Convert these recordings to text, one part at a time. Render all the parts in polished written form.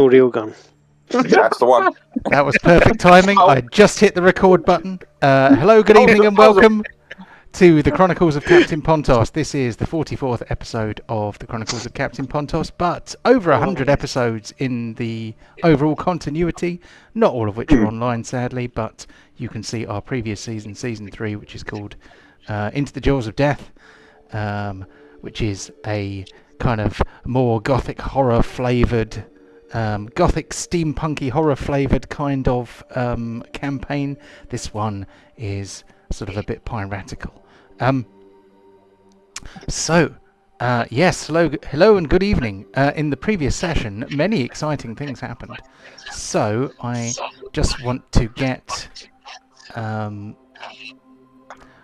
Audio gun. Yeah, that's the one. That was perfect timing. I just hit the record button. Hello, good evening, and welcome to the Chronicles of Captain Pontos. This is the 44th episode of the Chronicles of Captain Pontos, but over 100 episodes in the overall continuity, not all of which are online, sadly, but you can see our previous season, Season 3, which is called Into the Jaws of Death, which is a kind of more gothic horror-flavoured gothic steampunky horror flavoured kind of campaign. This one is sort of a bit piratical. Yes, hello and good evening. In the previous session, many exciting things happened. So I just want to get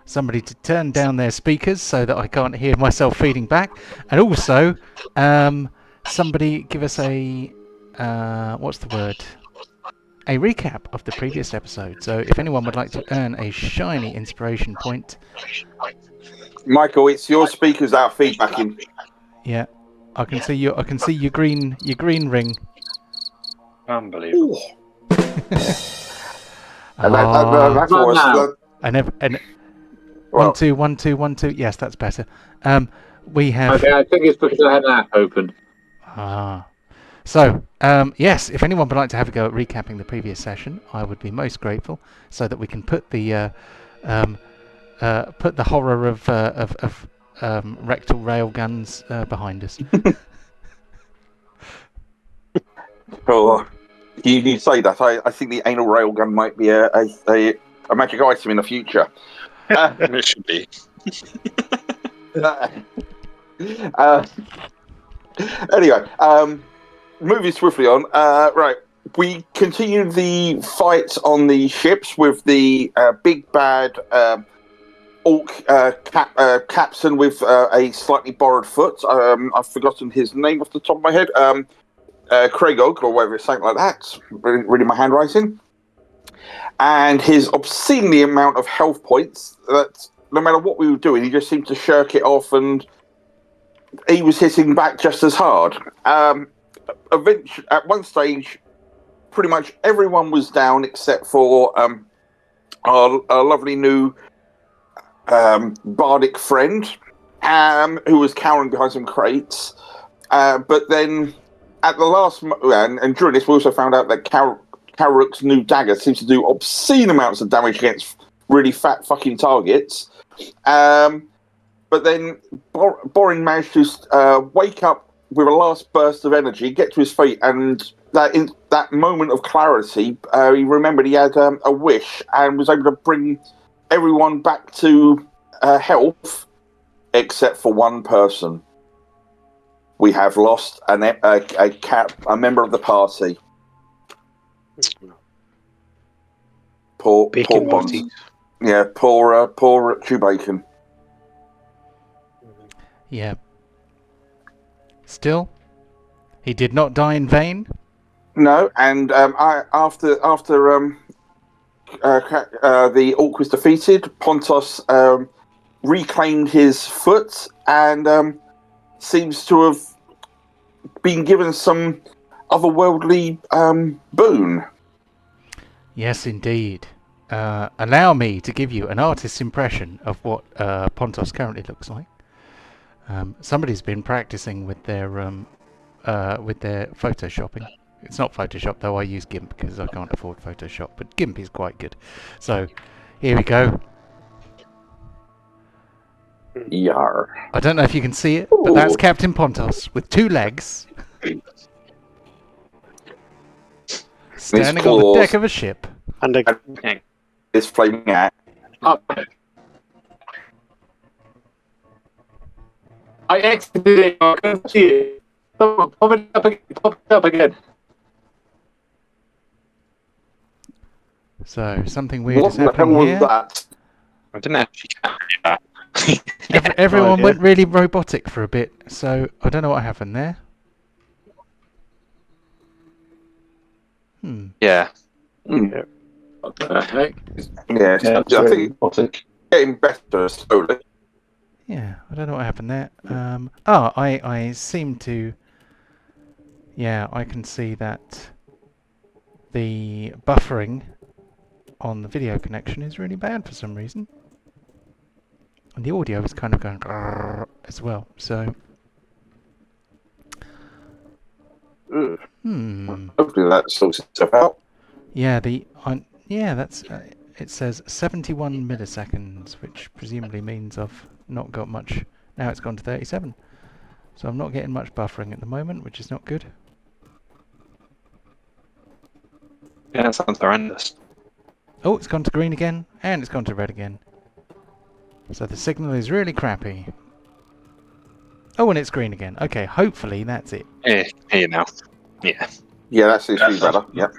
somebody to turn down their speakers so that I can't hear myself feeding back, and also somebody give us a what's the word? A recap of the previous episode. So if anyone would like to earn a shiny inspiration point. Michael, it's your speakers that are feedbacking. Yeah. I can see your green ring. Unbelievable. And that's what one, two, 1 2. Yes, that's better. We have Okay, I think it's because I had an app open. So, yes, if anyone would like to have a go at recapping the previous session, I would be most grateful, so that we can put the horror of rectal railguns behind us. Oh, you say that. I think the anal railgun might be a magic item in the future. It should be. Anyway, moving swiftly on. Right, we continued the fight on the ships with the big bad orc captain with a slightly borrowed foot. I've forgotten his name off the top of my head. Craigog, or whatever it's something like that. Reading my handwriting. And his obscenely amount of health points that no matter what we were doing, he just seemed to shirk it off, and he was hitting back just as hard. Eventually, at one stage, pretty much everyone was down except for our lovely new bardic friend, who was cowering behind some crates. But then, at the last and during this, we also found out that Karuk's new dagger seems to do obscene amounts of damage against really fat fucking targets. But then Borin managed to wake up with a last burst of energy, get to his feet, and in that moment of clarity, he remembered he had a wish and was able to bring everyone back to health, except for one person. We have lost a member of the party. Poor Pontos. Yeah, poor Chewbacon. Yeah. Still, he did not die in vain. No, and after the orc was defeated, Pontos reclaimed his foot and seems to have been given some otherworldly boon. Yes, indeed. Allow me to give you an artist's impression of what Pontos currently looks like. Somebody's been practicing with their photoshopping. It's not Photoshop though. I use GIMP because I can't afford Photoshop, but GIMP is quite good. So here we go. Yar. I don't know if you can see it, but that's Captain Pontos with 2 legs, standing on the deck of a ship. And This flaming axe. I exited it. I couldn't see it. Pop it up again. So something weird What is the hell happening was here. that? I didn't actually catch that. Everyone went really robotic for a bit, so I don't know what happened there. Yeah. What the heck? Yes, Yeah, I think it's getting better slowly. Yeah, I don't know what happened there. I seem to... Yeah, I can see that the buffering on the video connection is really bad for some reason. And the audio is kind of going as well, so... Ugh. Hmm. Hopefully that sorts itself out. Yeah, that's... it says 71 milliseconds, which presumably means I've not got much... Now it's gone to 37. So I'm not getting much buffering at the moment, which is not good. Yeah, that sounds horrendous. Oh, it's gone to green again, and it's gone to red again. So the signal is really crappy. Oh, and it's green again. Okay, hopefully that's it. Here now. Yeah. Yeah, that seems to be better. Yep.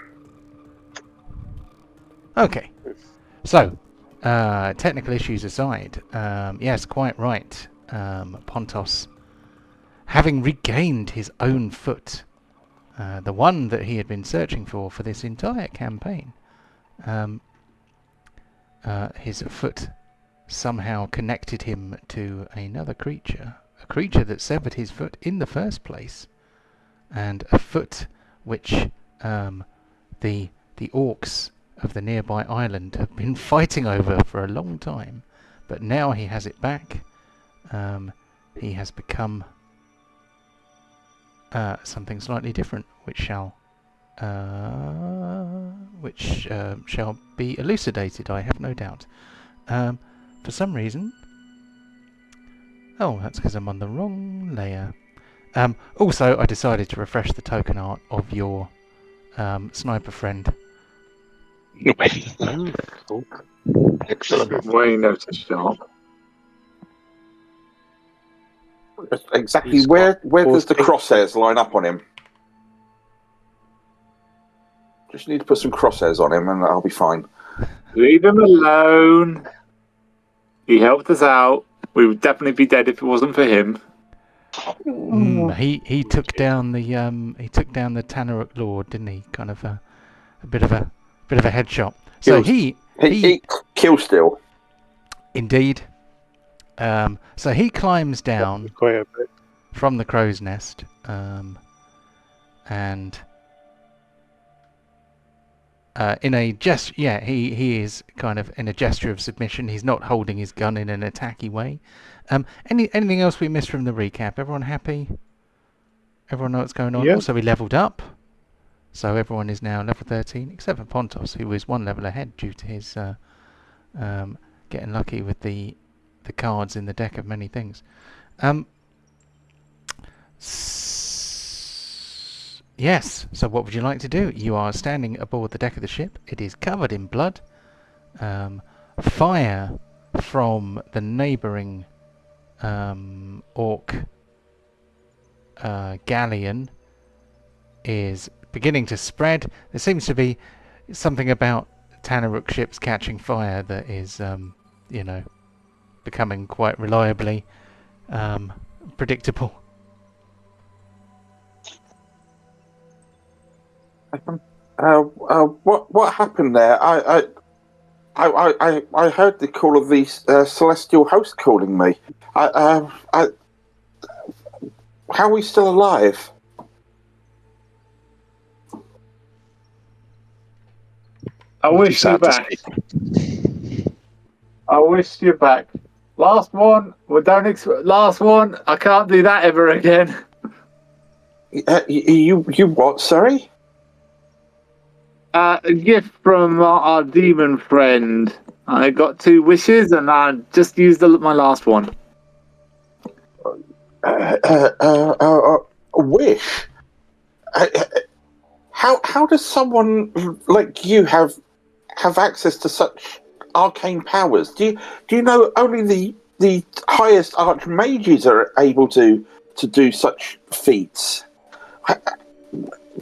Okay. So, technical issues aside, yes, quite right. Pontos, having regained his own foot, the one that he had been searching for this entire campaign, his foot somehow connected him to another creature, a creature that severed his foot in the first place, and a foot which the orcs of the nearby island have been fighting over for a long time, but now he has it back. He has become something slightly different, which shall be elucidated, I have no doubt. For some reason... Oh, that's because I'm on the wrong layer. Also, I decided to refresh the token art of your sniper friend. Cool. Excellent. Way notice sharp. Exactly He's where got does the 14. crosshairs line up on him? Just need to put some crosshairs on him and I'll be fine. Leave him alone. He helped us out. We would definitely be dead if it wasn't for him. He took down the Tanaruk Lord, didn't he? Kind of a bit of a headshot. So he kill still. Indeed. So he climbs down Quite a bit. from the crow's nest, and in a he is kind of in a gesture of submission. He's not holding his gun in an attacky way. Anything else we missed from the recap? Everyone happy? Everyone know what's going on? Yeah. Also, we leveled up, so everyone is now level 13, except for Pontos, who is one level ahead due to his getting lucky with the cards in the deck of many things. Yes, so what would you like to do? You are standing aboard the deck of the ship. It is covered in blood. Fire from the neighbouring orc galleon is beginning to spread. There seems to be something about Tanaruk ships catching fire that is, becoming quite reliably predictable. What happened there? I heard the call of the celestial host calling me. How are we still alive? I wish you Sad to back. see. I wish you back. Last one. Well, last one. I can't do that ever again. You what? Sorry. A gift from our demon friend. I got 2 wishes, and I just used my last one. A wish. How does someone like you have access to such arcane powers? Do you know only the highest archmages are able to do such feats?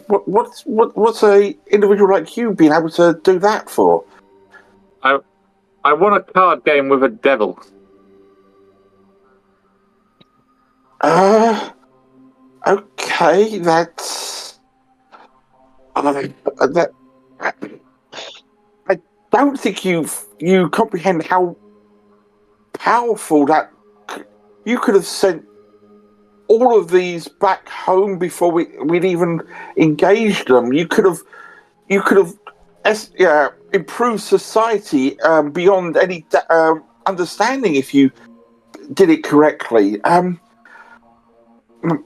What's a individual like you being able to do that for? I won a card game with a devil. Okay, that's that. I don't think you comprehend how powerful that. You could have sent all of these back home before we'd even engaged them. You could have improved society beyond any understanding if you did it correctly.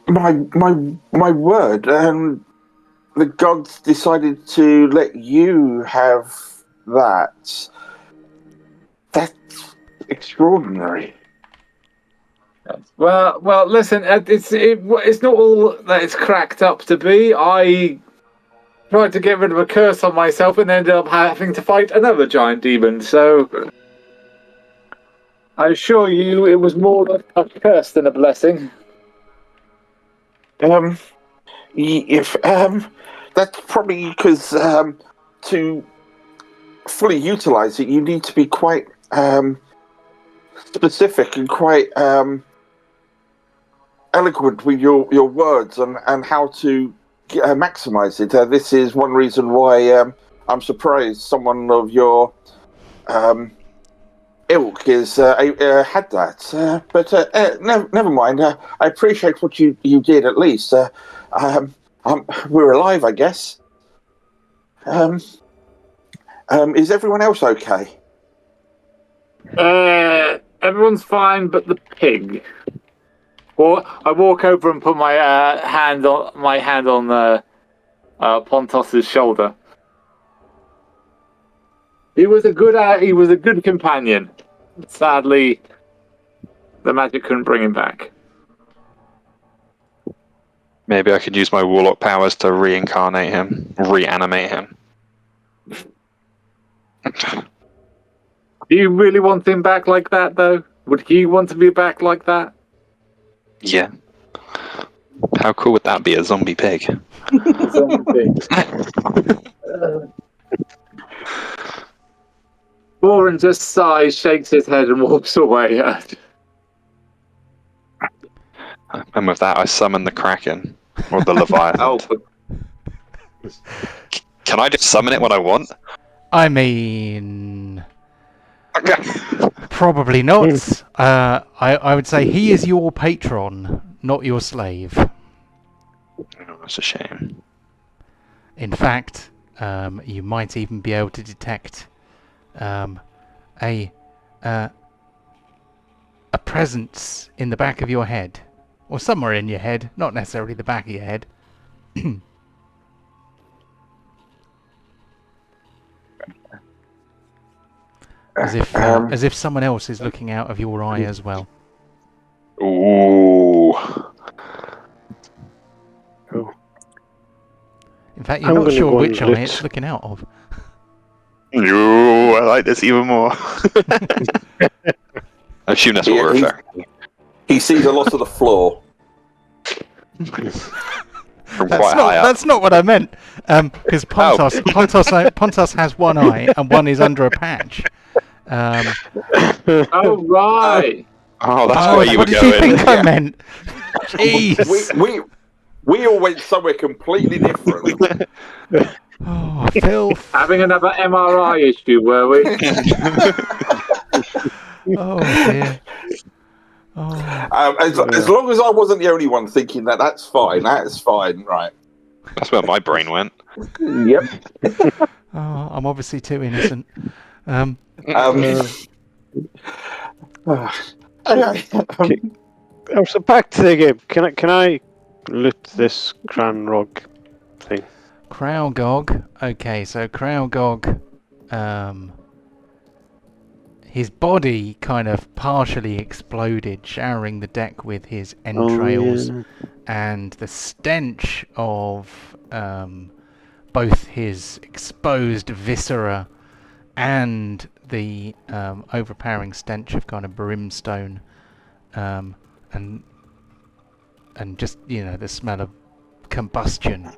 My word. The gods decided to let you have that. That's extraordinary. Well. Listen, it's not all that it's cracked up to be. I tried to get rid of a curse on myself and ended up having to fight another giant demon. So I assure you, it was more a curse than a blessing. If that's probably because to fully utilize it, you need to be quite specific and quite eloquent with your words and how to maximize it. This is one reason why I'm surprised someone of your ilk is had that. But never mind. I appreciate what you did at least. We're alive, I guess. Is everyone else okay? Everyone's fine, but the pig. Well, I walk over and put my hand on Pontos's shoulder. He was a good companion. Sadly, the magic couldn't bring him back. Maybe I could use my warlock powers to reanimate him. Do you really want him back like that, though? Would he want to be back like that? Yeah. How cool would that be, a zombie pig? Boren just sighs, shakes his head, and walks away. And with that, I summon the Kraken, or the Leviathan. Can I just summon it when I want? I mean, probably not. I would say he is your patron, not your slave. Oh, that's a shame. In fact, you might even be able to detect a presence in the back of your head, or somewhere in your head, not necessarily the back of your head. As if someone else is looking out of your eye as well. Ooh. Oh. In fact, you're not sure which eye it's looking out of. Ooh, I like this even more. I assume that's what we're referring. He sees a lot of the floor. That's not what I meant. Because Pontos has one eye and one is under a patch. Oh right. Oh, that's where you were going. What did you think I meant? Jeez. We all went somewhere completely different. Oh, filth. Having another MRI issue, were we? Oh dear. Oh. As long as I wasn't the only one thinking that, that's fine. That's fine, right? That's where my brain went. Yep. Oh, I'm obviously too innocent. So back to the game. Can I loot this Cranrog thing? Krowgog. Okay, so Krowgog, his body kind of partially exploded, showering the deck with his entrails, and the stench of both his exposed viscera and the overpowering stench of kind of brimstone, and just, you know, the smell of combustion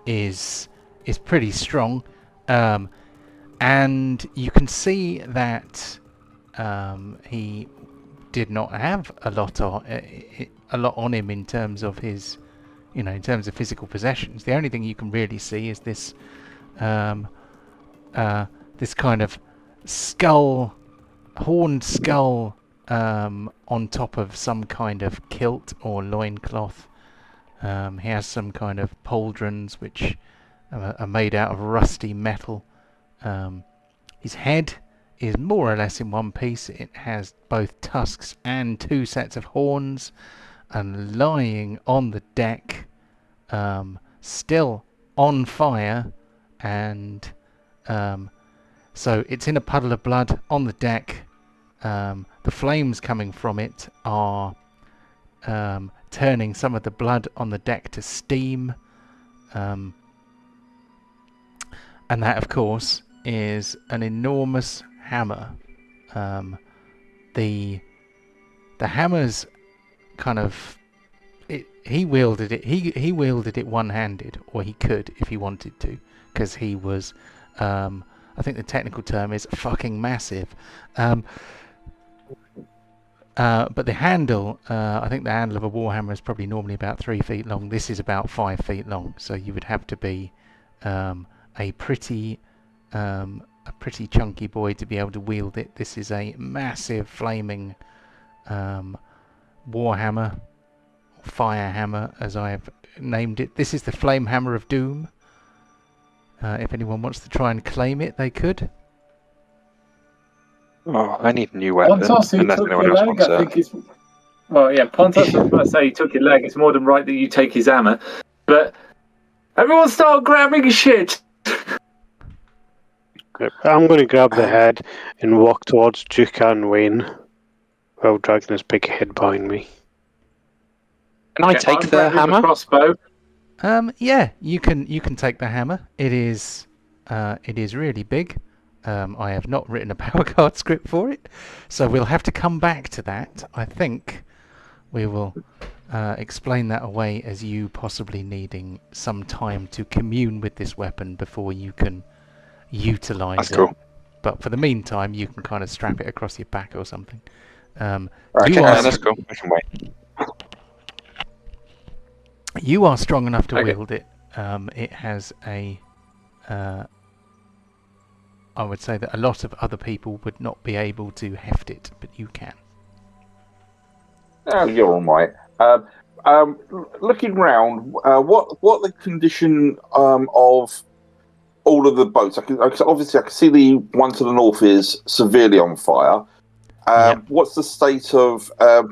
is pretty strong, and you can see that he did not have a lot on him in terms of his, you know, in terms of physical possessions. The only thing you can really see is this this kind of horned skull on top of some kind of kilt or loincloth. He has some kind of pauldrons which are made out of rusty metal. His head is more or less in one piece. It has both tusks and 2 sets of horns, and lying on the deck, still on fire, and so it's in a puddle of blood on the deck. The flames coming from it are turning some of the blood on the deck to steam, and that, of course, is an enormous hammer. The hammer's kind of he wielded it. He wielded it one-handed, or he could if he wanted to, because he was. I think the technical term is fucking massive. But the handle, I think the handle of a warhammer is probably normally about 3 feet long. This is about 5 feet long, so you would have to be a pretty chunky boy to be able to wield it. This is a massive flaming warhammer, fire hammer, as I have named it. This is the flame hammer of doom. If anyone wants to try and claim it, they could. Oh, I need a new weapon. Pontos, who Unless took anyone your else leg, wants I it. think is. Well, yeah, Pontos was going to say he took your leg. It's more than right that you take his hammer. But everyone start grabbing shit. I'm going to grab the head and walk towards Duke and Wayne while dragging his big head behind me. Can I take the grabbing hammer? crossbow. Yeah, you can take the hammer. It is really big. I have not written a power card script for it, so we'll have to come back to that. I think we will explain that away as you possibly needing some time to commune with this weapon before you can utilize That's it. cool. But for the meantime, you can kind of strap it across your back or something. Okay, That's cool. I can wait. You are strong enough to Okay. wield it. It has a... I would say that a lot of other people would not be able to heft it, but you can. Oh, you're all right. Looking round, what the condition of all of the boats? Obviously, I can see the one to the north is severely on fire. Yep. What's the state of the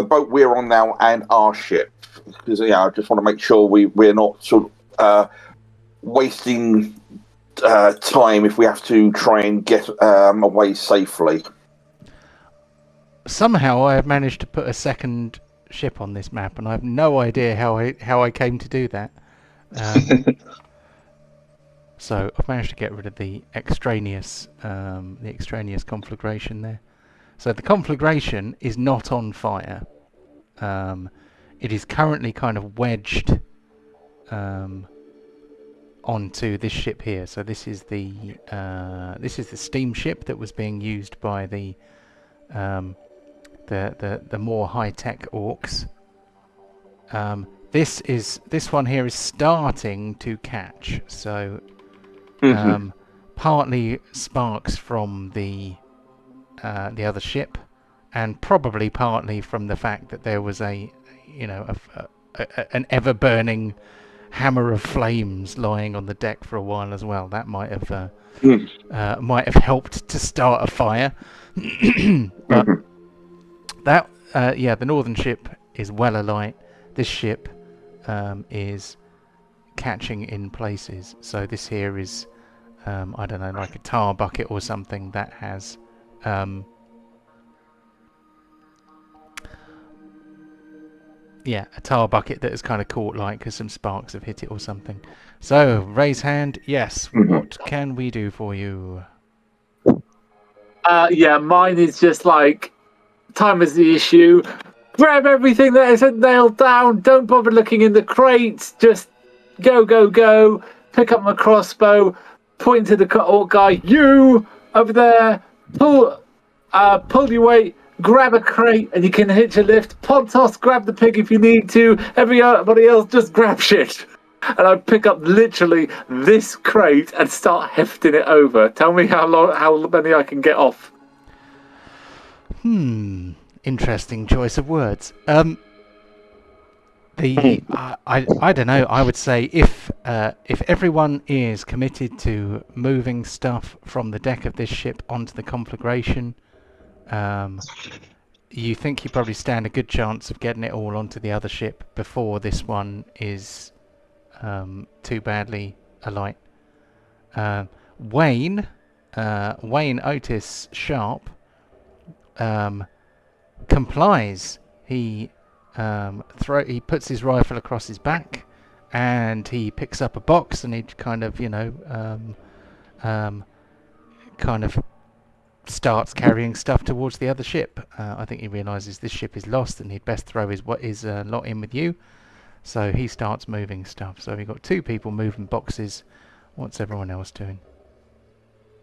boat we're on now and our ship? Because I just want to make sure we're not sort of wasting time if we have to try and get away safely. Somehow I have managed to put a second ship on this map, and I have no idea how I came to do that. So I've managed to get rid of the extraneous conflagration there. So the conflagration is not on fire. It is currently kind of wedged onto this ship here. So this is the steamship that was being used by the more high-tech orcs. This one here is starting to catch. So partly sparks from the other ship, and probably partly from the fact that there was an ever-burning hammer of flames lying on the deck for a while as well. That might have helped to start a fire. But the northern ship is well alight. This ship is catching in places. So this here is I don't know, like a tar bucket or something that has a tar bucket that has kind of caught light because some sparks have hit it or something. So, raise hand. Yes. What can we do for you? Mine is just like, time is the issue. Grab everything that isn't nailed down. Don't bother looking in the crates. Just go. Pick up my crossbow. Point to the orc guy. You over there. Pull your weight. Grab a crate and you can hitch a lift. Pontos, grab the pig if you need to. Everybody else, just grab shit. And I pick up literally this crate and start hefting it over. Tell me how many I can get off. Interesting choice of words. I don't know. I would say if everyone is committed to moving stuff from the deck of this ship onto the conflagration, you think you probably stand a good chance of getting it all onto the other ship before this one is too badly alight. Wayne Otis Sharp complies. He puts his rifle across his back, and he picks up a box, and he kind of starts carrying stuff towards the other ship. I think he realizes this ship is lost, and he'd best throw his lot in with you. So he starts moving stuff. So we've got 2 people moving boxes. What's everyone else doing?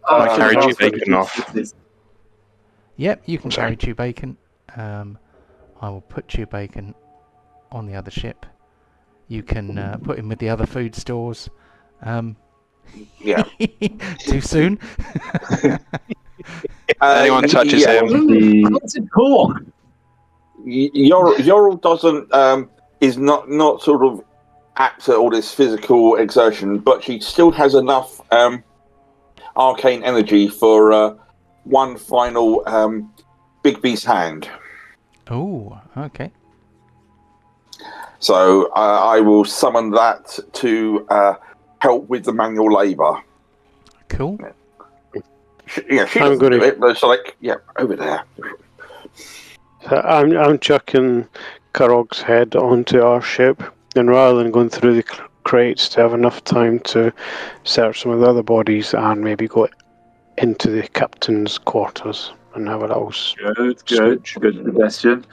I carry Chewbacon off. Yep, you can carry Chewbacon. I will put Chewbacon on the other ship. You can put him with the other food stores. Yeah. Too soon? Anyone touches him. What's it called? Yorl doesn't is not sort of apt at all this physical exertion, but she still has enough arcane energy for one final big beast hand. Oh, okay. So I will summon that to help with the manual labour. Cool. She doesn't do it, but it's like, over there. So I'm chucking Karog's head onto our ship, and rather than going through the crates to have enough time to search some of the other bodies and maybe go into the captain's quarters and have a little Good suggestion.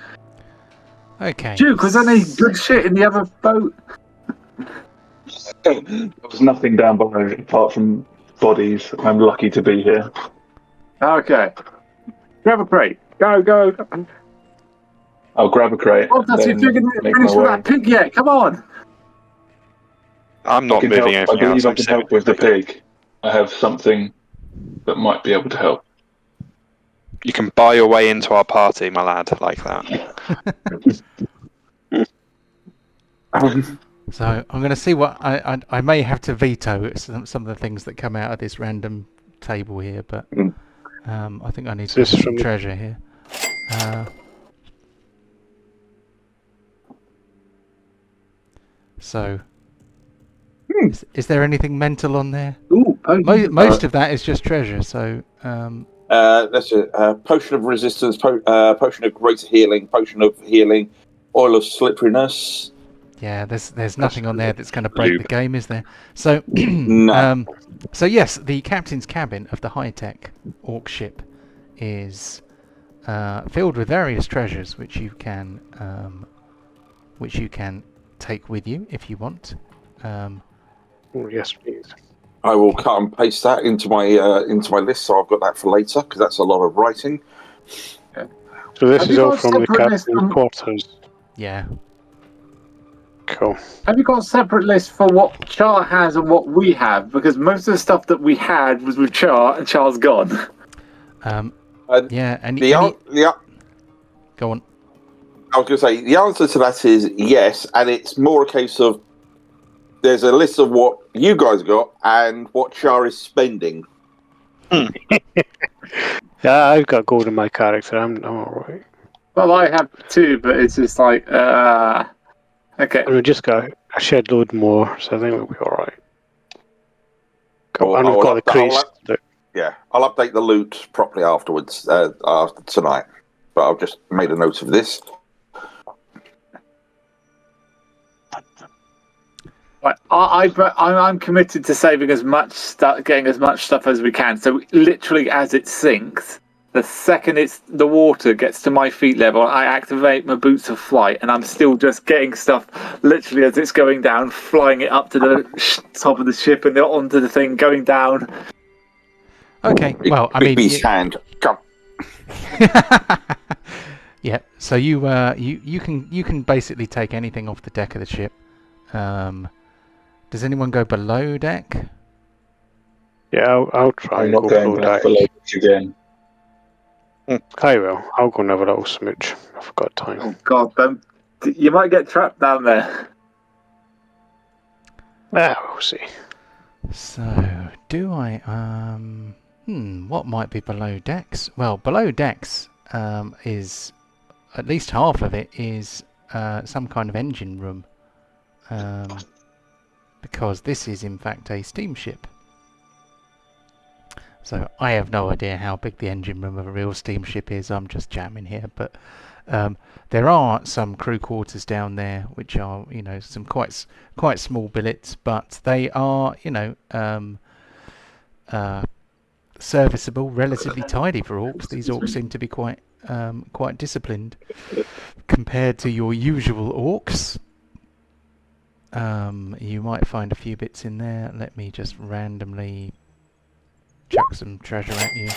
Okay. Duke, was there any good shit in the other boat? There was nothing down below apart from bodies. I'm lucky to be here. Okay. Grab a crate. Go. I'll grab a crate. Oh, that's then you didn't make finish my with way. that pig yet. Come on. I'm not moving I anything believe else. I I'm can sitting help with the pig. I have something that might be able to help. You can buy your way into our party, my lad, like that. So I'm going to see what I may have to veto some of the things that come out of this random table here, but I think I need to This get from some the- treasure here. So, is there anything mental on there? Ooh, Most of that is just treasure. So, That's a potion of resistance, potion of greater healing, potion of healing, oil of slipperiness. yeah, there's nothing on there that's going to break the game, is there? So, No. so yes, the captain's cabin of the high-tech orc ship is filled with various treasures, which you can take with you if you want. Oh, yes, please. I will cut and paste that into my list, so I've got that for later because that's a lot of writing. So this Have is you all got a from the separate list captain's from- quarters. Yeah. Cool. Have you got a separate list for what Char has and what we have? Because most of the stuff that we had was with Char, and Char's gone. Yeah, and go on. I was going to say the answer to that is yes, and it's more a case of there's a list of what you guys got and what Char is spending. Yeah, I've got gold in my character. I'm all right. Well, I have too, but it's just like, okay. And we just got a shed load more, so I think we'll be all right. Cool. And we've I'll got the crates. I'll update the loot properly afterwards, after tonight. But I've just made a note of this. Right, I'm committed to saving as much stuff, getting as much stuff as we can. So literally, as it sinks, the second the water gets to my feet level, I activate my boots of flight, and I'm still just getting stuff literally as it's going down, flying it up to the top of the ship and then onto the thing, going down. Okay. Well, I Big mean, beast hand. Come. yeah. So you can basically take anything off the deck of the ship. Does anyone go below deck? Yeah, I'll try I'm and not go going below back deck. below this again. I will. I'll go and have a little smooch. I've got time. Oh God, you might get trapped down there. We'll see. So, do I, what might be below decks? Well, below decks, is, at least half of it is, some kind of engine room. Because this is in fact a steamship. So, I have no idea how big the engine room of a real steamship is, I'm just jamming here, but, there are some crew quarters down there, which are, some quite small billets, but they are, serviceable, relatively tidy for orcs. These orcs seem to be quite disciplined compared to your usual orcs. You might find a few bits in there. Let me just randomly chuck some treasure at you.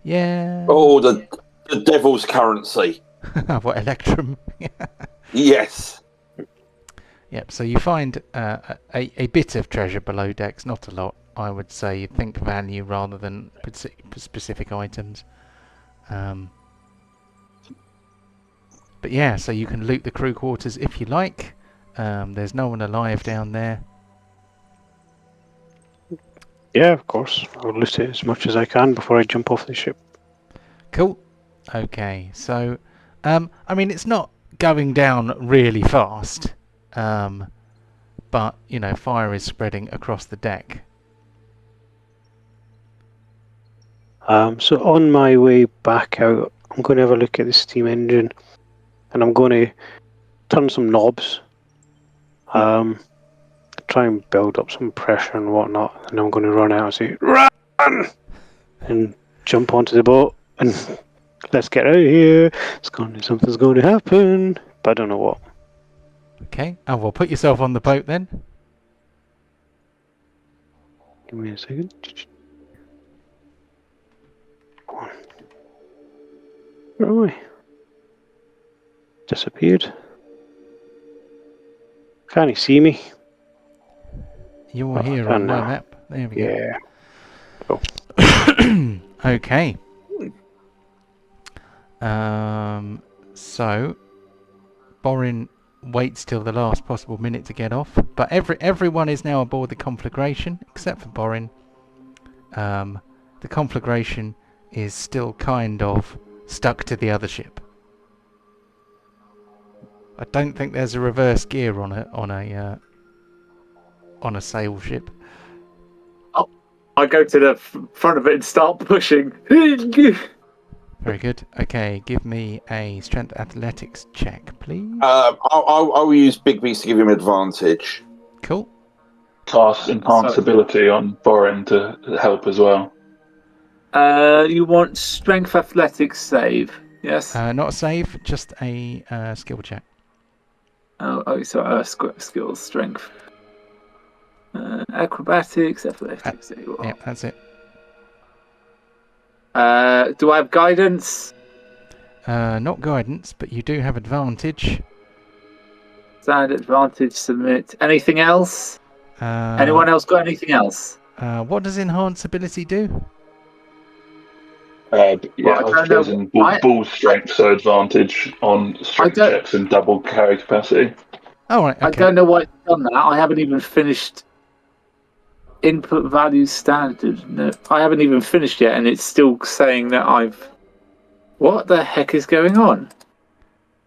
Yeah. Oh, the devil's currency. What, Electrum? Yes. Yep, so you find a bit of treasure below decks, not a lot. I would say think value rather than specific items. But yeah, so you can loot the crew quarters if you like. There's no one alive down there. Yeah, of course. I'll loot it as much as I can before I jump off the ship. Cool. Okay, so it's not going down really fast, but fire is spreading across the deck. So on my way back out, I'm going to have a look at the steam engine, and I'm going to turn some knobs, try and build up some pressure and whatnot, and I'm going to run out and say, "Run!" and jump onto the boat, and let's get out of here. Something's going to happen, but I don't know what. Okay, and we'll put yourself on the boat then. Give me a second. Where am I? Disappeared. Can't you see me? You're here on my map. There we go. Okay. So Borin waits till the last possible minute to get off, but everyone is now aboard the conflagration except for Borin. The conflagration is still kind of stuck to the other ship. I don't think there's a reverse gear on a sail ship. I go to the front of it and start pushing. Very good. Okay, give me a strength athletics check, please. I'll use Big Beast to give him advantage. Cool. Cast enhance ability on Borin to help as well. You want strength athletics save? Yes. Not a save, just a skill check. Skills, strength, acrobatics, athletics. Yeah, that's it. Do I have guidance? Not guidance, but you do have advantage. Standard advantage, submit. Anything else? Anyone else got anything else? What does enhance ability do? I've chosen ball strength, so advantage on strength checks and double carry capacity. Oh, right, okay. I don't know why it's done that. I haven't even finished input value standard. No, I haven't even finished yet, and it's still saying that I've... What the heck is going on?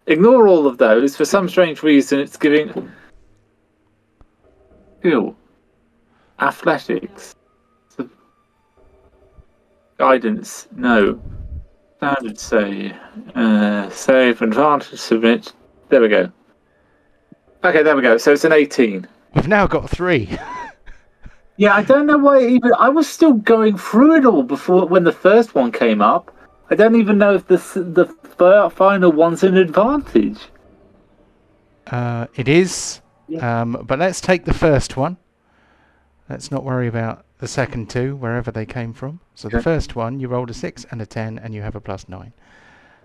Ignore all of those. For some strange reason, it's giving... Ew. Athletics. Guidance. No. Standard save. Save, advantage, submit. There we go. Okay, there we go. So it's an 18. We've now got 3. Yeah, I don't know why I was still going through it all before when the first one came up. I don't even know if the final one's an advantage. It is. Yeah. But let's take the first one. Let's not worry about the second two, wherever they came from. So the first one, you rolled a 6 and a 10, and you have a +9.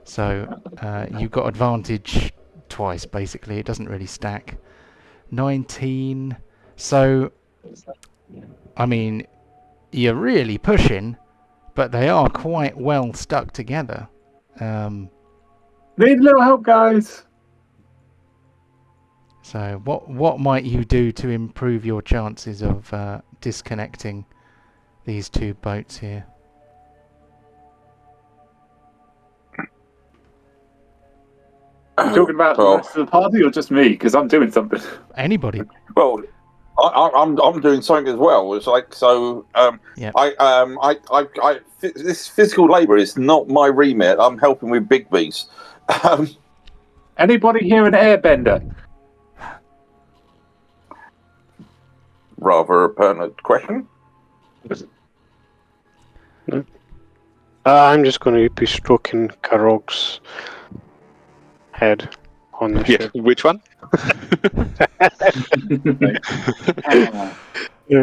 So you've got advantage twice, basically. It doesn't really stack. 19. So, I mean, you're really pushing, but they are quite well stuck together. Need a little help, guys. So what might you do to improve your chances of disconnecting these two boats here? Are you talking about the rest of the party or just me? Because I'm doing something. Anybody. Well, I'm doing something as well. It's like so. Yeah. This physical labour is not my remit. I'm helping with big beasts. Anybody here an airbender? Rather a pertinent question. I'm just going to be stroking Karog's head on the ship. Which one?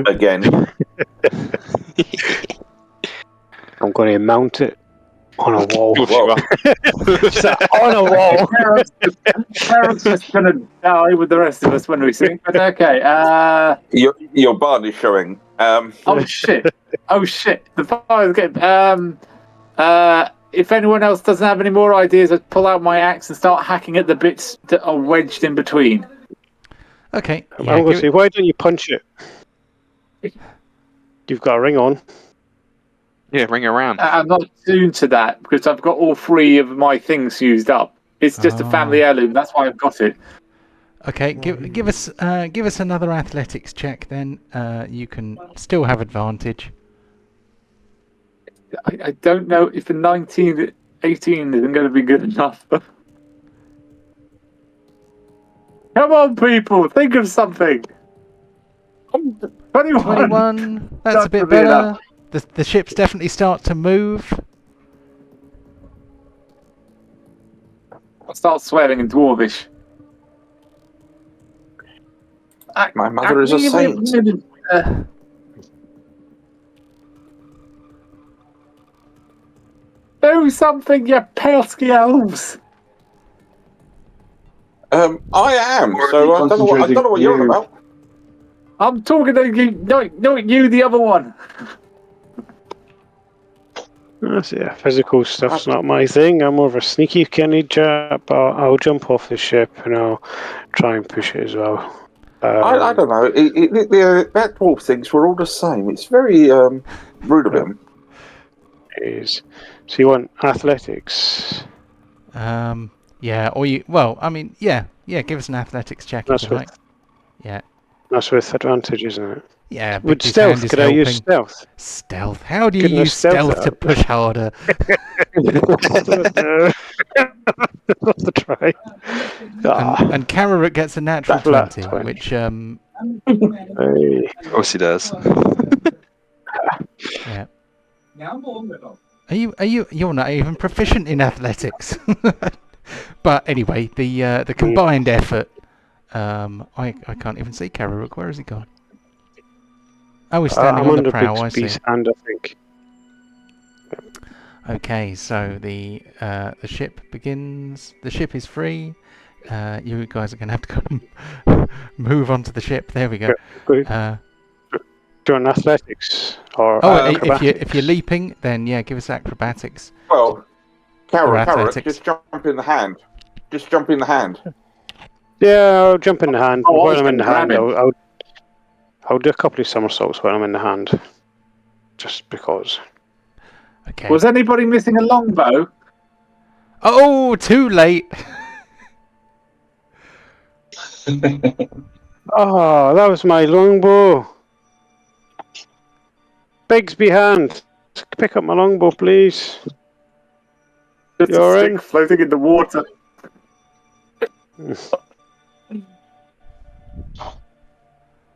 Again. I'm going to mount it on a wall. On a wall. Carol's just going to die with the rest of us when we sing. But okay. Your bard is showing. Oh shit! The fire's getting. If anyone else doesn't have any more ideas, I'd pull out my axe and start hacking at the bits that are wedged in between. Okay. I'm going to say, why don't you punch it? You've got a ring on. Yeah, ring around. I'm not tuned to that because I've got all 3 of my things used up. It's just a family heirloom. That's why I've got it. Okay. Give us another athletics check then. You can still have advantage. I don't know if a 18 isn't going to be good enough. Come on, people, think of something. 21. That's a bit better. The ships definitely start to move. I'll start swearing in Dwarvish. My mother is a saint. Do something, you pesky elves! I am. So I don't know what you're on about. I'm talking to you, not you, the other one. Physical stuff's not my thing. I'm more of a sneaky kind of chap. I'll jump off the ship and I'll try and push it as well. I don't know. That dwarf thinks we're all the same. It's very rude of him. It is. So you want athletics? Yeah, or you. Well, I mean, yeah. Give us an athletics check if you like. Yeah. That's with advantage, isn't it? Yeah. With stealth, could I use stealth? Stealth. How do you use stealth to push harder? Let's try. And Kararuk gets a natural 20, which Hey. Of course he does. Yeah. You're not even proficient in athletics. But anyway, the combined effort. I can't even see Kararuk. Where has he gone? Oh, he's standing on the prow. I see. Hand, I think. Okay, so the ship begins. The ship is free. You guys are going to have to move onto the ship. There we go. Do you want athletics or if you're leaping, then yeah, give us acrobatics. Well, Kararuk, just jump in the hand. Yeah, I'll jump in the hand. While I'm in the hand, I'll do a couple of somersaults while I'm in the hand. Just because. Okay. Was anybody missing a longbow? Oh, too late. Oh, that was my longbow. Bigsby hand. Pick up my longbow, please. Just a stick floating in the water.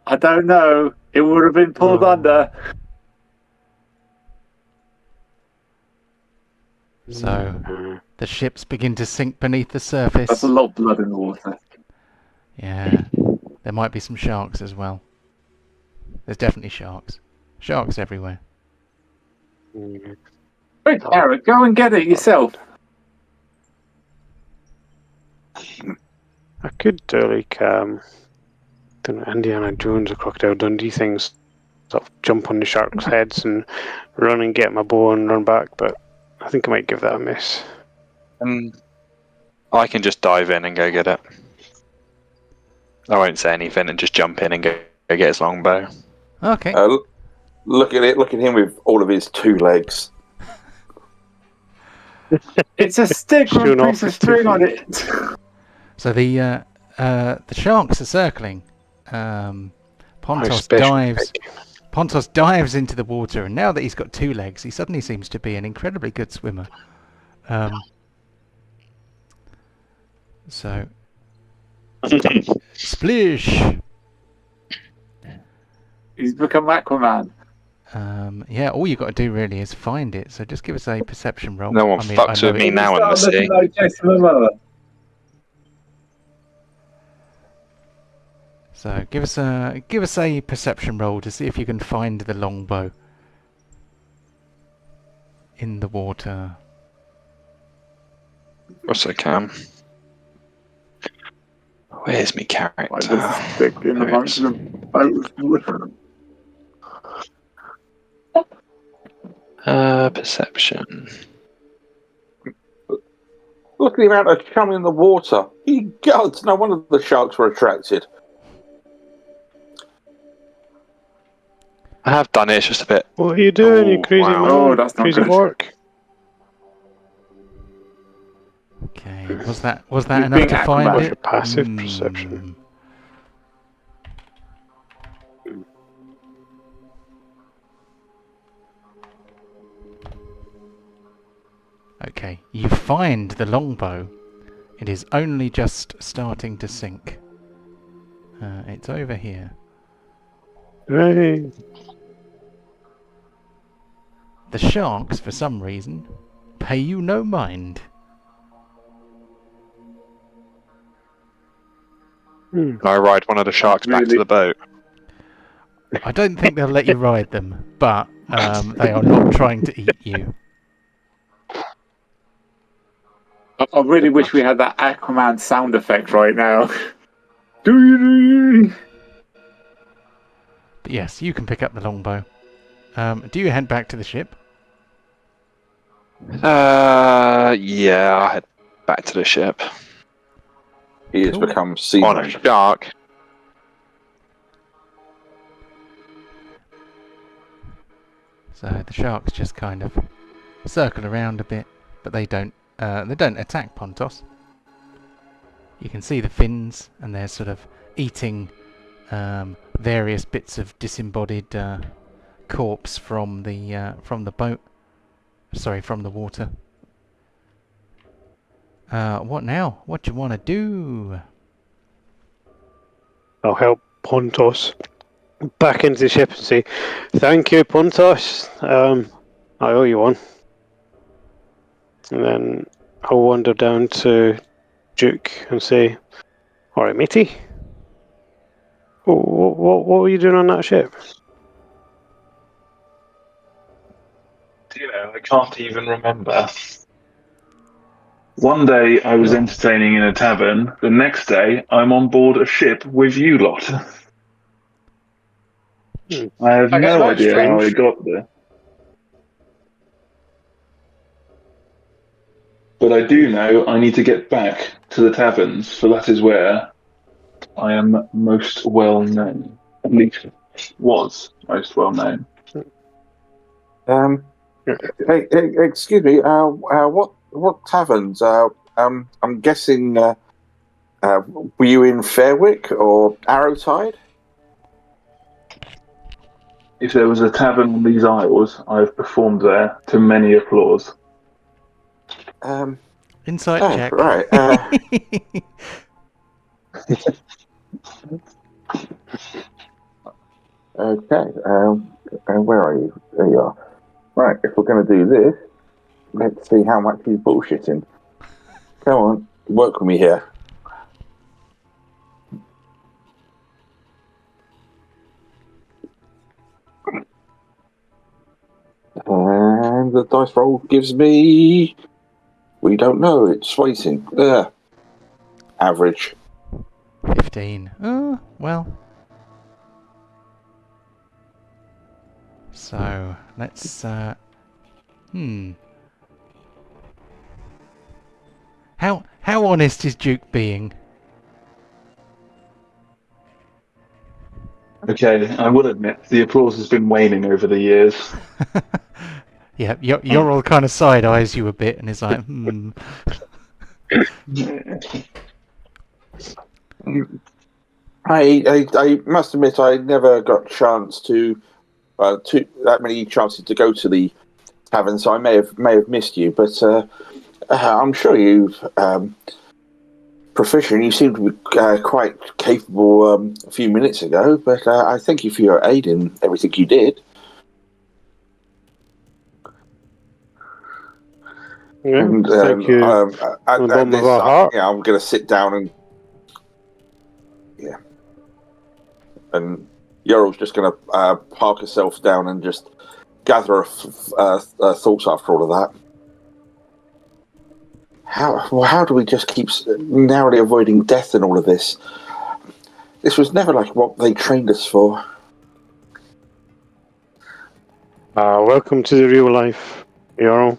I don't know. It would have been pulled under. So the ships begin to sink beneath the surface. That's a lot of blood in the water. Yeah. There might be some sharks as well. There's definitely sharks. Sharks everywhere. Quick, Eric, go and get it yourself. I could do like Indiana Jones or Crocodile Dundee things sort of jump on the sharks' heads and run and get my bow and run back, but I think I might give that a miss. I can just dive in and go get it. I won't say anything and just jump in and go get his longbow. Okay. Look at it. Look at him with all of his 2 legs. It's a stick with Showing a off piece of his 2 string on feet. it. So the sharks are circling. Pontos special dives. pick. Pontos dives into the water, and now that he's got 2 legs, he suddenly seems to be an incredibly good swimmer. So, splish. He's become Aquaman. Yeah, all you got to do really is find it. So just give us a perception roll. No one fucks with me now in the sea. Like Jason Momoa. So give us a perception roll to see if you can find the longbow in the water. Of course I can. Where's my character? Like this stick in There it amongst is. the boat. Perception. Look at the amount of chum in the water. Ye gods, no wonder the sharks were attracted. I have done it. It's just a bit. What are you doing, you Oh, crazy wow. man? Oh, that's not crazy good. qork. Okay, was that He's enough being to Aquaman. find What's it? your passive perception? Okay, you find the longbow. It is only just starting to sink. It's over here. Hey. The sharks, for some reason, pay you no mind. Can I ride one of the sharks back to Really? the boat? I don't think they'll let you ride them, but they are not trying to eat you. I really wish we had that Aquaman sound effect right now. Do But yes, you can pick up the longbow. Do you head back to the ship? Yeah, I'll head back to the ship. He has Cool. become sea On a shark. So the sharks just kind of circle around a bit, but they don't attack Pontos. You can see the fins, and they're sort of eating various bits of disembodied corpse from the boat. Sorry, from the water. What now? What do you want to do? I'll help Pontos back into the ship and say, "Thank you, Pontos. I owe you one." And then I'll wander down to Duke and say, "All right, matey. What were you doing on that ship?" You know, I can't even remember. One day I was entertaining in a tavern. The next day I'm on board a ship with you lot. I have Okay, no that's idea how I strange. got there. But I do know I need to get back to the taverns, for that is where I am most well known. At least was most well known. Hey, excuse me. What taverns? I'm guessing. Were you in Fairwick or Arrowtide? If there was a tavern on these isles, I have performed there to many applause. Insight Oh, check. right. Okay. And where are you? There you are. Right. If we're going to do this, let's see how much he's bullshitting. Come on, work with me here. And the dice roll gives me. We don't know. It's waiting. Average. 15. Oh, well. So let's. How honest is Duke being? Okay, I will admit the applause has been waning over the years. Yeah, you're all kind of side eyes you a bit, and it's like, I must admit I never got chance to that many chances to go to the tavern, so I may have missed you, but I'm sure you've proficient. You seemed to be quite capable a few minutes ago, but I thank you for your aid in everything you did. Yeah, And thank you. at From the bottom this, of our heart. I'm going to sit down and and Yorul's just going to park herself down and just gather her thoughts after all of that. How do we just keep narrowly avoiding death in all of this? This was never like what they trained us for. Welcome to the real life, Jarl.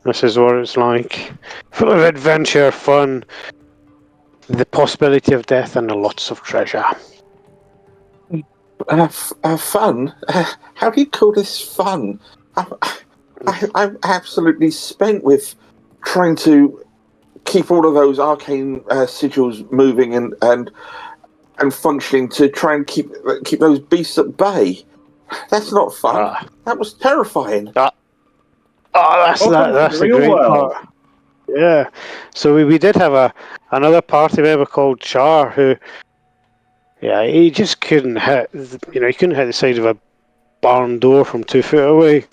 This is what it's like. Full of adventure, fun, the possibility of death, and lots of treasure. Fun? How do you call this fun? I'm absolutely spent with trying to keep all of those arcane sigils moving and functioning to try and keep those beasts at bay. That's not fun. That was terrifying. That's the real great world. part. Yeah. So we did have another party member called Char who, he just couldn't hit. He couldn't hit the side of a barn door from 2 feet away.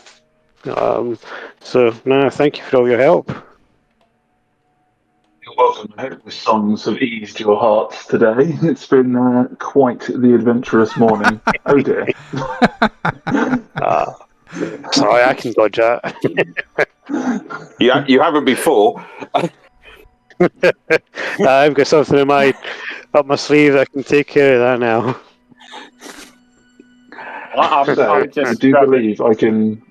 So no, thank you for all your help. You're welcome. I hope the songs have eased your hearts today. It's been quite the adventurous morning. Oh dear. Sorry, I can dodge that. You haven't before. I've got something up my sleeve that can take care of that now. I do believe I can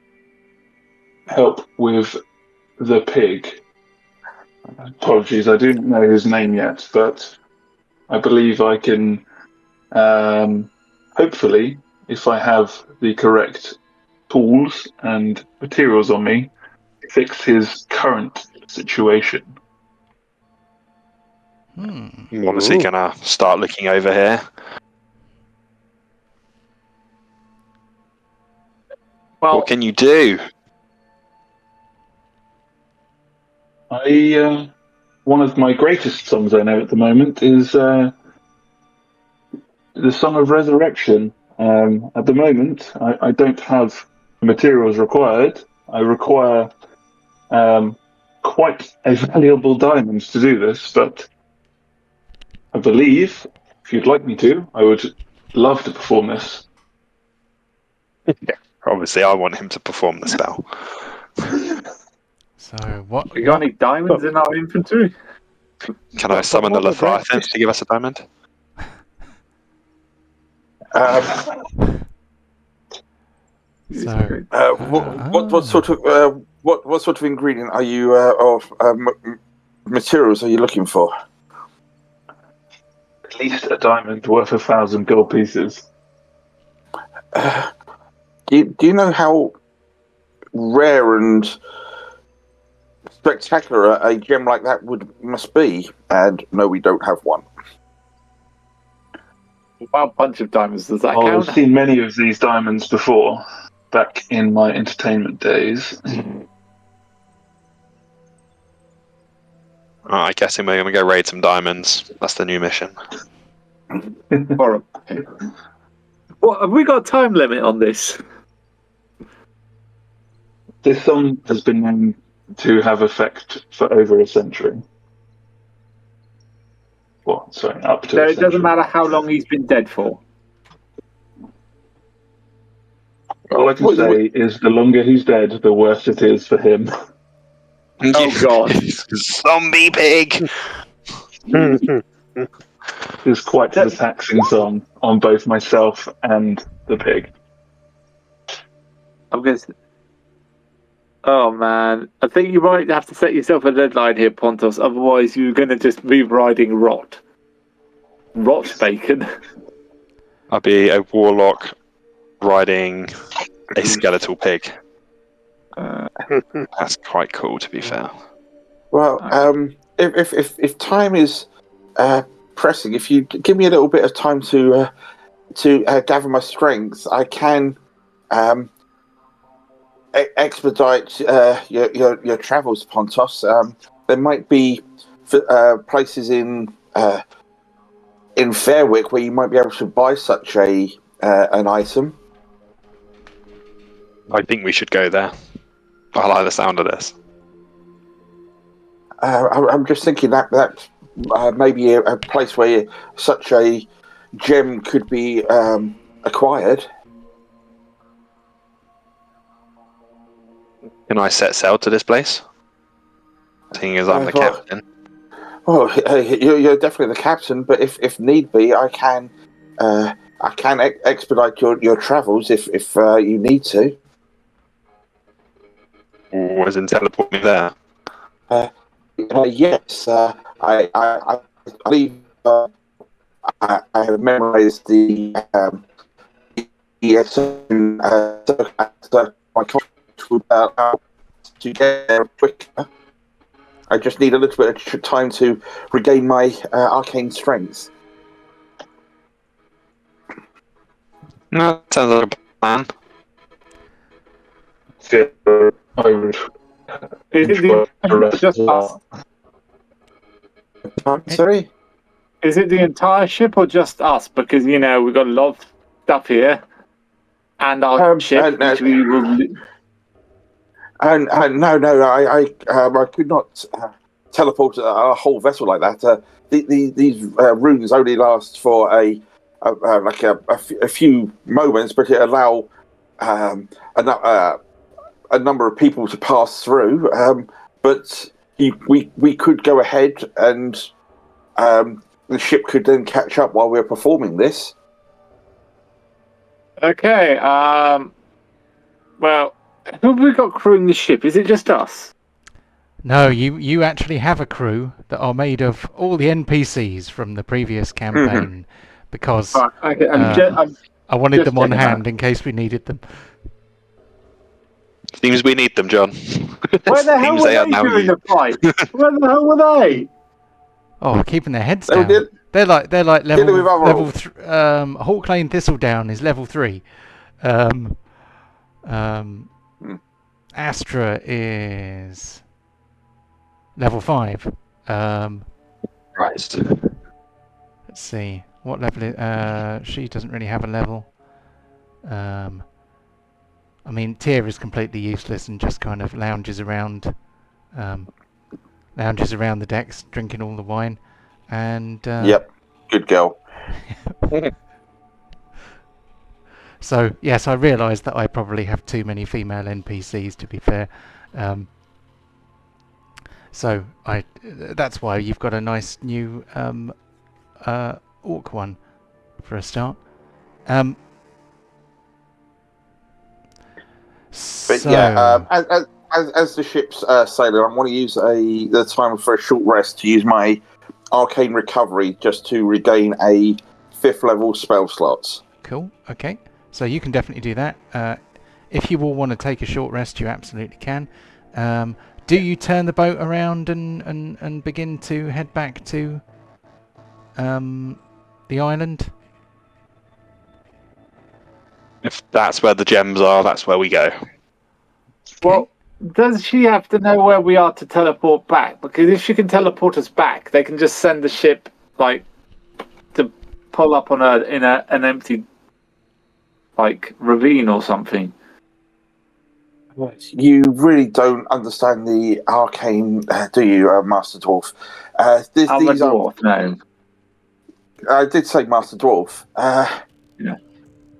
help with the pig. Apologies, I don't know his name yet, but I believe I can, hopefully, if I have the correct tools and materials on me, fix his current situation. I'm honestly gonna start looking over here. Well, What can you do? One of my greatest songs I know at the moment is the Song of Resurrection. At the moment, I don't have the materials required. I require quite a valuable diamond to do this, but I believe, if you'd like me to, I would love to perform this. Obviously, I want him to perform the spell. So what? we got any diamonds in our inventory? Can I summon the Leviathan to give us a diamond? So What sort of ingredient are you materials are you looking for? At least a diamond worth 1,000 gold pieces. Do you know how rare and spectacular a gem like that must be? And no, we don't have one. Well, a bunch of diamonds, does that count? I've seen many of these diamonds before, back in my entertainment days. I guess we're going to go raid some diamonds. That's the new mission. Horrible. What, have we got a time limit on this? This song has been known to have effect for over a century. Well, sorry, up to So a it doesn't century. matter how long he's been dead for. All I can say is the longer he's dead, the worse it is for him. Oh God! Zombie pig! It's quite the taxing song on both myself and the pig. I'm going to... Oh, man. I think you might have to set yourself a deadline here, Pontos. Otherwise, you're going to just be riding rot. Rot bacon. I'll be a warlock riding a skeletal pig. That's quite cool, to be fair. Well, if time is pressing, if you give me a little bit of time to gather my strength, I can expedite your travels, Pontos. There might be places in Fairwick where you might be able to buy such an item. I think we should go there. I like the sound of this. I'm just thinking that maybe a place where such a gem could be acquired. Can I set sail to this place? Seeing as I'm the captain. Well, you're definitely the captain, but if need be, I can expedite your travels if you need to. Or as in teleport me there? Yes, I believe I have memorized the my contract would allow to get there quicker. I just need a little bit of time to regain my arcane strength. No, that sounds like a plan. I would. Is it just us? Sorry? Is it the entire ship or just us? Because, we've got a lot of stuff here. And our ship, which we will... No, I could not teleport a whole vessel like that. These runes only last for a few moments, but it allow a number of people to pass through. But we could go ahead, and the ship could then catch up while we're performing this. Okay. Well, who have we got crewing the ship? Is it just us? No, you actually have a crew that are made of all the NPCs from the previous campaign, because I wanted them on hand in case we needed them. Seems we need them, John. Where the hell were they during the fight? Where the hell were they? Oh, keeping their heads down. They're like level 3. Hawklane Thistledown is level 3. Astra is level 5. Right. Let's see what level. She doesn't really have a level. I mean, Tyr is completely useless and just kind of lounges around the decks, drinking all the wine. And yep, good girl. So yes, I realised that I probably have too many female NPCs, to be fair. So that's why you've got a nice new orc one for a start. But yeah, as the ship's sailing, I want to use the time for a short rest to use my arcane recovery just to regain a 5th level spell slots. Cool. Okay, so you can definitely do that. If you all want to take a short rest, you absolutely can. Do you turn the boat around and begin to head back to the island? If that's where the gems are, that's where we go. Okay. Well, does she have to know where we are to teleport back? Because if she can teleport us back, they can just send the ship to pull up on her in an empty ravine or something. You really don't understand the arcane, do you, Master Dwarf? I'm a dwarf, no. I did say Master Dwarf. Yeah.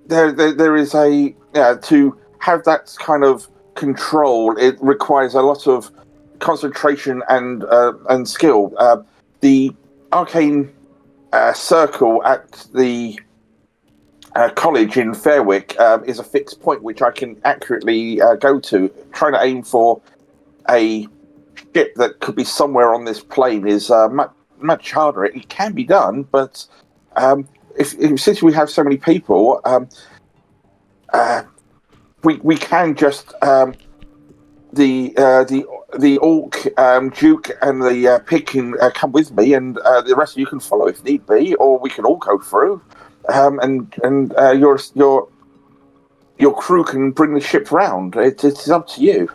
There is to have that kind of control, it requires a lot of concentration and skill. The arcane circle at the college in Fairwick is a fixed point which I can accurately go to. Trying to aim for a ship that could be somewhere on this plane is much harder. It can be done, but since we have so many people, we can just the orc, Duke, and the pig can come with me, and the rest of you can follow if need be, or we can all go through, and your crew can bring the ship round. It's up to you.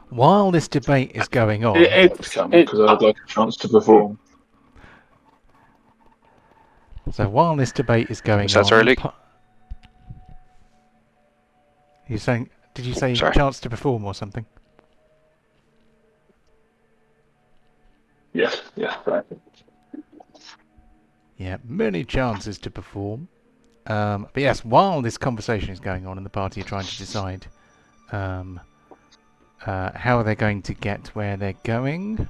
While this debate is going on, because I'd like a chance to perform. So while this debate is going That's on, really... you saying? Did you say Sorry. chance to perform or something? Yes, right. Yeah, many chances to perform. But yes, while this conversation is going on and the party are trying to decide how they're going to get where they're going,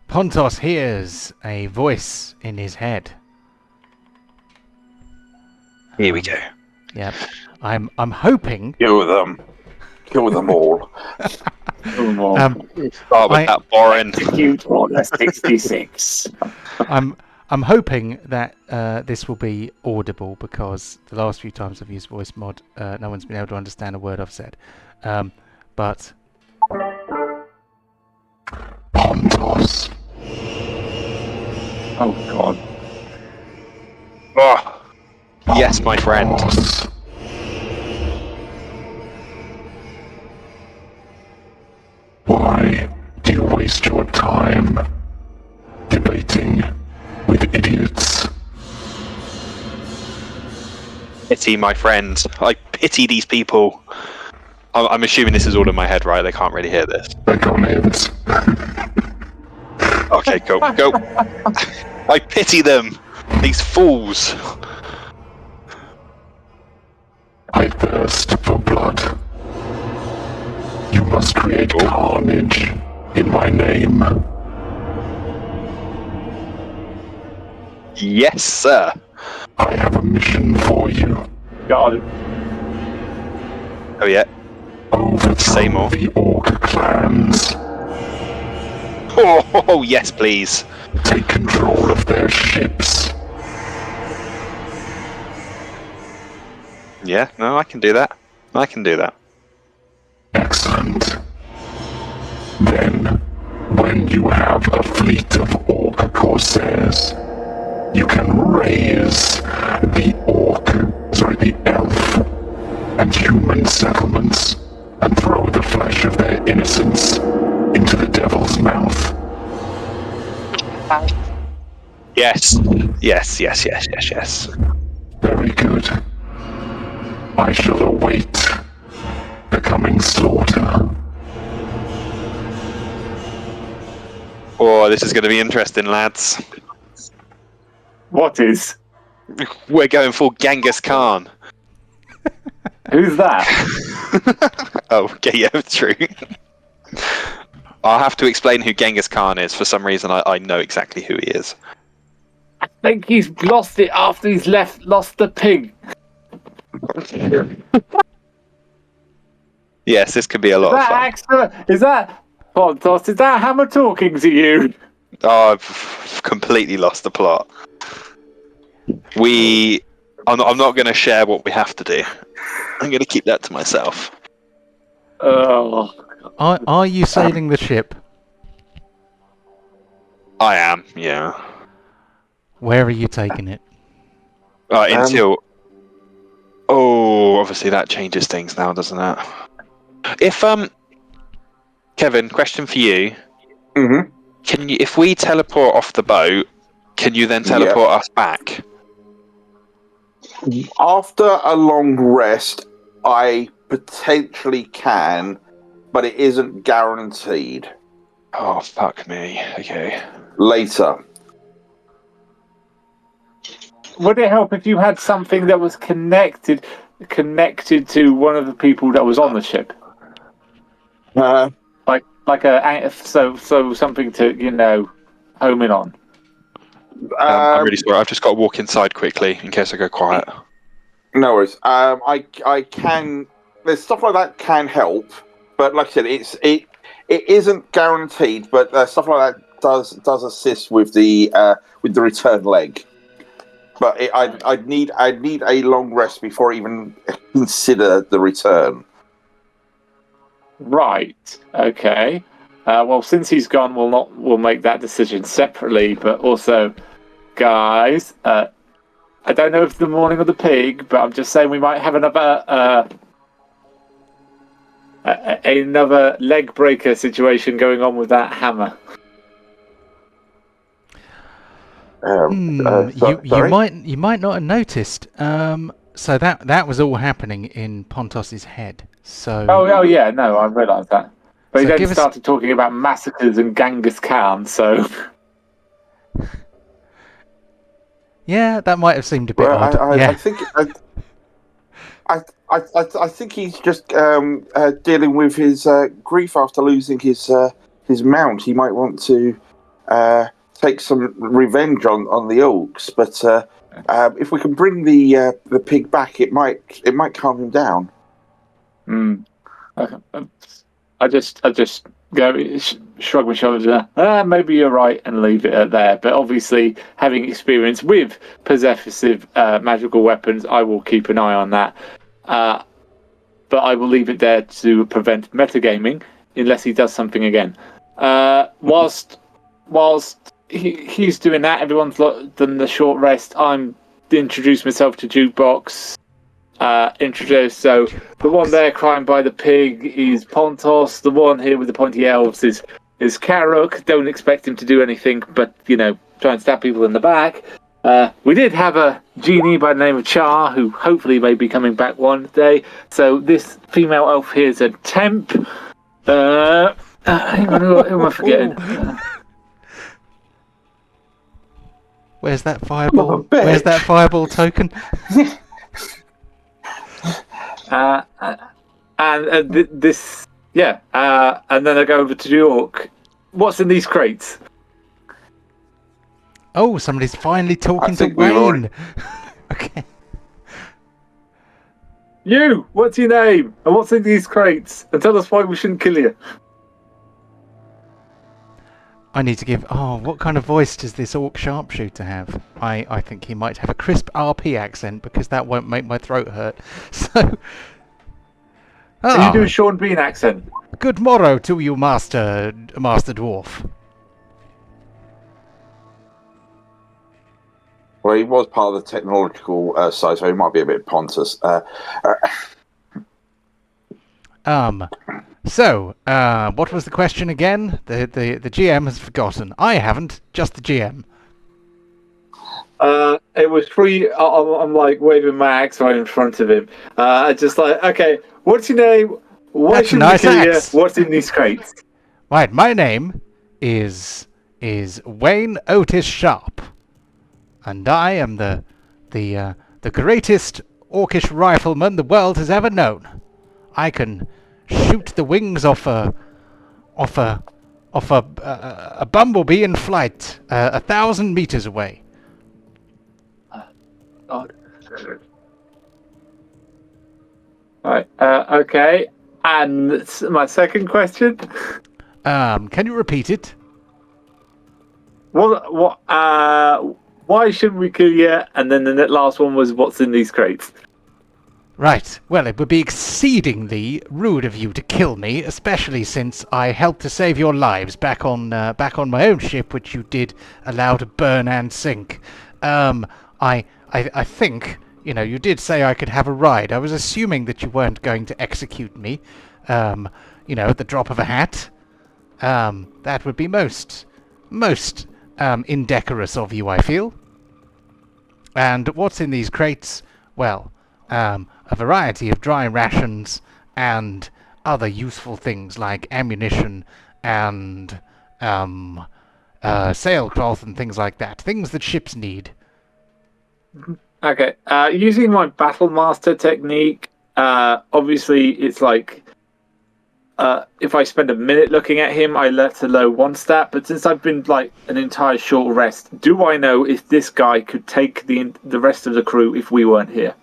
Pontos hears a voice in his head. Here we go. Yep. I'm hoping. Kill them all. Start with that boring. Execute Order 66. I'm hoping that this will be audible, because the last few times I've used voice mod, no one's been able to understand a word I've said. But Pontos. Oh God. Oh, yes, my friend. Pontos. Why do you waste your time debating with idiots? Pity, my friend. I pity these people. I'm assuming this is all in my head, right? They can't really hear this. I can't hear this. Okay, go. I pity them. These fools. I thirst for blood. You must create carnage in my name. Yes, sir. I have a mission for you. Got it. Oh, yeah. Say more. Overthrow the orc clans. Oh, yes, please. Take control of their ships. Yeah, no, I can do that. Excellent. Then, when you have a fleet of orc corsairs, you can raise the elf and human settlements and throw the flesh of their innocents into the devil's mouth. Yes. Very good. I shall await the coming slaughter. Oh, this is going to be interesting, lads. What is? We're going for Genghis Khan. Who's that? Oh, okay, yeah, true. I'll have to explain who Genghis Khan is. For some reason, I know exactly who he is. I think he's lost it after he's lost the pig. Yes, this could be a lot of fun. Is that Pontos? Is that Hammer talking to you? Oh, I've completely lost the plot. I'm not going to share what we have to do. I'm going to keep that to myself. Oh. are you sailing the ship? I am, yeah. Where are you taking it? Until... Oh, obviously that changes things now, doesn't it? If, Kevin, question for you. Mm-hmm. Can you, if we teleport off the boat, can you then teleport us back? After a long rest, I potentially can, but it isn't guaranteed. Oh, fuck me. Okay. Later. Would it help if you had something that was connected connected to one of the people that was on the ship? So something to home in on. I'm really sorry. I've just got to walk inside quickly in case I go quiet. No worries. I can. There's stuff like that can help, but like I said, it isn't guaranteed. But stuff like that does assist with the return leg. But I'd need a long rest before I even consider the return. Right. Okay. Well, since he's gone, we'll make that decision separately. But also, guys, I don't know if it's the morning of the pig, but I'm just saying we might have another leg breaker situation going on with that hammer. You might not have noticed. So that was all happening in Pontos's head. So. Oh yeah, no, I realised that. But So he then started talking about massacres and Genghis Khan. So. Yeah, that might have seemed a bit odd. I think he's just dealing with his grief after losing his mount. He might want to take some revenge on the orcs, but if we can bring the pig back, it might calm him down. I just go shrug my shoulders. Maybe you're right, and leave it at there. But obviously, having experience with possessive magical weapons, I will keep an eye on that. But I will leave it there to prevent metagaming, unless he does something again. Whilst he's doing that, everyone's done the short rest. I'm introduced myself to Jukebox. So the one there crying by the pig is Pontos. The one here with the pointy elves is Karuk. Don't expect him to do anything, but try and stab people in the back. We did have a genie by the name of Char, who hopefully may be coming back one day. So this female elf here is a temp. Hang on, who am I forgetting? Where's that fireball? Where's that fireball token? And then I go over to New York. What's in these crates? Oh, somebody's finally talking to Wayne. Okay. You, what's your name? And what's in these crates? And tell us why we shouldn't kill you. I need to give... what kind of voice does this orc sharpshooter have? I think he might have a crisp RP accent, because that won't make my throat hurt. So... Can you do a Sean Bean accent? Good morrow to you, Master Dwarf. Well, he was part of the technological side, so he might be a bit Pontus. So, what was the question again? The GM has forgotten. I haven't, just the GM. It was free. I'm like waving my axe right in front of him. Just like, okay, what's your name? Why should we kill you? What's in these crates? Right, my name is Wayne Otis Sharp, and I am the greatest orcish rifleman the world has ever known. I can shoot the wings off a bumblebee in flight 1,000 meters away. God. Right. Okay. And my second question. Can you repeat it? What? Why shouldn't we kill you? And then the last one was, what's in these crates? Right. Well, it would be exceedingly rude of you to kill me, especially since I helped to save your lives back on my own ship, which you did allow to burn and sink. I think, you did say I could have a ride. I was assuming that you weren't going to execute me, at the drop of a hat. That would be most indecorous of you, I feel. And what's in these crates? Well, a variety of dry rations and other useful things like ammunition and sailcloth and things like that. Things that ships need. Okay. Using my Battle Master technique, obviously it's like if I spend a minute looking at him, I let alone one stat. But since I've been like an entire short rest, do I know if this guy could take the rest of the crew if we weren't here?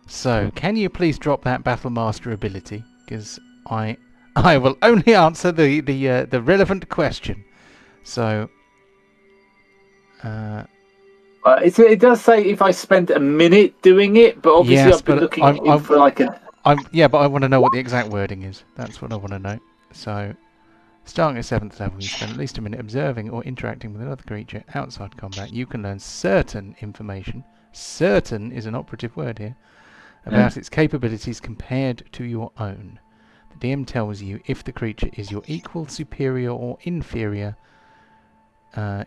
So, can you please drop that Battle Master ability? Because I will only answer the relevant question. So, it does say if I spent a minute doing it, but obviously yes, I've been but looking at him for like a. but I want to know what the exact wording is. That's what I want to know. So, starting at 7th level, you spend at least a minute observing or interacting with another creature outside combat. You can learn certain information. Certain is an operative word here. About its capabilities compared to your own. The DM tells you if the creature is your equal, superior, or inferior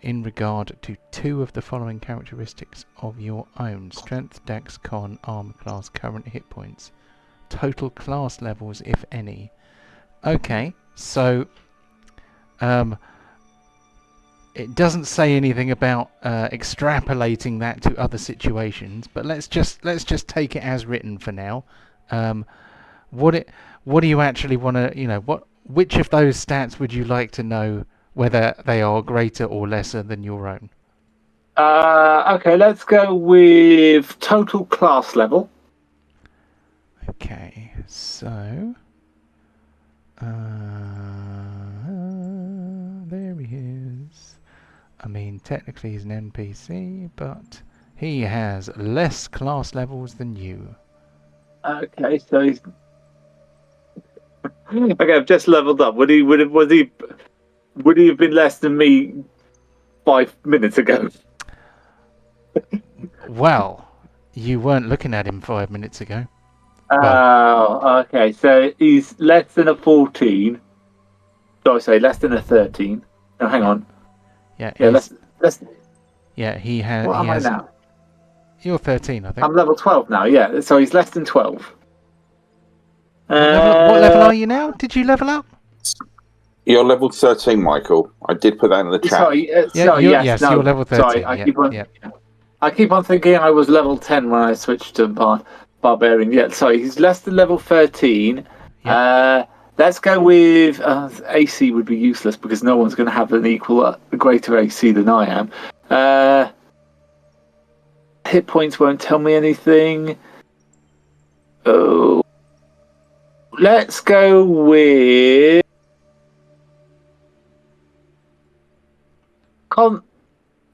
in regard to 2 of the following characteristics of your own: strength, dex, con, armor class, current hit points, total class levels, if any. Okay, so it doesn't say anything about extrapolating that to other situations, but let's just take it as written for now. What do you actually want to, which of those stats would you like to know whether they are greater or lesser than your own? Okay, let's go with total class level. Okay, so there he is. I mean, technically he's an NPC, but he has less class levels than you. Okay, so he's. Okay, I've just leveled up. Would he have been less than me 5 minutes ago? Well, you weren't looking at him 5 minutes ago. Oh, okay. So he's less than a 14. So I say less than a 13. No, hang on. Yeah, less. Yeah, he has. What am I now? You're 13, I think. I'm level 12 now. Yeah, so he's less than 12. What level are you now? Did you level up? You're level 13, Michael. I did put that in the chat. Sorry, yes, you're level 13. Sorry, I keep on thinking I was level 10 when I switched to Barbarian. Yeah, sorry, he's less than level 13. Yep. Let's go with AC would be useless because no one's going to have an equal, greater AC than I am. Hit points won't tell me anything. Oh, let's go with.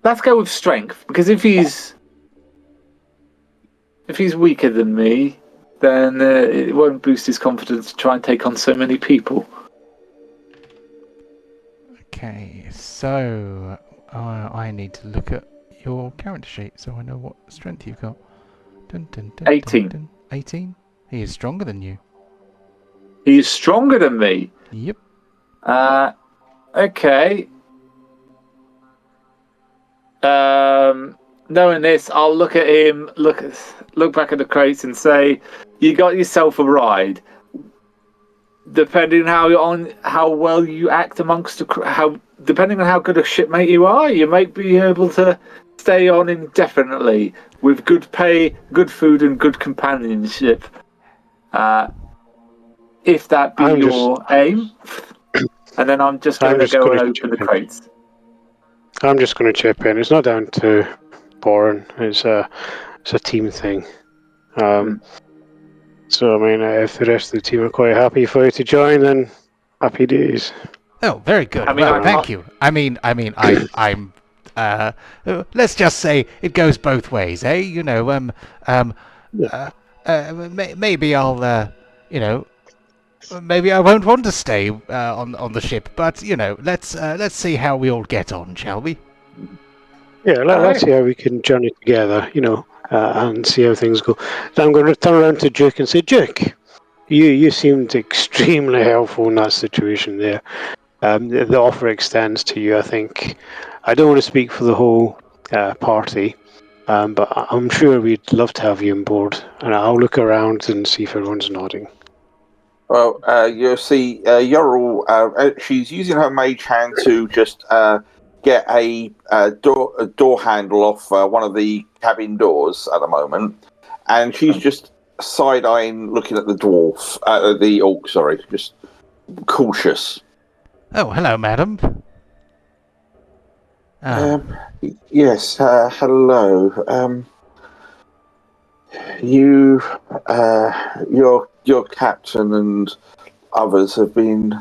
Let's go with strength because if he's weaker than me, then it won't boost his confidence to try and take on so many people. Okay, so I need to look at your character sheet so I know what strength you've got. 18. 18? He is stronger than you. He is stronger than me? Yep. Okay. Knowing this, I'll look at him, look back at the crates and say, you got yourself a ride. Depending on how well you act amongst depending on how good a shipmate you are, you might be able to stay on indefinitely with good pay, good food, and good companionship. If that be your aim, and then I'm just going to go and open the crates. I'm just going to chip in. It's not down to Boren. It's a team thing. So I mean, if the rest of the team are quite happy for you to join, then happy days. Oh, very good. Thank you. I'm. Let's just say it goes both ways, eh? Maybe I'll. Maybe I won't want to stay on the ship, but let's see how we all get on, shall we? Yeah, let's see how we can journey together, and see how things go. Then I'm going to turn around to Duke and say, Duke, you seemed extremely helpful in that situation there. The offer extends to you, I think. I don't want to speak for the whole party, but I'm sure we'd love to have you on board. And I'll look around and see if everyone's nodding. Well, you'll see, Yorl, she's using her mage hand to just get a door handle off one of the cabin doors at the moment, and she's just side-eyeing, looking at the dwarf, the orc, sorry, just cautious. Oh, hello, madam. Yes, hello. Your captain and others have been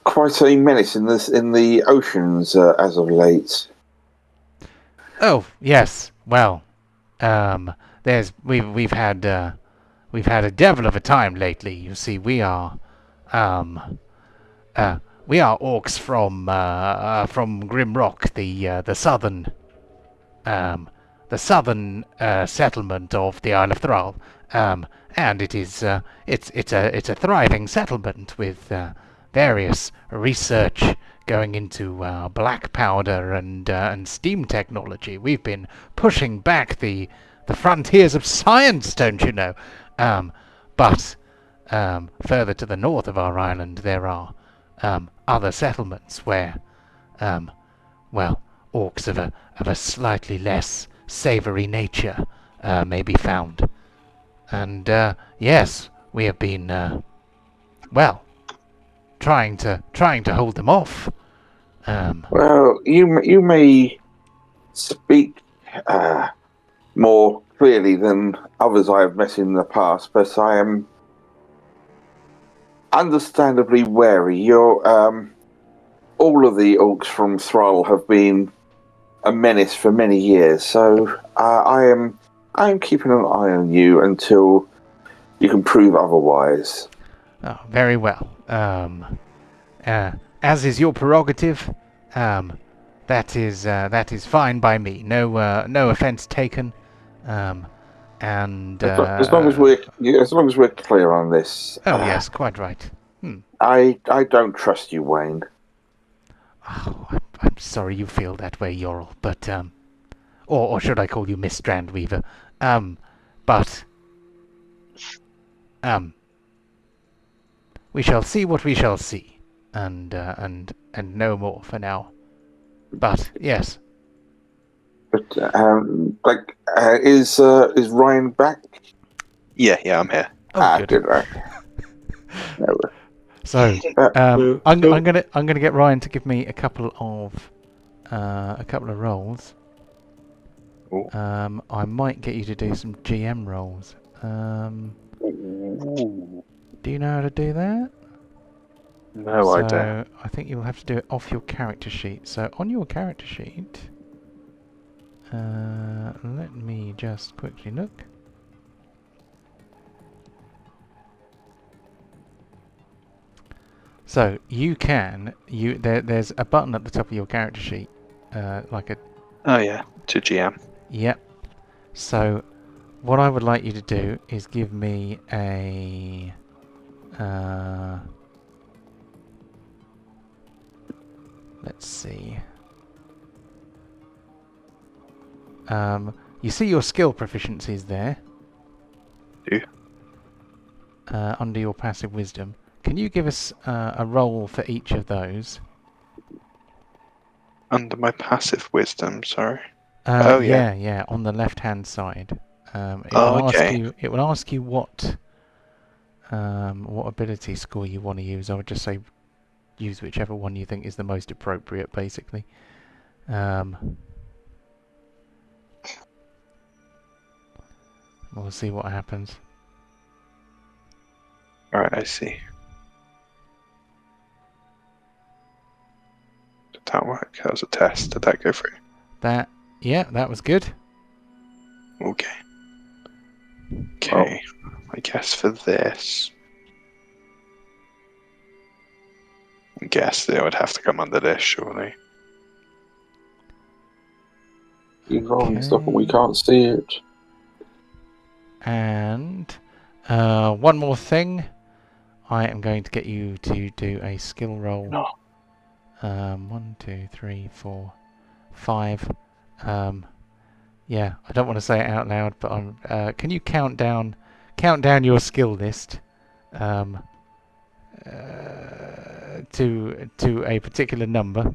quite a menace in the oceans as of late. Oh, yes. Well, we've had a devil of a time lately. You see, we are orcs from Grimrock, the southern settlement of the Isle of Thrall, and it's a thriving settlement with various research going into black powder and steam technology. We've been pushing back the frontiers of science, don't you know? But further to the north of our island, there are other settlements where, orcs of a slightly less savoury nature may be found. And yes, we have been trying to hold them off. Well, you may speak more clearly than others I have met in the past, but I am understandably wary. All of the orcs from Thrall have been a menace for many years, so I am keeping an eye on you until you can prove otherwise. Oh, very well. As is your prerogative, that is fine by me. No offence taken. And as long as we're clear on this. Oh yes, quite right. I don't trust you, Wayne. Oh, I'm sorry you feel that way, Yorl, but or should I call you Miss Strandweaver? But we shall see what we shall see, and no more for now. But yes. But is Ryan back? Yeah, I'm here. Oh, good. Right. No. So I'm gonna get Ryan to give me a couple of rolls. Ooh. I might get you to do some GM rolls. Do you know how to do that? No, I don't. So I think you'll have to do it off your character sheet. So on your character sheet, let me just quickly look. So there's a button at the top of your character sheet, like a. Oh yeah, to GM. Yep. So what I would like you to do is give me a. Let's see. You see your skill proficiencies there. Do. Under your passive wisdom. Can you give us a roll for each of those? Under my passive wisdom, sorry. Yeah, on the left-hand side. It will ask you what ability score you want to use. I would just say use whichever one you think is the most appropriate, basically. We'll see what happens. Alright, I see. Did that work? That was a test. Did that go through? That was good. Okay. Okay. I guess for this. I guess they would have to come under this, surely. You're rolling stuff, but we can't see it. And one more thing. I am going to get you to do a skill roll. No. 1, 2, 3, 4, 5. Yeah, I don't want to say it out loud, but can you count down your skill list? to a particular number.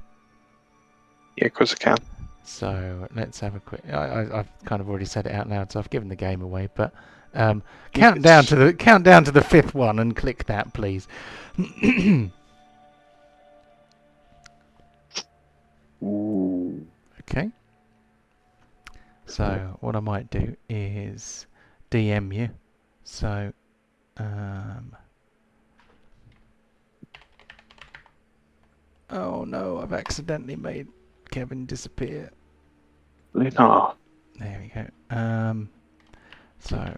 Yeah, of course I can. So let's have a quick. I've kind of already said it out loud, so I've given the game away. But count down to the fifth one and click that, please. Ooh. Okay. So what I might do is DM you. So oh no, I've accidentally made Kevin disappear. No. There we go. So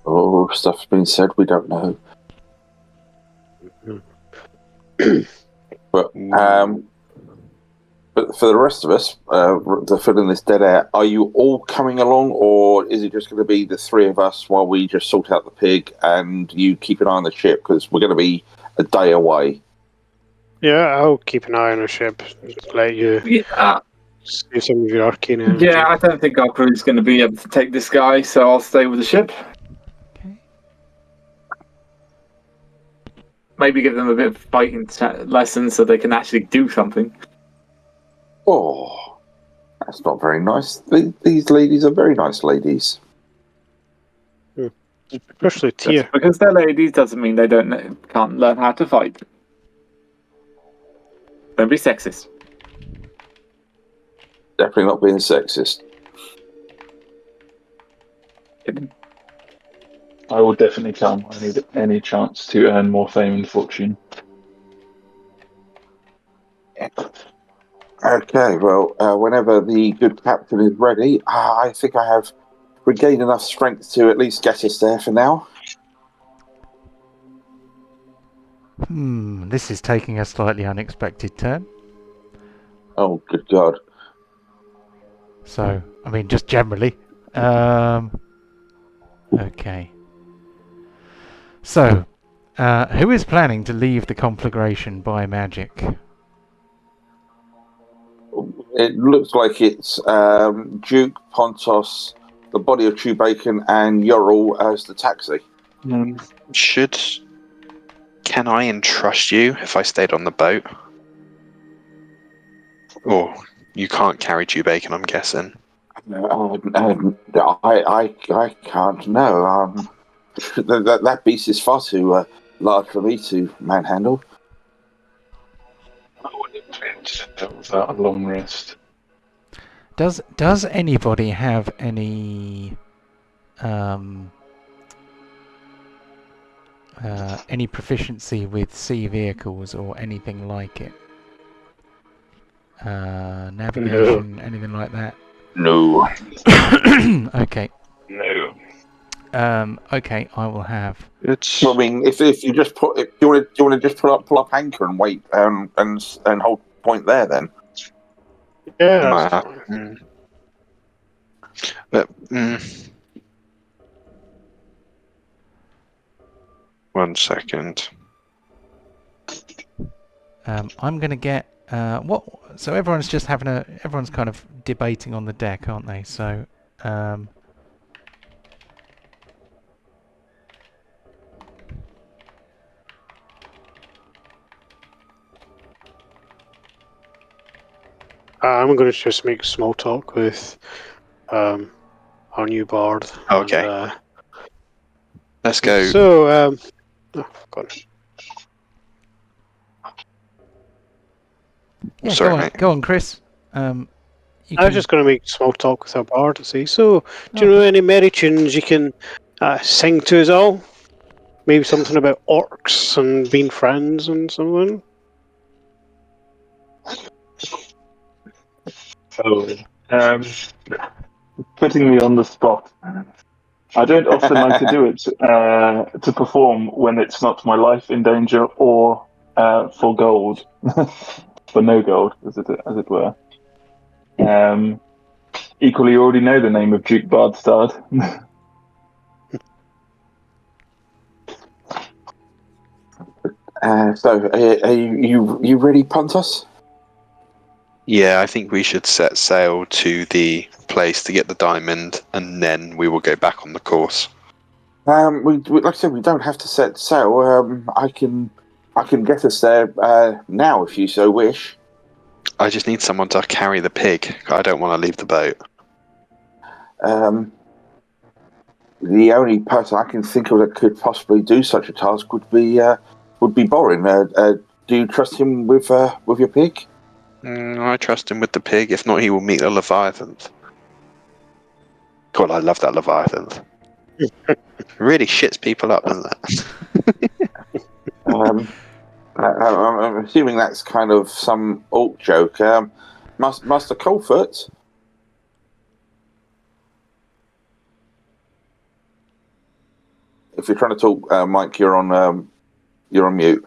Oh, stuff's been said we don't know. But for the rest of us, to fill in this dead air, are you all coming along, or is it just going to be the three of us while we just sort out the pig and you keep an eye on the ship? Because we're going to be a day away. Yeah, I'll keep an eye on the ship. Let you save some of your arcane energy. Yeah, I don't think our crew's going to be able to take this guy, so I'll stay with the ship. okay. Maybe give them a bit of fighting lesson so they can actually do something. Oh, that's not very nice. These ladies are very nice ladies. Especially Tia. Just because they're ladies doesn't mean they can't learn how to fight. Don't be sexist. Definitely not being sexist. I will definitely come. I need any chance to earn more fame and fortune. Okay, well, whenever the good captain is ready, I think I have regained enough strength to at least get us there for now. This is taking a slightly unexpected turn. Oh, good God. So, I mean, just generally. Okay. So, who is planning to leave the conflagration by magic? It looks like it's Duke, Pontos, the body of Chewbacon, and Ural as the taxi. Can I entrust you if I stayed on the boat? Or you can't carry Chewbacon, I'm guessing. I can't know. That beast is far too large for me to manhandle. I would intend without a long rest. Does anybody have any proficiency with sea vehicles or anything like it? Navigation, anything like that? No. Okay. No. Okay, I will have. I mean, if you just put, do you want to just pull up anchor and wait and hold point there then? Yeah, that's fine. But one second. I'm gonna get what? So everyone's just everyone's kind of debating on the deck, aren't they? So. I'm going to just make small talk with our new bard. Okay. And, Let's go. So, oh, God. Yeah, Sorry, go on, Chris. I was just going to make small talk with our bard and say, so, do you know any merry tunes you can sing to us all? Maybe something about orcs and being friends and something? Oh, putting me on the spot. I don't often like to do it to perform when it's not my life in danger or for gold, for no gold, as it were. Equally, you already know the name of Duke Bardstad. So, are you ready, Pontos? Yeah, I think we should set sail to the place to get the diamond, and then we will go back on the course. We like I said, we don't have to set sail. I can get us there now if you so wish. I just need someone to carry the pig. I don't want to leave the boat. The only person I can think of that could possibly do such a task would be Borin. Do you trust him with your pig? I trust him with the pig. If not, he will meet the Leviathan. God, I love that Leviathan. Really shits people up, doesn't it? I'm assuming that's kind of some orc joke. Master Colfort. If you're trying to talk, Mike, you're on mute.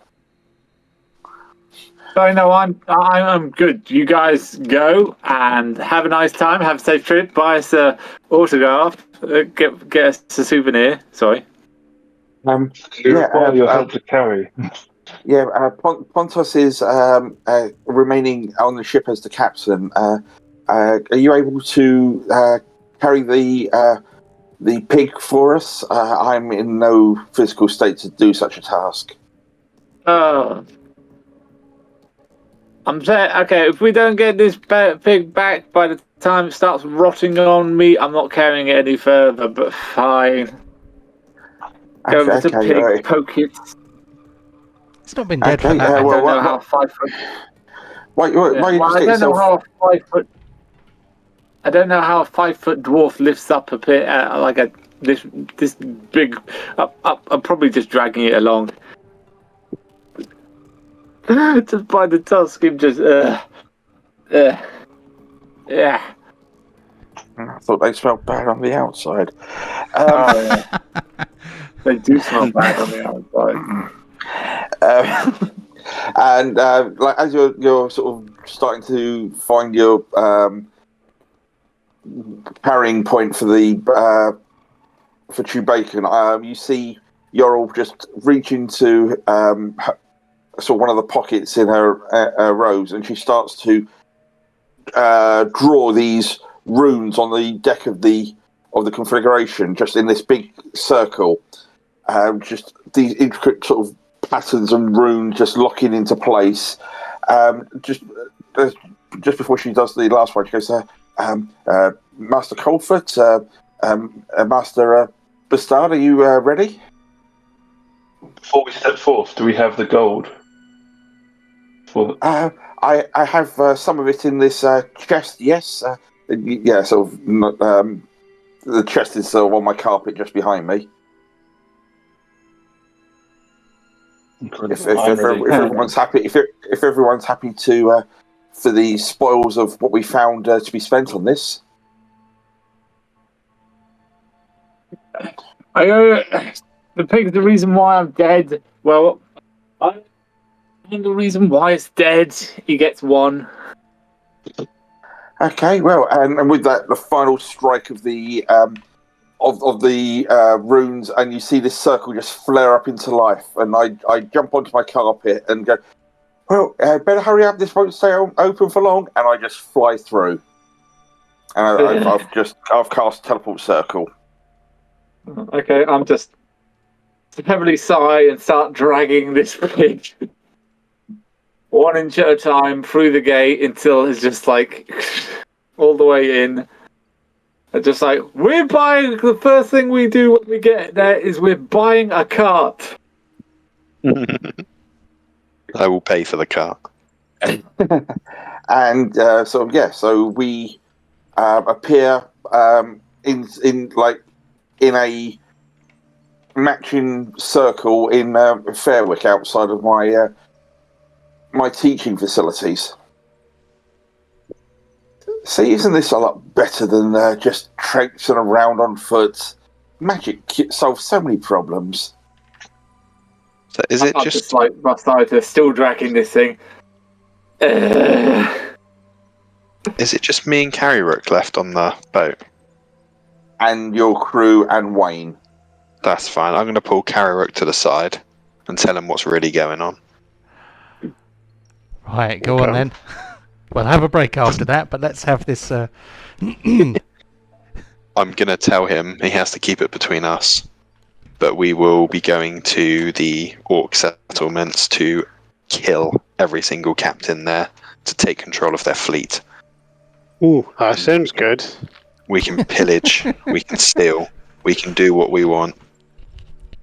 So no, I'm good. You guys go and have a nice time. Have a safe trip. Buy us a autograph. Get us a souvenir. Sorry. Your help to carry. Yeah, Pontos is remaining on the ship as the captain. Are you able to carry the pig for us? I'm in no physical state to do such a task. I'm saying, okay, if we don't get this pig back by the time it starts rotting on me, I'm not carrying it any further, but fine. Go over to pig, right. poke it. It's not been dead for that. I don't know how 5 foot... Why you just I don't know how a 5 foot... I don't know how a 5 foot dwarf lifts up a pit like this big... I'm probably just dragging it along. Just by the tusk, him just yeah. I thought they smelled bad on the outside. They do smell bad on the outside. And like as you're sort of starting to find your carrying point for for Chewbacon, you see Yorl just reach into sort of one of the pockets in her robes, and she starts to draw these runes on the deck of the configuration, just in this big circle. Just these intricate sort of patterns and runes just locking into place. Just before she does the last one, she goes, Master Colfort, Master Bastard, are you ready? Before we step forth, do we have the gold? I have some of it in this chest, yes. Yeah, sort of. The chest is on my carpet just behind me. If everyone's happy, if everyone's happy to for the spoils of what we found to be spent on this. The pig's the reason why I'm dead. Well, and the reason why it's dead, he gets 1. Okay, well, and with that, the final strike of the runes, and you see this circle just flare up into life, and I jump onto my carpet and go, well, better hurry up, this won't stay open for long, and I just fly through. And I've cast teleport circle. Okay, I'm just heavily sigh and start dragging this pig 1 inch at a time through the gate until it's just like all the way in. And just like, we're buying, the first thing we do when we get there is we're buying a cart. I will pay for the cart. And so we appear in a matching circle in Fairwick outside of my teaching facilities. See, isn't this a lot better than just traipsing around on foot magic solves so many problems. So is it I'm just like my side are still dragging this thing. is it just me and Carryrook left on the boat? And your crew and Wayne. That's fine. I'm going to pull Carryrook to the side and tell him what's really going on. Right, go on then. We'll have a break after that, but let's have this. I'm going to tell him he has to keep it between us. But we will be going to the orc settlements to kill every single captain there to take control of their fleet. Ooh, that sounds good. We can pillage, we can steal, we can do what we want.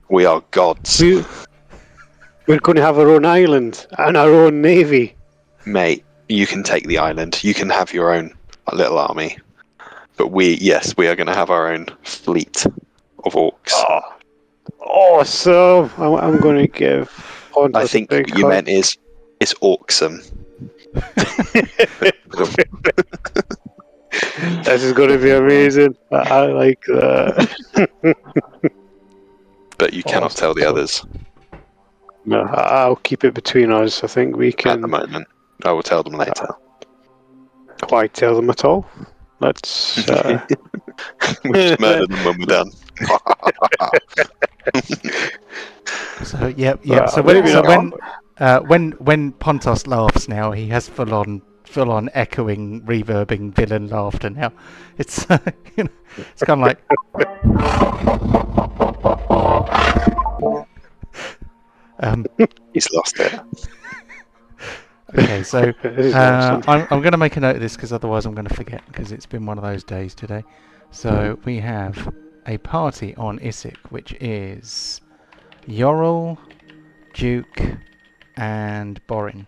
We are gods. We're going to have our own island and our own navy. Mate, you can take the island. You can have your own little army. But we are going to have our own fleet of orcs. Oh, awesome. I'm going to give Pontos I think a big what you hug. meant is it's awesome. This is going to be amazing. I like that. But you cannot tell the others No, I'll keep it between us. I think we at the can. moment. I will tell them later. Why tell them at all? Let's. We just murder them when we're done. So yep. Well, So maybe when Pontos laughs now, he has full on echoing, reverbing villain laughter. Now, it's it's kind of like. He's lost it. Okay, so awesome. I'm going to make a note of this because otherwise I'm going to forget because it's been one of those days today. So we have a party on Issyk, which is Yorl, Duke, and Borin.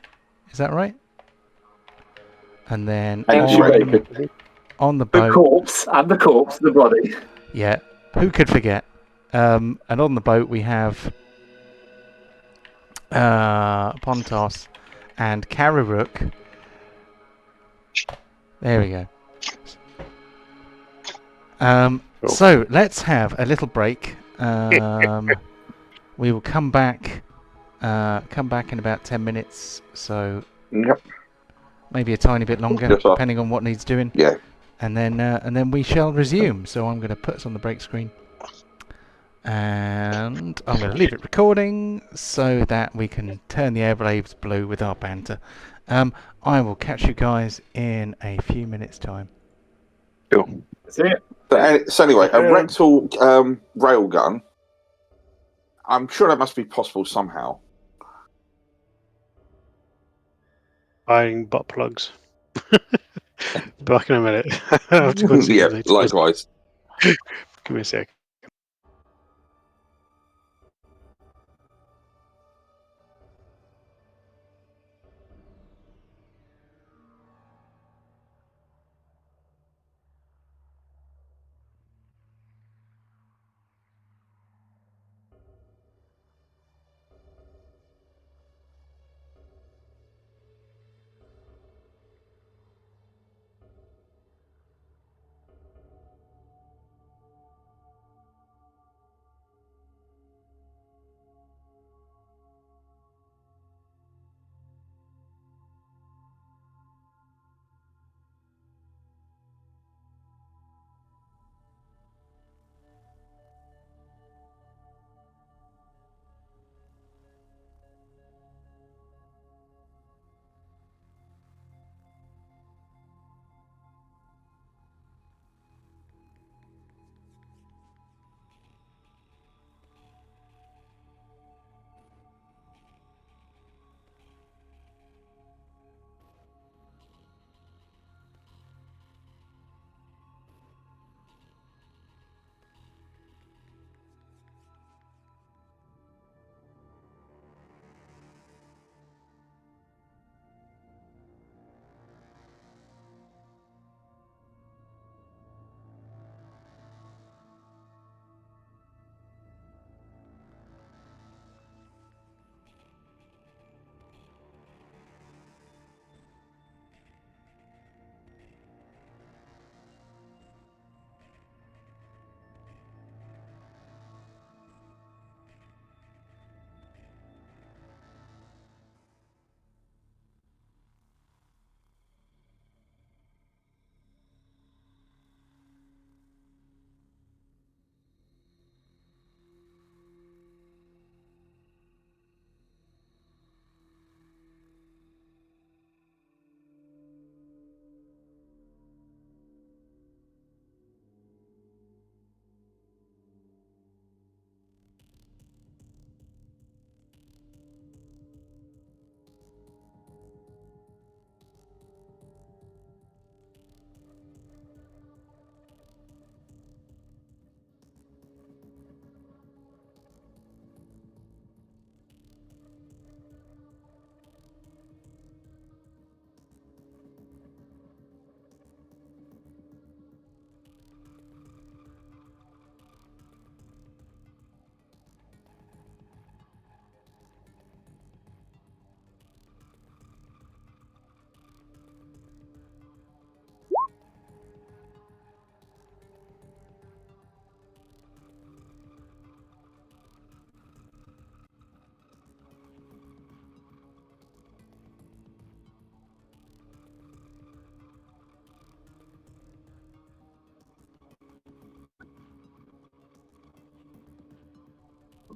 Is that right? And then And Chewbacon. on the The boat, corpse, the body. yeah, who could forget? And on the boat we have Pontos and Carryrook. There we go. So let's have a little break. We will come back in about 10 minutes. So Yep. maybe a tiny bit longer, Yes, sir. depending on what needs doing. Yeah. And then we shall resume. So I'm going to put us on the break screen. And I'm going to leave it recording so that we can turn the airwaves blue with our banter. I will catch you guys in a few minutes' time. Cool. That's it. So anyway, a rectal railgun. I'm sure that must be possible somehow. Buying butt plugs. Back in a minute. I have to go and see Yeah, you later. likewise. Give me a sec.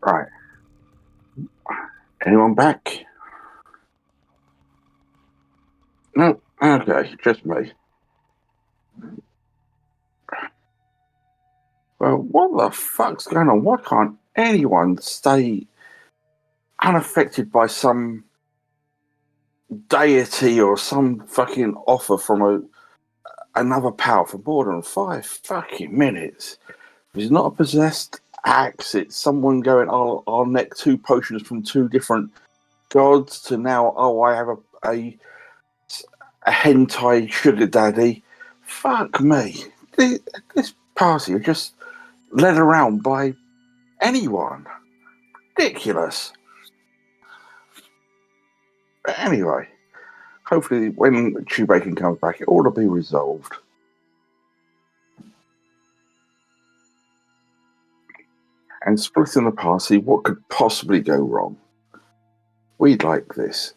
Right. Anyone back? No? Okay, just me. Well, what the fuck's going on? Why can't anyone stay unaffected by some deity or some fucking offer from another power for more than 5 fucking minutes? If it's not a possessed axe, it's someone going, I'll neck 2 potions from 2 different gods, to now, I have a hentai sugar daddy. Fuck me. This party are just led around by anyone. Ridiculous. But anyway, hopefully when Chewbacon comes back, it ought to be resolved. And splitting the party, what could possibly go wrong? We'd like this.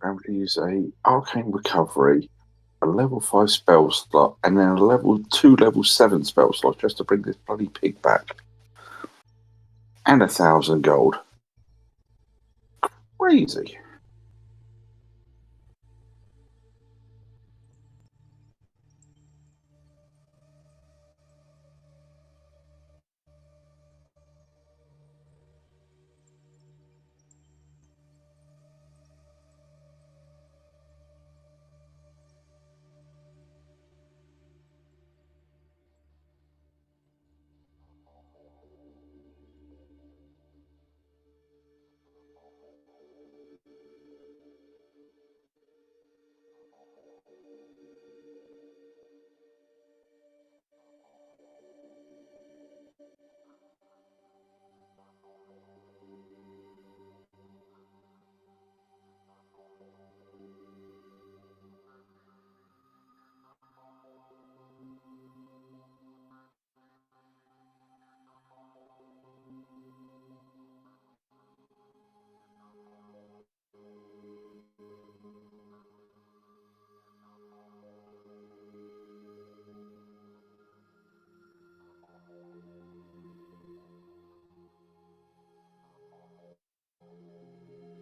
I'm going to use a arcane recovery, a level 5 spell slot, and then a level 2, level 7 spell slot just to bring this bloody pig back. And 1,000 gold. Crazy.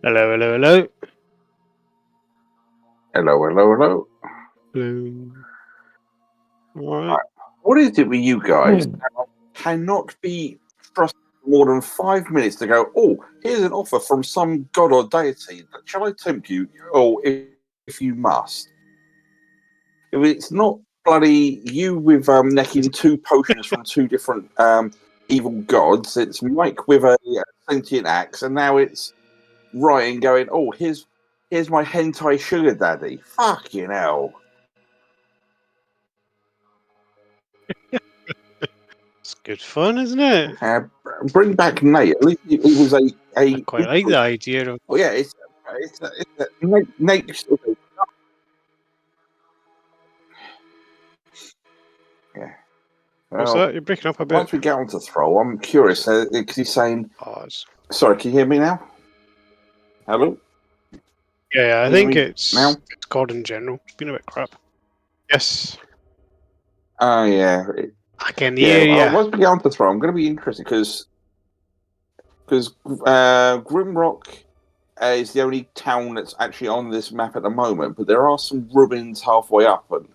Hello, hello, hello. Hello, hello, hello. Hello. All right. What is it with you guys? Cannot be trusted for more than 5 minutes to go, here's an offer from some god or deity. Shall I tempt you? Or if you must. If it's not bloody you with necking 2 potions from 2 different evil gods, it's Mike with a sentient axe, and now it's Ryan going, here's my hentai sugar daddy. Fucking hell. It's good fun, isn't it? Bring back Nate. At least he was a. I quite like the idea of. Oh yeah, it's Nate. What's that? You're breaking up a bit. Once we get onto Thrall, I'm curious because he's saying. Pause. Sorry, can you hear me now? Hello. Yeah, I think it's now. Discord in general. It's been a bit crap. Yes. Oh yeah. I can hear you. Once we get onto Thrall, I'm going to be interested because Grimrock is the only town that's actually on this map at the moment, but there are some ruins halfway up and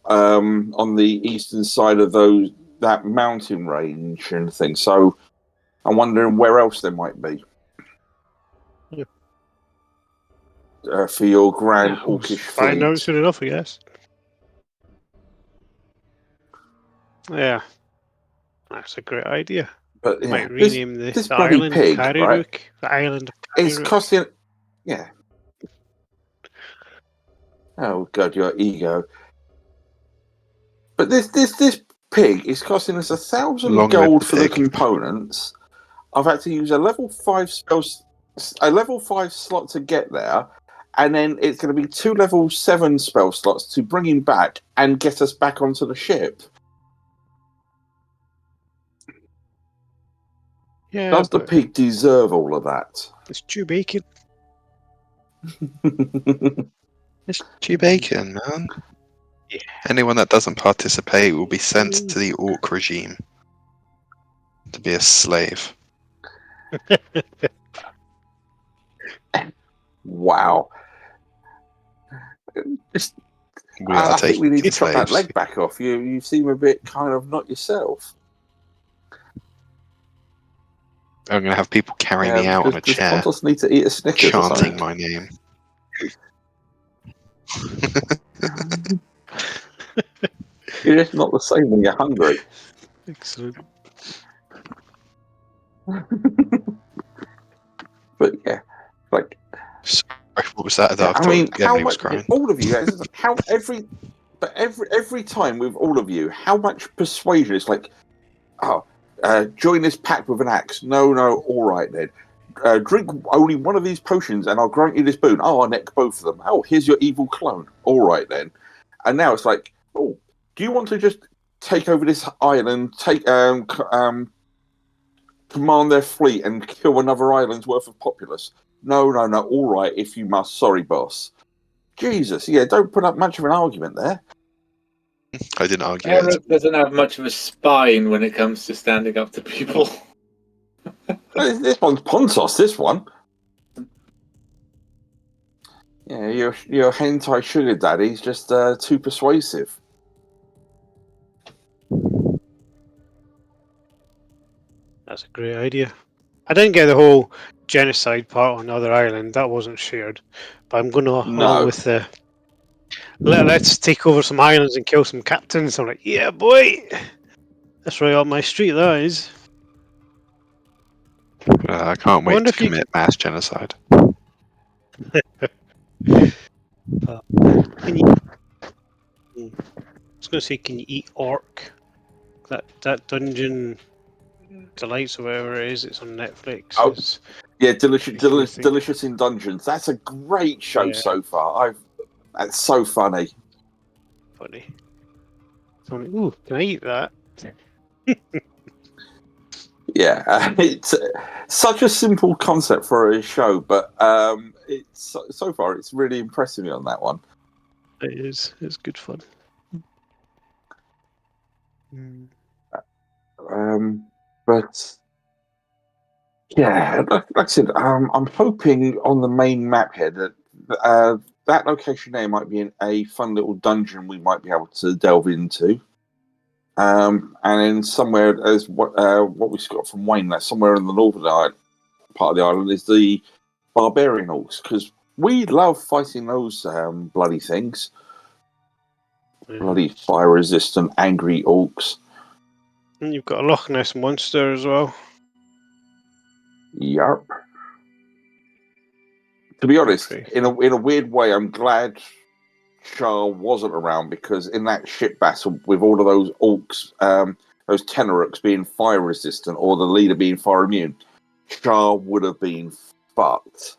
on the eastern side of that mountain range and things. So I'm wondering where else there might be. Yeah. For your grand orcish find fleet. out soon enough, I guess. Yeah. That's a great idea. But yeah, might rename this island pig, Carryrook. Right? The island of Carryrook. It's costing... Yeah. Oh, God, your ego. But this pig is costing us 1,000 gold for the components. I've had to use a level 5 slot to get there, and then it's going to be 2 level 7 spell slots to bring him back and get us back onto the ship. Yeah, does the pig deserve all of that? It's Chewbacon. It's Chewbacon, man. Yeah. Anyone that doesn't participate will be sent to the orc regime to be a slave. Wow. I think we need to chop that leg back off. You seem a bit kind of not yourself. I'm going to have people carry me out on a chair. Pontos need to eat a Snickers chanting my name. You're just not the same when you're hungry. Excellent. But yeah, like. Sorry, what was that? I mean, how much? All of you, every time with all of you, how much persuasion is like? Join this pact with an axe. No, all right then. Drink only one of these potions and I'll grant you this boon. I'll neck both of them. Oh, here's your evil clone. All right then. And now it's like, oh, do you want to just take over this island, command their fleet and kill another island's worth of populace? No, all right, if you must. Sorry, boss. Jesus, yeah, don't put up much of an argument there. I didn't argue. Eric doesn't have much of a spine when it comes to standing up to people. This one's Pontos, this one. Yeah, your hentai sugar daddy's just too persuasive. That's a great idea. I didn't get the whole genocide part on Other Island. That wasn't shared. But I'm going to, along with the... Let's take over some islands and kill some captains. I'm like, yeah, boy! That's right up my street, that is. I can't wait to commit mass genocide. Can you... I was going to say, can you eat orc? That Dungeon Delights or whatever it is, it's on Netflix. Oh, yeah, Delicious in Dungeons. That's a great show so far. That's so funny. Funny. Ooh, can I eat that? Yeah, it's such a simple concept for a show, but it's so far it's really impressing me on that one. It is. It's good fun. But yeah, like I said, I'm hoping on the main map here that that location there might be a fun little dungeon we might be able to delve into. And then somewhere as what we've got from Wayne, that somewhere in the northern part of the island is the barbarian orcs, because we love fighting those bloody things, bloody fire-resistant, angry orcs. And you've got a Loch Ness monster as well. Yarp. To be honest, in a weird way, I'm glad Char wasn't around, because in that ship battle with all of those orcs, those Tenorooks being fire resistant or the leader being fire immune, Char would have been fucked.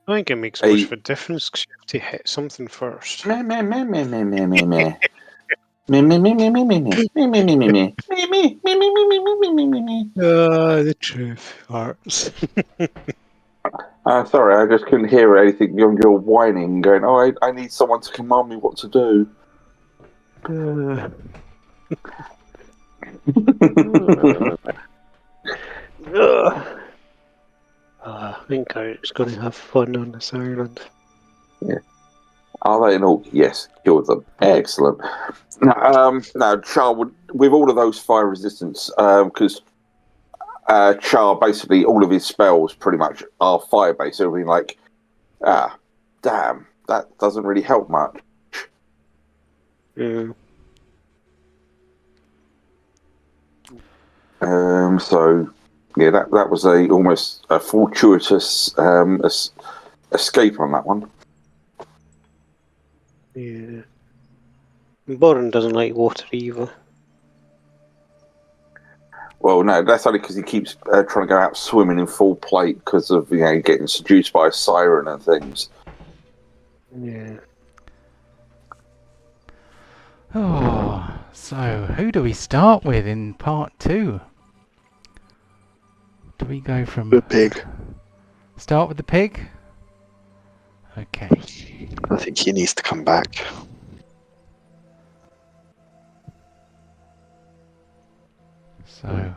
I think it makes much of a difference because you have to hit something first. Meh. Me, me, me, me, me, me, me, me, me, me, me, me, me, me, me, me, me, me, me, me. The truth hurts. Sorry, I just couldn't hear anything beyond your whining, going, "Oh, I need someone to command me what to do." I think I'm just going to have fun on this island. Yeah. Are they an orc? Yes, killed them. Excellent. Now, Char would, with all of those fire resistance, because Char basically all of his spells pretty much are fire based. So it'll be like, damn, that doesn't really help much. Yeah. So yeah, that was almost a fortuitous escape on that one. Yeah. Boren doesn't like water either. Well, no, that's only because he keeps trying to go out swimming in full plate because of getting seduced by a siren and things. Yeah. Oh, so who do we start with in part 2? Do we go from The pig. Start with the pig? Okay. I think he needs to come back. So,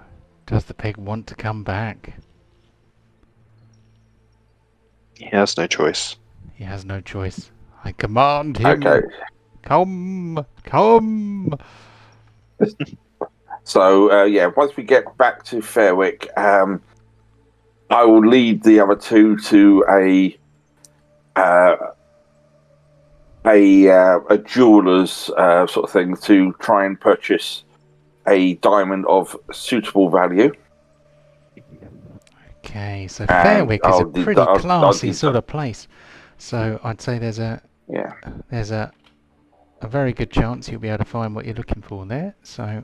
does the pig want to come back? He has no choice. He has no choice. I command him. Okay. Come. So, once we get back to Fairwick, I will lead the other two to a jeweler's sort of thing to try and purchase a diamond of suitable value. Okay, so Fairwick is a pretty classy sort of place. So I'd say there's a very good chance you'll be able to find what you're looking for there. So,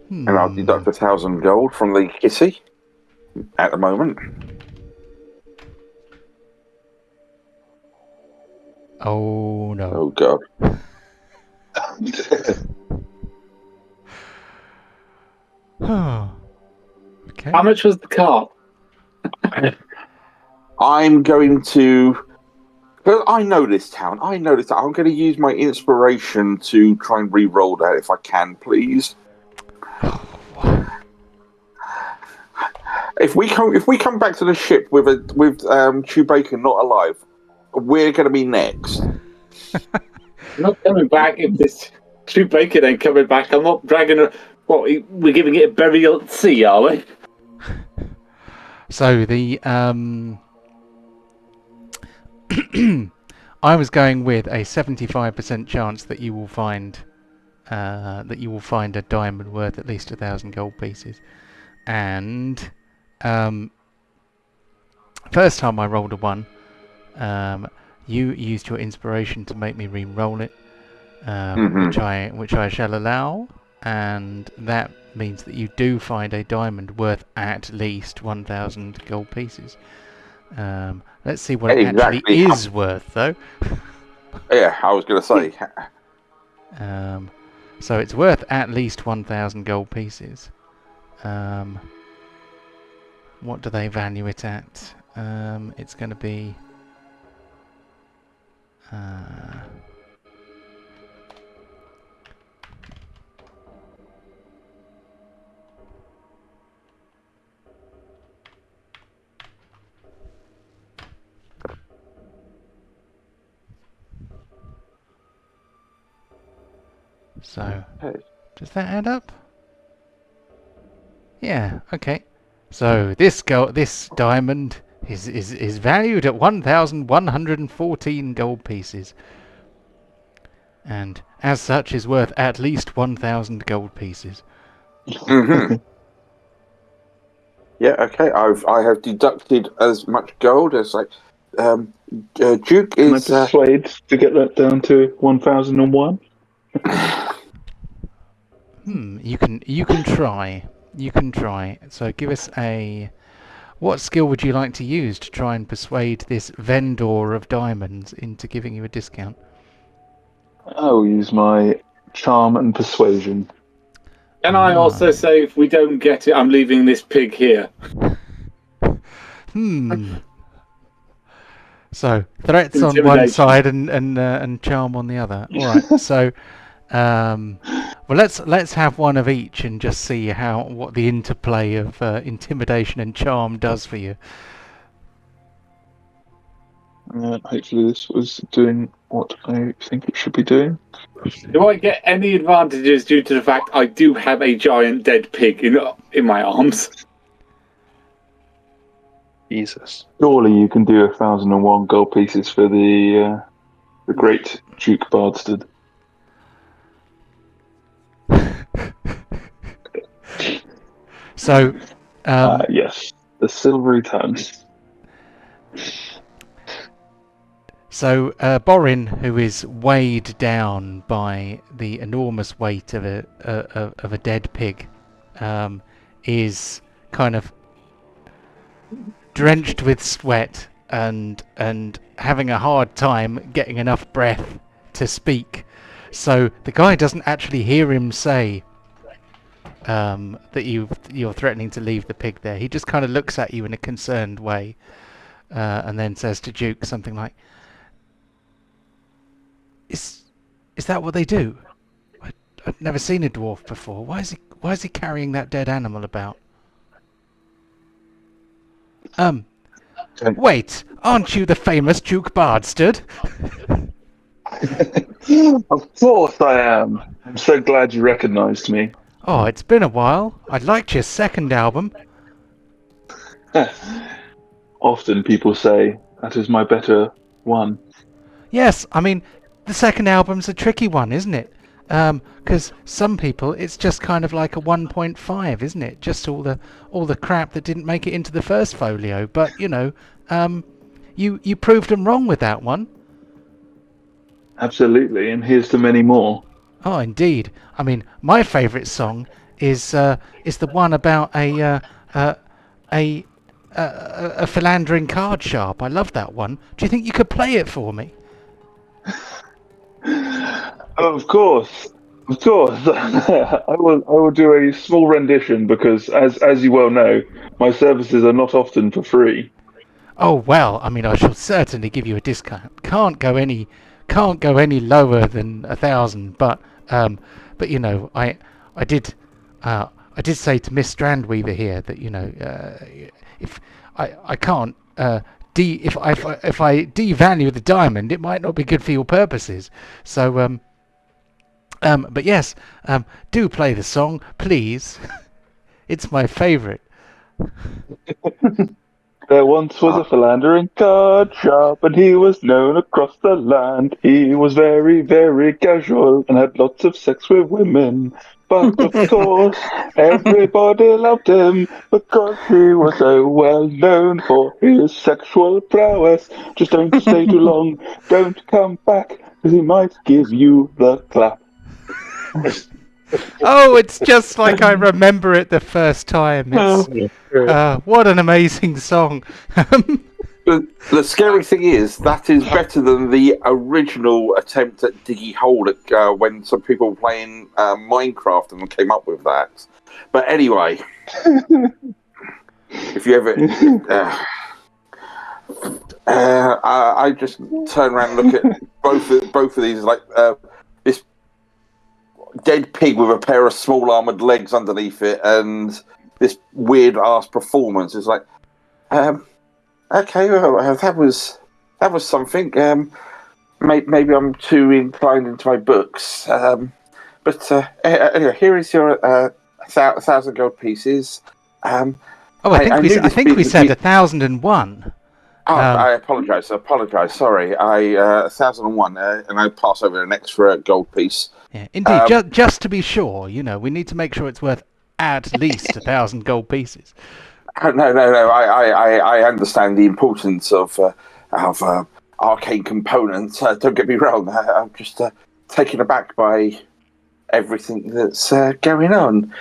and I'll deduct 1,000 gold from the kitty at the moment. Oh no! Oh god! Okay. How much was the cart? I'm going to. Because I know this town. I'm going to use my inspiration to try and re-roll that if I can, please. If we come back to the ship with Chewbacon not alive, we're going to be next. I'm not coming back if this Chewbacon ain't coming back. I'm not dragging her. What, we're giving it a burial at sea, are we? So the I was going with a 75% chance that you will find a diamond worth at least 1,000 gold pieces, and first time I rolled a 1, you used your inspiration to make me re-roll it, which I shall allow, and that means that you do find a diamond worth at least 1,000 gold pieces. Let's see what it actually is worth, though. Yeah, I was going to say. So it's worth at least 1,000 gold pieces. What do they value it at? It's going to be... So, does that add up? Yeah, okay. So this diamond is valued at 1,114 gold pieces, and as such is worth at least 1,000 gold pieces. Mm-hmm. Yeah, okay. I have deducted as much gold as Duke is. Can I persuade to get that down to 1,001? You can try. You can try. So give us what skill would you like to use to try and persuade this vendor of diamonds into giving you a discount? I'll use my charm and persuasion. Can I also say, if we don't get it, I'm leaving this pig here? So threats on one side and charm on the other. All right. So, well, let's have one of each and just see what the interplay of intimidation and charm does for you. Hopefully, this was doing what I think it should be doing. Do I get any advantages due to the fact I do have a giant dead pig in my arms? Jesus. Surely you can do 1,001 gold pieces for the great Duke Bardstead. So, yes, the silvery tongue. So Borin, who is weighed down by the enormous weight of a dead pig, is kind of drenched with sweat and having a hard time getting enough breath to speak. So the guy doesn't actually hear him say that you're threatening to leave the pig there. He just kind of looks at you in a concerned way, and then says to Duke something like, Is that what they do? I've never seen a dwarf before. Why is he carrying that dead animal about? Wait, aren't you the famous Duke Bardstead? Of course I am. I'm so glad you recognised me. Oh, it's been a while. I liked your second album. Often people say that is my better one. Yes, I mean, the second album's a tricky one, isn't it? Because some people, it's just kind of like a 1.5, isn't it? Just all the crap that didn't make it into the first folio. But you know, you proved them wrong with that one. Absolutely, and here's to many more. Oh, indeed. I mean, my favourite song is the one about a philandering card sharp. I love that one. Do you think you could play it for me? Of course. I will do a small rendition because, as you well know, my services are not often for free. Oh well, I mean, I shall certainly give you a discount. Can't go any lower than 1,000. But you know, I did say to Miss Strandweaver here that, you know, if I can't if I devalue the diamond, it might not be good for your purposes. So but yes, do play the song, please. It's my favourite. There once was a philandering card sharp, and he was known across the land. He was very, very casual and had lots of sex with women. But of course, everybody loved him because he was so well known for his sexual prowess. Just don't stay too long, don't come back, because he might give you the clap. Oh, it's just like I remember it the first time. It's what an amazing song. The scary thing is that is better than the original attempt at Diggy Hole when some people were playing Minecraft and came up with that. But anyway, if you ever, I just turn around and look at both of these like this dead pig with a pair of small armoured legs underneath it, and this weird ass performance. It's like, okay, well, that was something. Maybe I'm too inclined into my books, but anyway, here is your 1,000 gold pieces. I think we said 1,001. Oh, I apologise. Sorry, 1,001, and I pass over an extra gold piece. Yeah, indeed. Just to be sure, you know, we need to make sure it's worth at least 1,000 gold pieces. No. I understand the importance of arcane components. Don't get me wrong. I'm just taken aback by everything that's going on.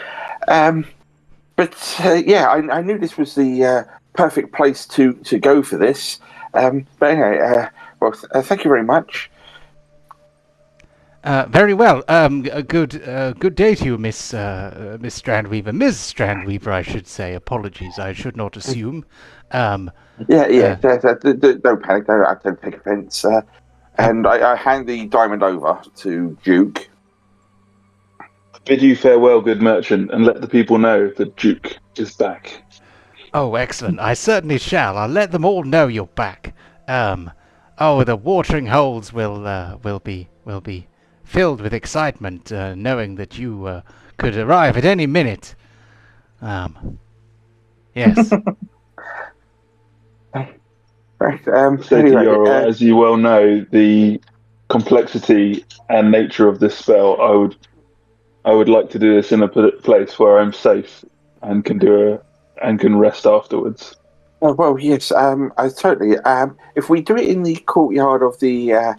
But I knew this was the perfect place to go for this. But anyway, thank you very much. Very well. Good day to you, Miss Strandweaver. Ms. Strandweaver, I should say. Apologies, I should not assume. Yeah. Don't panic. Don't take offence. And I hand the diamond over to Duke. Bid you farewell, good merchant, and let the people know that Duke is back. Oh, excellent. I certainly shall. I'll let them all know you're back. The watering holes will be filled with excitement, knowing that you could arrive at any minute. Yes. Right. So, Anyway, Dior, as you well know, the complexity and nature of this spell, I would like to do this in a place where I'm safe and can rest afterwards. oh, well, yes. I totally. If we do it in the courtyard of the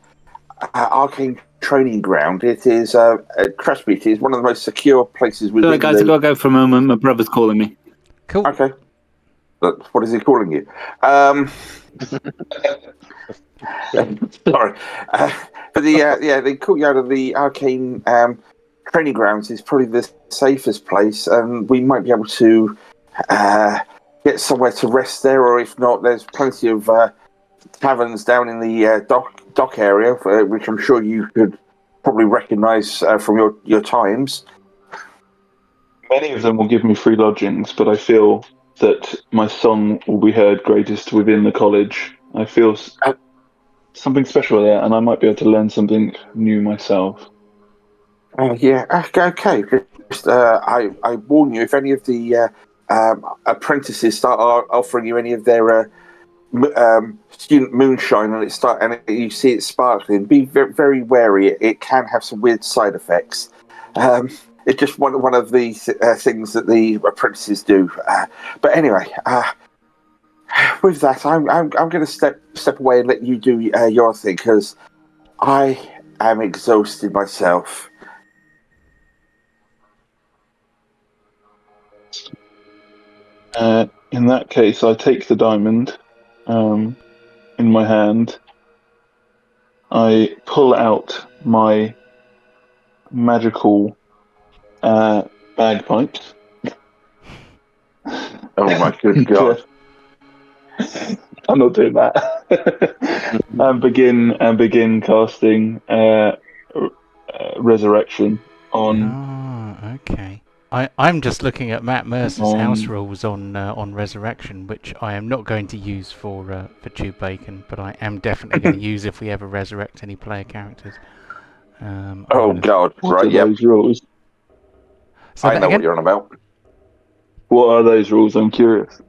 arcane training ground, it is. Trust me, it is one of the most secure places within. Guys, I've got to go for a moment. My brother's calling me. Cool. Okay. What is he calling you? Sorry. But the courtyard of the arcane training grounds is probably the safest place, and we might be able to get somewhere to rest there, or if not, there's plenty of taverns down in the dock area, which I'm sure you could probably recognise from your times. Many of them will give me free lodgings, but I feel that my song will be heard greatest within the college. I feel something special there, and I might be able to learn something new myself. Yeah, okay. Just, I warn you, if any of the apprentices start offering you any of their student moonshine and you see it sparkling, be very, very wary. It can have some weird side effects. It's just one of the things that the apprentices do. But anyway, with that, I'm going to step away and let you do your thing, because I am exhausted myself. In that case, I take the diamond in my hand. I pull out my magical bagpipes. Oh my good God. I'm not doing that. and begin casting resurrection on. Oh, okay. I'm just looking at Matt Mercer's house rules on resurrection, which I am not going to use for Chewbacon, but I am definitely going to use if we ever resurrect any player characters. God! What Right? are those rules? So I know what you're on about. What are those rules? I'm curious.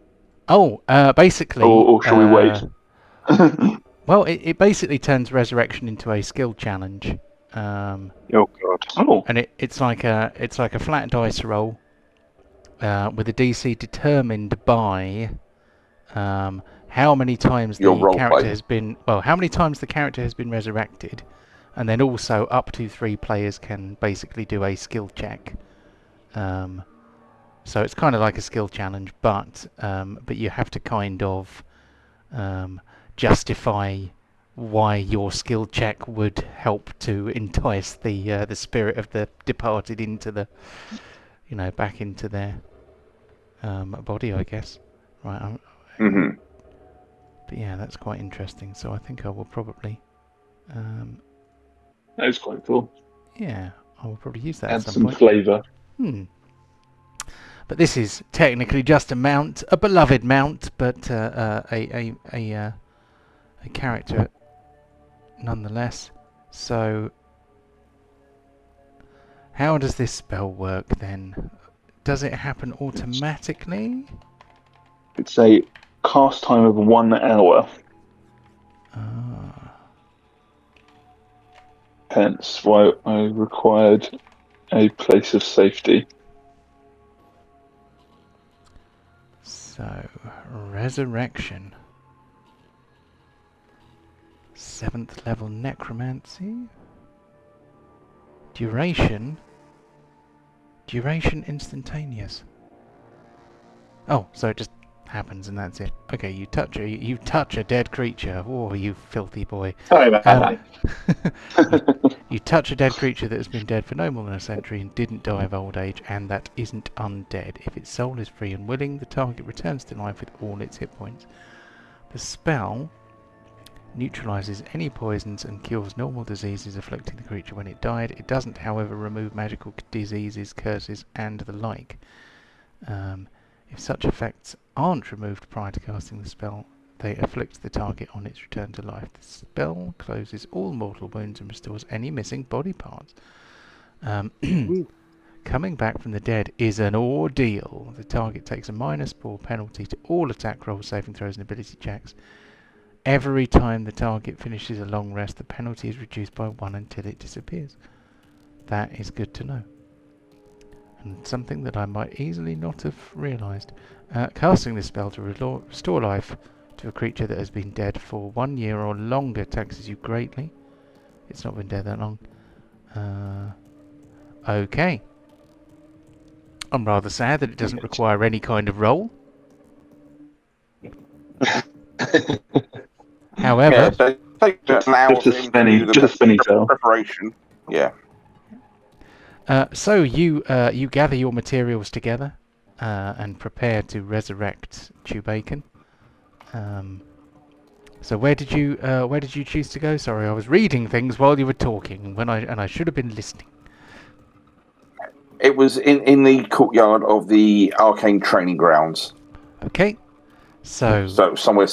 Oh, basically. Or shall we wait? Well, it basically turns resurrection into a skill challenge. Oh God! Oh, And it's like a flat dice roll with a DC determined by how many times the character has been how many times the character has been resurrected, and then also up to 3 players can basically do a skill check. So it's kind of like a skill challenge, but you have to kind of justify why your skill check would help to entice the spirit of the departed into the, back into their body, I guess. Right. Mm-hmm. But yeah, that's quite interesting. So I think I will probably. that is quite cool. Yeah, I will probably use that Add at some some point. flavour. But this is technically just a mount, a beloved mount, but a character nonetheless. So, how does this spell work then? Does it happen automatically? It's a cast time of 1 hour. Hence why I required a place of safety. So, resurrection. 7th level necromancy. Duration instantaneous. Oh, so it just happens, and that's it. Okay, you touch a dead creature. Oh, you filthy boy. Sorry about that. You touch a dead creature that has been dead for no more than a century and didn't die of old age, and that isn't undead. If its soul is free and willing, the target returns to life with all its hit points. The spell neutralizes any poisons and cures normal diseases afflicting the creature when it died. It doesn't, however, remove magical diseases, curses, and the like. If such effects aren't removed prior to casting the spell, they afflict the target on its return to life. The spell closes all mortal wounds and restores any missing body parts. Coming back from the dead is an ordeal. The target takes a -4 penalty to all attack rolls, saving throws, and ability checks. Every time the target finishes a long rest, the penalty is reduced by 1 until it disappears. That is good to know. And something that I might easily not have realised. Casting this spell to restore life to a creature that has been dead for 1 year or longer taxes you greatly. It's not been dead that long. Okay. I'm rather sad that it doesn't require any kind of roll. However, so take an hour Just a spinny cell. preparation. Yeah. So you gather your materials together and prepare to resurrect Chewbacon. So where did you choose to go? Sorry, I was reading things while you were talking and I should have been listening. It was in the courtyard of the arcane training grounds. Okay. So somewhere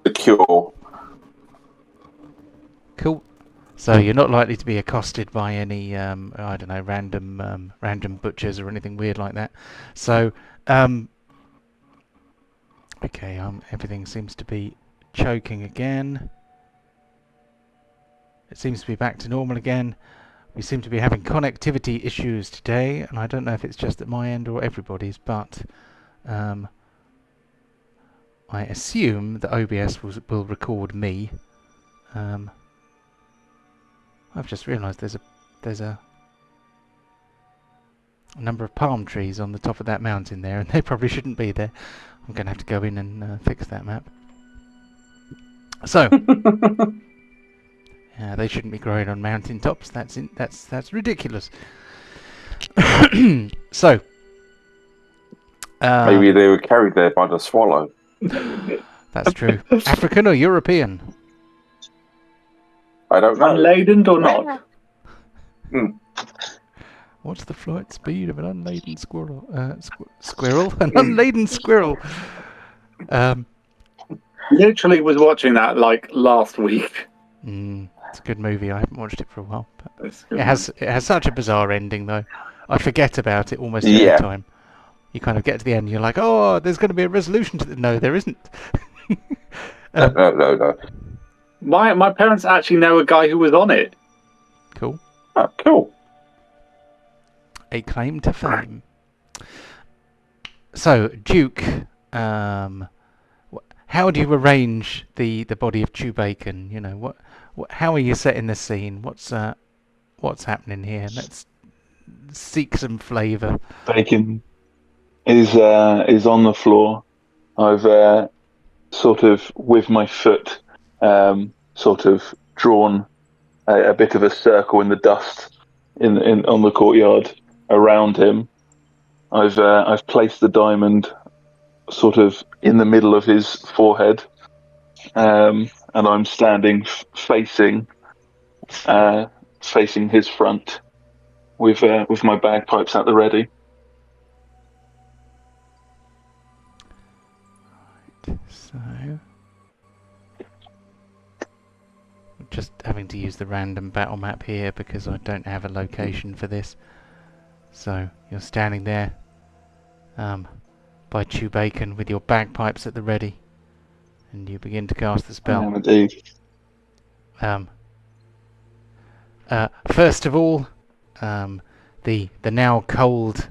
secure. Cool. So you're not likely to be accosted by any I don't know, random butchers or anything weird like that. So okay, everything seems to be choking again. It seems to be back to normal again. We seem to be having connectivity issues today, and I don't know if it's just at my end or everybody's, but I assume that OBS will record me. I've just realised there's a number of palm trees on the top of that mountain there, and they probably shouldn't be there. I'm going to have to go in and fix that map. So. They shouldn't be growing on mountain tops. That's ridiculous. So, maybe they were carried there by the swallow. That's true. African or European? I don't know. Unladen or not? What's the flight speed of an unladen squirrel? Squirrel? An unladen squirrel. Literally was watching that like last week. It's a good movie. I haven't watched it for a while, but it has such a bizarre ending though. I forget about it almost every time. You kind of get to the end, and you're like, oh, there's going to be a resolution to it. No, there isn't. No. My parents actually know a guy who was on it. Cool. Oh, cool. A claim to fame. So, Duke, how do you arrange the body of Chewbacon? You know, how are you setting the scene? What's happening here? Let's seek some flavour. Bacon is on the floor. I've sort of with my foot sort of drawn a bit of a circle in the dust in on the courtyard around him. I've placed the diamond sort of in the middle of his forehead, and I'm standing facing his front with my bagpipes at the ready. Right, so just having to use the random battle map here because I don't have a location for this. So you're standing there by Chewbacon with your bagpipes at the ready, and you begin to cast the spell. I am indeed. First of all, the now cold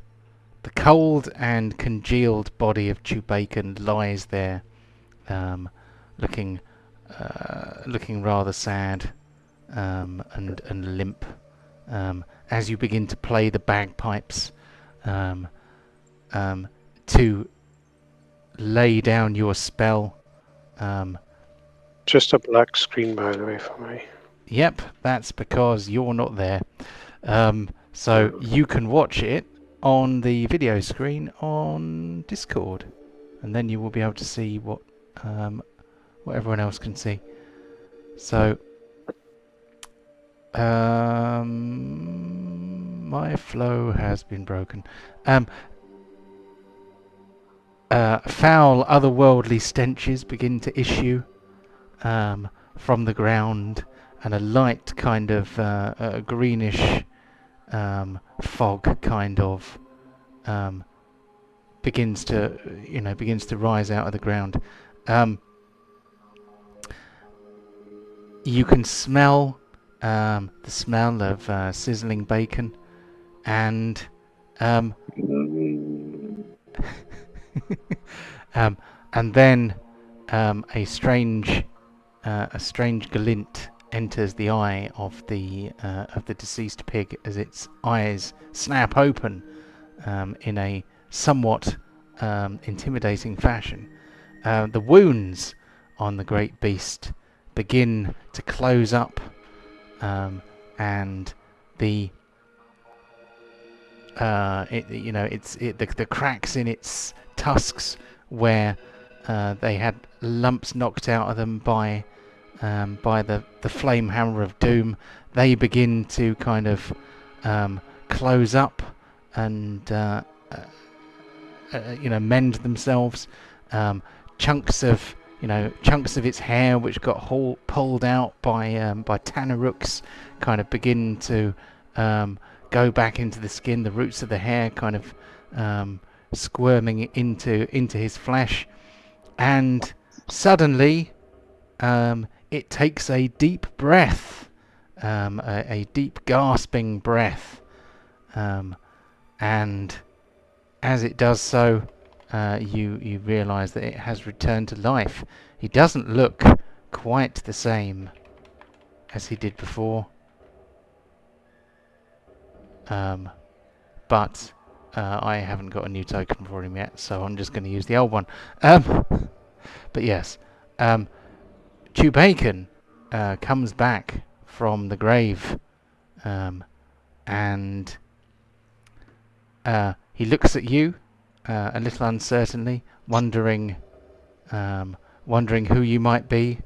and congealed body of Chewbacon lies there, looking rather sad and limp. As you begin to play the bagpipes, to lay down your spell. Just a black screen, by the way, for me. Yep, that's because you're not there. So you can watch it on the video screen on Discord, and then you will be able to see what everyone else can see. So my flow has been broken. Foul otherworldly stenches begin to issue from the ground, and a light kind of a greenish fog kind of begins to rise out of the ground. You can smell the smell of sizzling bacon, and and then a strange glint enters the eye of the deceased pig as its eyes snap open in a somewhat intimidating fashion. The wounds on the great beast begin to close up, and the cracks in its tusks where they had lumps knocked out of them by the flame hammer of doom, they begin to kind of close up and mend themselves. Chunks of its hair, which got pulled out by tanarooks, kind of begin to go back into the skin. The roots of the hair kind of squirming into his flesh, and suddenly it takes a deep breath, a deep gasping breath, and as it does so, you realise that it has returned to life. He doesn't look quite the same as he did before, but I haven't got a new token for him yet, so I'm just going to use the old one. But yes, Chewbacon comes back from the grave, and he looks at you a little uncertainly, wondering who you might be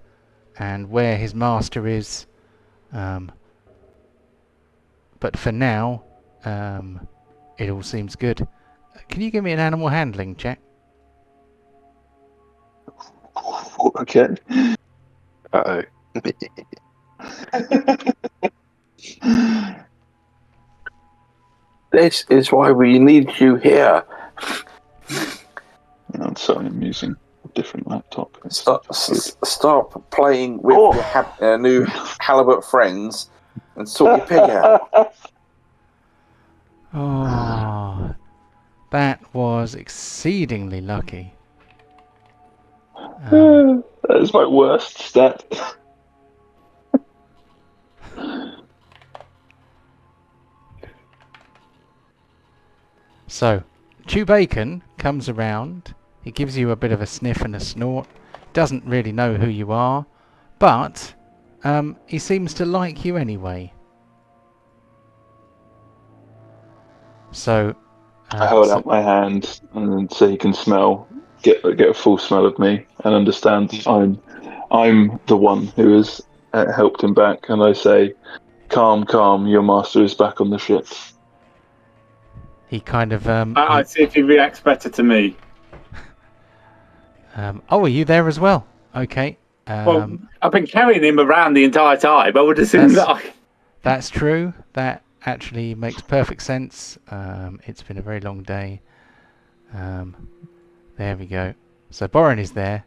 and where his master is. But for now, it all seems good. Can you give me an animal handling check? Okay. Uh-oh. This is why we need you here. I'm sorry, I'm using a different laptop. Stop playing with your new halibut friends and sort your pig out. Oh, that was exceedingly lucky. That is my worst stat. So, Chewbacon comes around. He gives you a bit of a sniff and a snort. Doesn't really know who you are, but he seems to like you anyway. So I hold out my hand and so he can get a full smell of me and understand I'm the one who has helped him back. And I say, "Calm, calm. Your master is back on the ship." He kind of I'd see if he reacts better to me. Oh, are you there as well? Okay. Well, I've been carrying him around the entire time. I would assume that's true. That actually makes perfect sense. It's been a very long day. There we go. So Borin is there.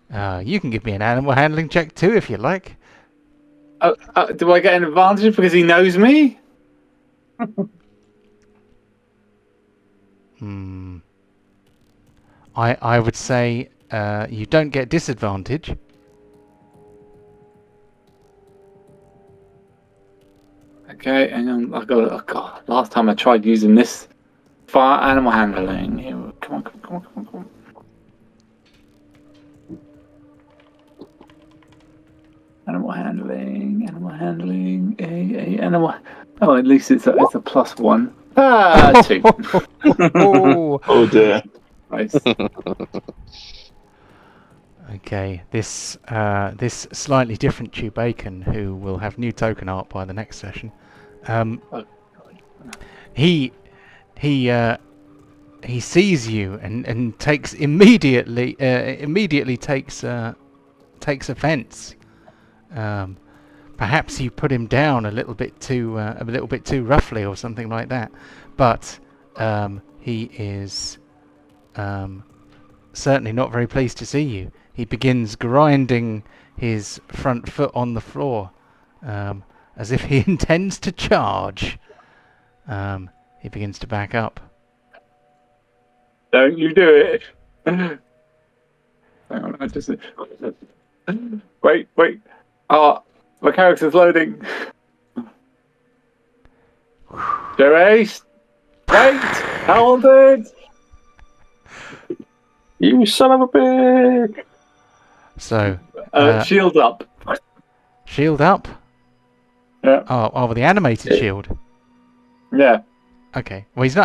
You can give me an animal handling check too if you like. Do I get an advantage because he knows me? I would say you don't get disadvantage. Okay, hang on. God, last time I tried using this Fire animal handling. Here, come on. Animal handling. Animal. Oh, at least it's a +1. 2. Oh dear. Nice. Okay, this slightly different Chewbacon, who will have new token art by the next session. He sees you and takes immediately takes offence. Perhaps you put him down a little bit too roughly or something like that. But he is certainly not very pleased to see you. He begins grinding his front foot on the floor, as if he intends to charge. He begins to back up. Don't you do it. Hang on, I just... Wait. My character's loading. Jerry, wait, hold it. You son of a bitch! So, shield up. Shield up? Yeah. Oh, with the animated shield. Yeah. Okay. Well, he's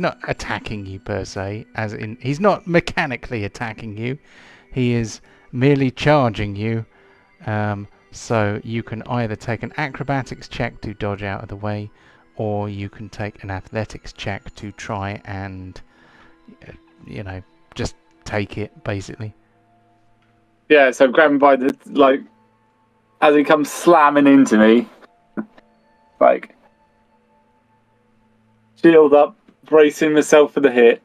not attacking you per se, as in he's not mechanically attacking you. He is merely charging you. So you can either take an acrobatics check to dodge out of the way, or you can take an athletics check to try and, just take it, basically. Yeah, so grab him by the, as he comes slamming into me, shield up, bracing myself for the hit.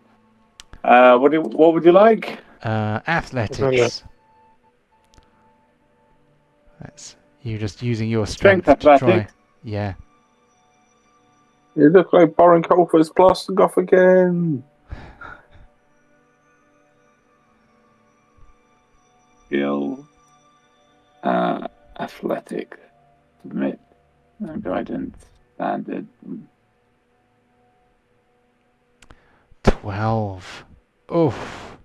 What would you like? Athletics. That's you just using your strength to athletics. Try. Yeah. You look like Boring Colfer's plastered off again. Skill. Athletic. Submit. Guidance. Standard. 12. Oof.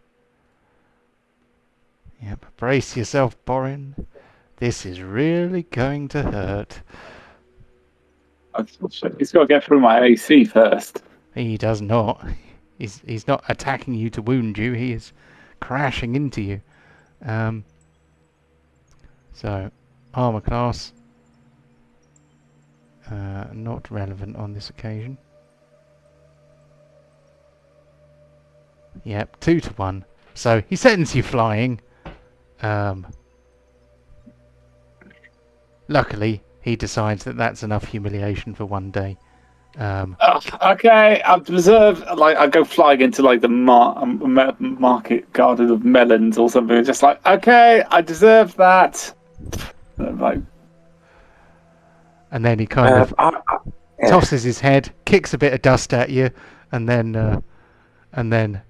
Yep. Brace yourself, Borin. This is really going to hurt. He's got to get through my AC first. He does not. He's not attacking you to wound you. He is crashing into you. So, armor class. Not relevant on this occasion. Yep, 2-1. So he sends you flying. Luckily, he decides that that's enough humiliation for one day. Okay, I've deserved. I go flying into the market garden of melons or something. Just okay, I deserve that. And then he kind of tosses his head, kicks a bit of dust at you, and then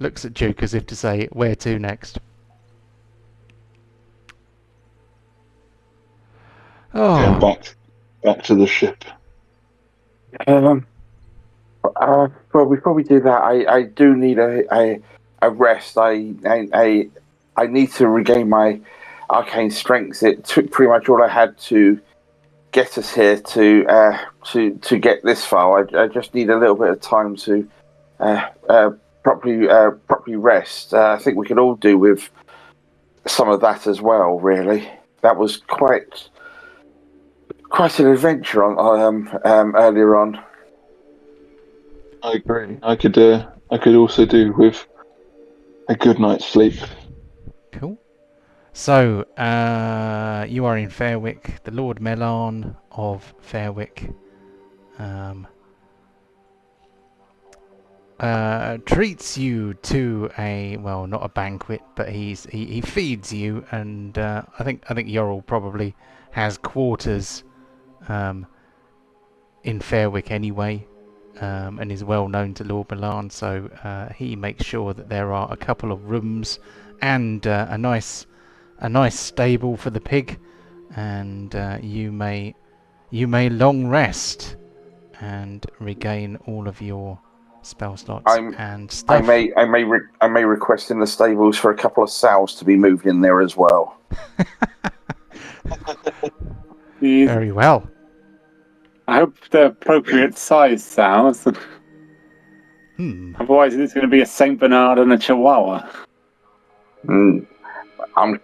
looks at Duke as if to say, "Where to next?" Oh, Yeah, back to the ship. Well, before we do that, I do need a rest. I need to regain my arcane strength. It took pretty much all I had to get us here to get this far. I just need a little bit of time to properly rest. I think we could all do with some of that as well. Really, that was quite an adventure earlier on. I agree. I could also do with a good night's sleep. Cool. So, you are in Fairwick. The Lord Melan of Fairwick treats you to not a banquet, but he feeds you, and I think Yorl probably has quarters in Fairwick anyway. And is well known to Lord Milan, so he makes sure that there are a couple of rooms and a nice stable for the pig, and you may long rest and regain all of your spell slots I'm- and stuff. I may request in the stables for a couple of sows to be moved in there as well. Very well. I hope they're appropriate size sows. Otherwise, it's going to be a Saint Bernard and a Chihuahua. I'm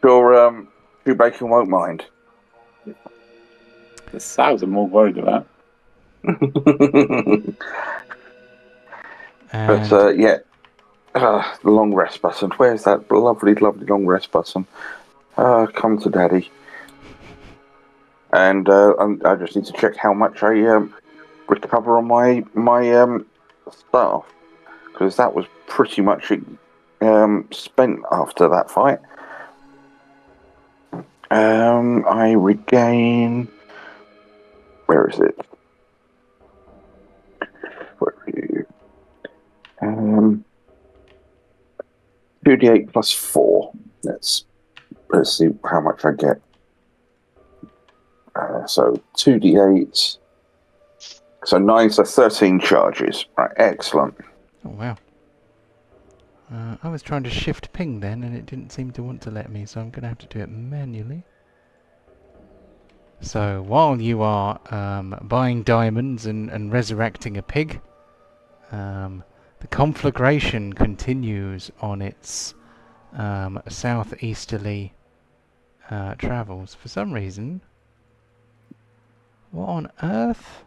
sure Chewbacon won't mind. The sows are more worried about. And But the long rest button. Where's that lovely, lovely long rest button? Come to daddy. And I just need to check how much I recover on my staff, because that was pretty much spent after that fight. I regain. Where is it? Where are you? 2d8 plus 4. Let's see how much I get. So 2d8. So 9, so 13 charges. Right, excellent. oh wow. I was trying to shift ping then, and it didn't seem to want to let me, so I'm going to have to do it manually. So while you are buying diamonds and resurrecting a pig, the conflagration continues on its southeasterly travels. For some reason, what on earth?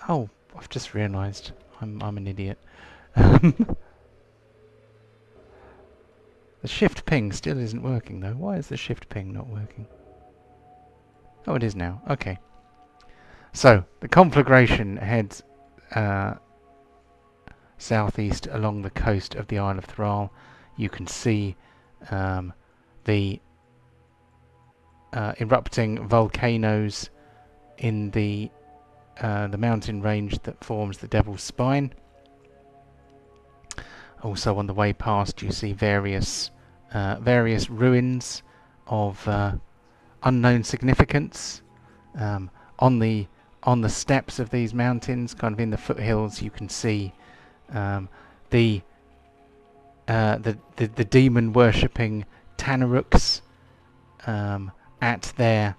Oh, I've just realised I'm an idiot. The shift ping still isn't working though. Why is the shift ping not working? Oh, it is now. Okay. So, the conflagration heads southeast along the coast of the Isle of Thrall. You can see the erupting volcanoes in the mountain range that forms the Devil's Spine. Also on the way past you see various ruins of unknown significance. On the steps of these mountains, kind of in the foothills, you can see the demon worshipping Tanarooks at their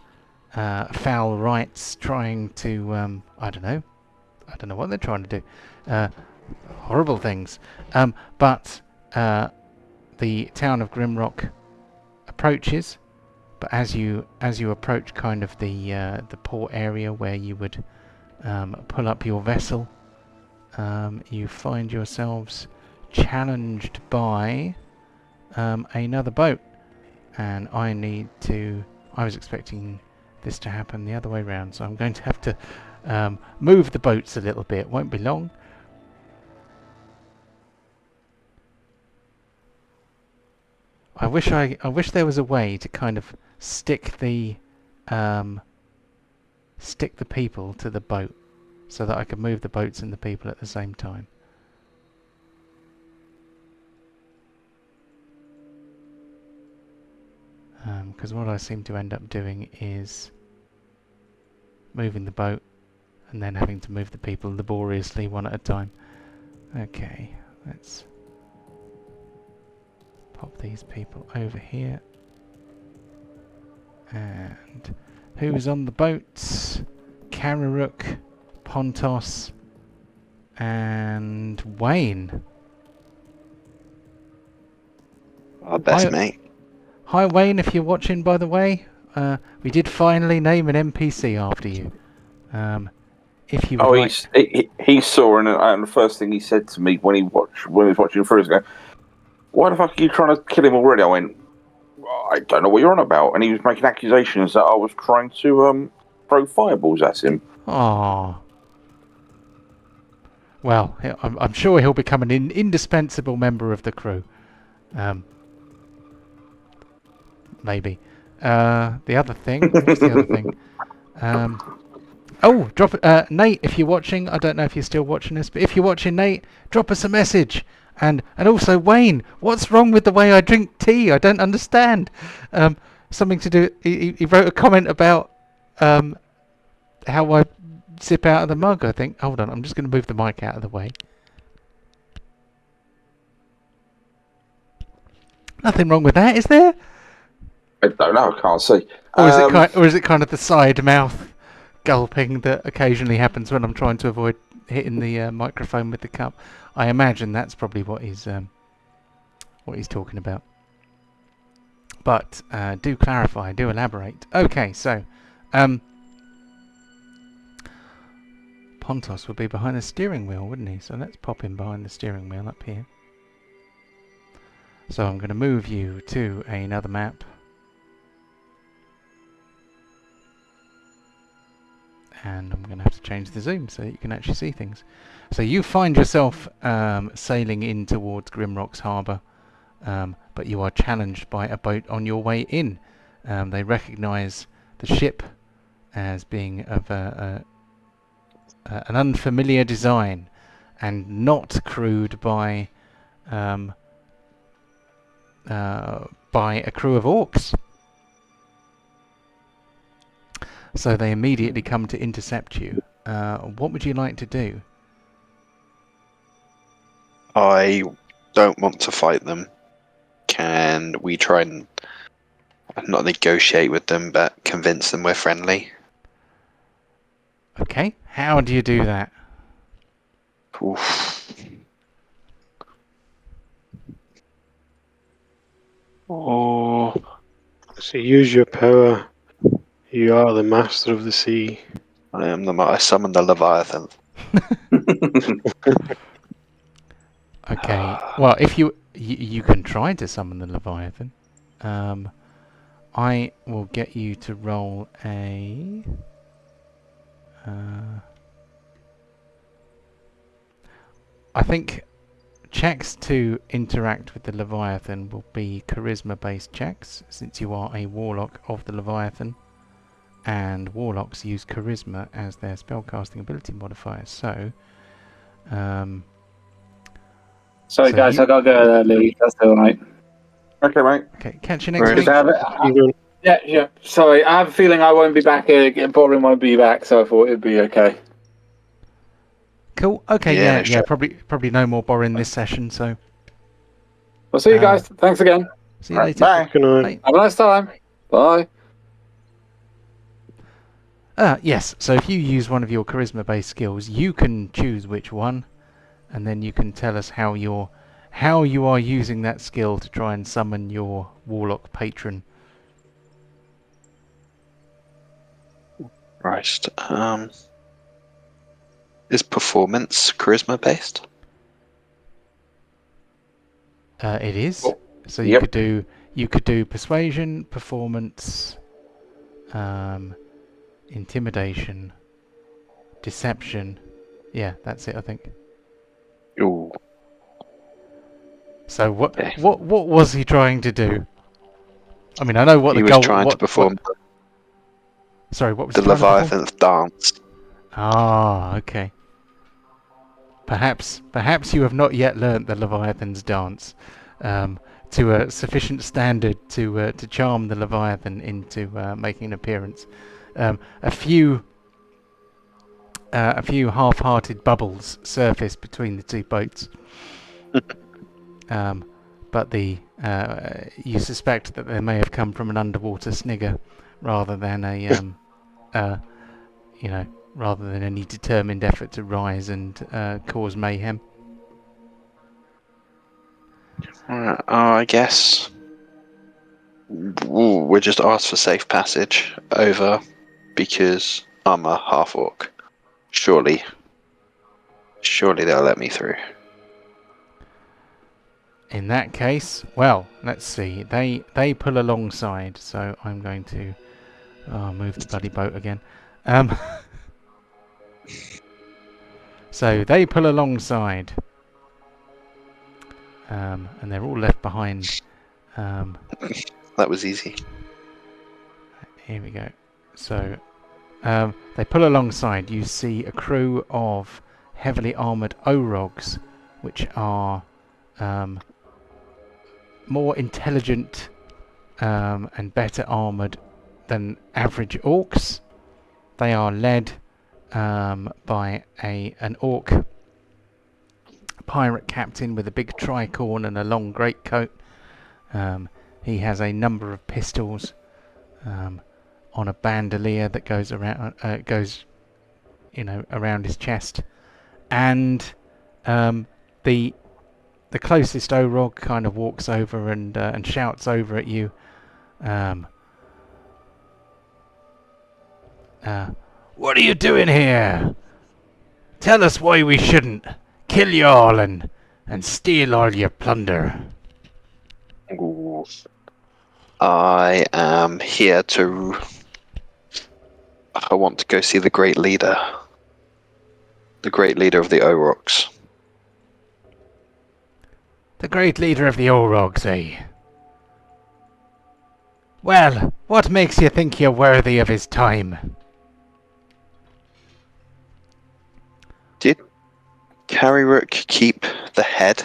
foul rites, trying to I don't know what they're trying to do. Horrible things. But the town of Grimrock approaches. But as you approach kind of the port area where you would pull up your vessel, you find yourselves challenged by another boat, and I was expecting this to happen the other way round, so I'm going to have to move the boats a little bit. Won't be long. I wish there was a way to kind of stick the people to the boat, so that I could move the boats and the people at the same time. Because what I seem to end up doing is moving the boat and then having to move the people laboriously one at a time. Okay, let's pop these people over here. And who's on the boats? Kararook, Pontos, and Wayne. Our best mate. Hi Wayne, if you're watching, by the way. We did finally name an NPC after you. If you would he saw, and the first thing he said to me when he was watching through is, "Why the fuck are you trying to kill him already?" I went, "I don't know what you're on about." And he was making accusations that I was trying to throw fireballs at him. Aww. Well, I'm sure he'll become an indispensable member of the crew. Maybe. The other thing. What's the other thing? Oh, drop Nate, if you're watching. I don't know if you're still watching this, but if you're watching, Nate, drop us a message. And also Wayne, what's wrong with the way I drink tea? I don't understand. Something to do. He wrote a comment about how I sip out of the mug, I think. Hold on, I'm just going to move the mic out of the way. Nothing wrong with that, is there? I don't know. I can't see. Or is it kind of the side mouth gulping that occasionally happens when I'm trying to avoid hitting the microphone with the cup? I imagine that's probably what he's talking about. But do clarify, do elaborate. Okay, so Pontos would be behind the steering wheel, wouldn't he? So let's pop him behind the steering wheel up here. So I'm going to move you to another map. And I'm going to have to change the zoom so you can actually see things. So you find yourself sailing in towards Grimrock's harbour, but you are challenged by a boat on your way in. They recognise the ship as being of an unfamiliar design and not crewed by a crew of orcs. So they immediately come to intercept you. What would you like to do? I don't want to fight them. Can we try and not negotiate with them, but convince them we're friendly? Okay, how do you do that? Oof. Oh, so use your power. You are the master of the sea. I summon the Leviathan. Okay, well, if you can try to summon the Leviathan. I will get you to roll a... I think checks to interact with the Leviathan will be charisma-based checks, since you are a warlock of the Leviathan, and warlocks use charisma as their spellcasting ability modifier. So, sorry guys, I gotta go early. That's all right. Okay, mate. okay, catch you next week. Yeah. Sorry, I have a feeling I won't be back. Boring won't be back, so I thought it'd be okay. Cool. Okay. Yeah, Yeah. sure. Probably no more boring this session. So. We'll see you guys. Thanks again. See you Right, later. bye. Good night. Bye. Have a nice time. Bye. Yes, so if you use one of your charisma-based skills, you can choose which one, and then you can tell us how you are using that skill to try and summon your warlock patron. Right. Is performance charisma based? It is. Oh, So you could do persuasion, performance, intimidation, deception. Yeah, that's it, I think. Ooh. So what Okay. what was he trying to do? I mean, I know what He the was goal. trying to perform Sorry, what was the he trying to perform? Leviathan's dance. Ah, okay. Perhaps you have not yet learnt the Leviathan's dance to a sufficient standard to charm the Leviathan into making an appearance. A few half-hearted bubbles surface between the two boats, but you suspect that they may have come from an underwater snigger rather than rather than any determined effort to rise and cause mayhem. Alright, I guess we'll just ask for safe passage over because I'm a half orc. Surely they'll let me through. In that case, well, let's see. They pull alongside, so I'm going to move the bloody boat again. So they pull alongside, and they're all left behind. That was easy. Here we go. So they pull alongside. You see a crew of heavily armoured orogs, which are more intelligent and better armoured than average orcs. They are led by an orc pirate captain with a big tricorn and a long greatcoat. He has a number of pistols on a bandolier that goes around, around his chest, and the closest Orog kind of walks over and shouts over at you. What are you doing here? Tell us why we shouldn't kill you all and steal all your plunder. Ooh. I am here I want to go see the great leader. The great leader of the Oroks. The great leader of the Orogs, eh? Well, what makes you think you're worthy of his time? Did Carryrook keep the head?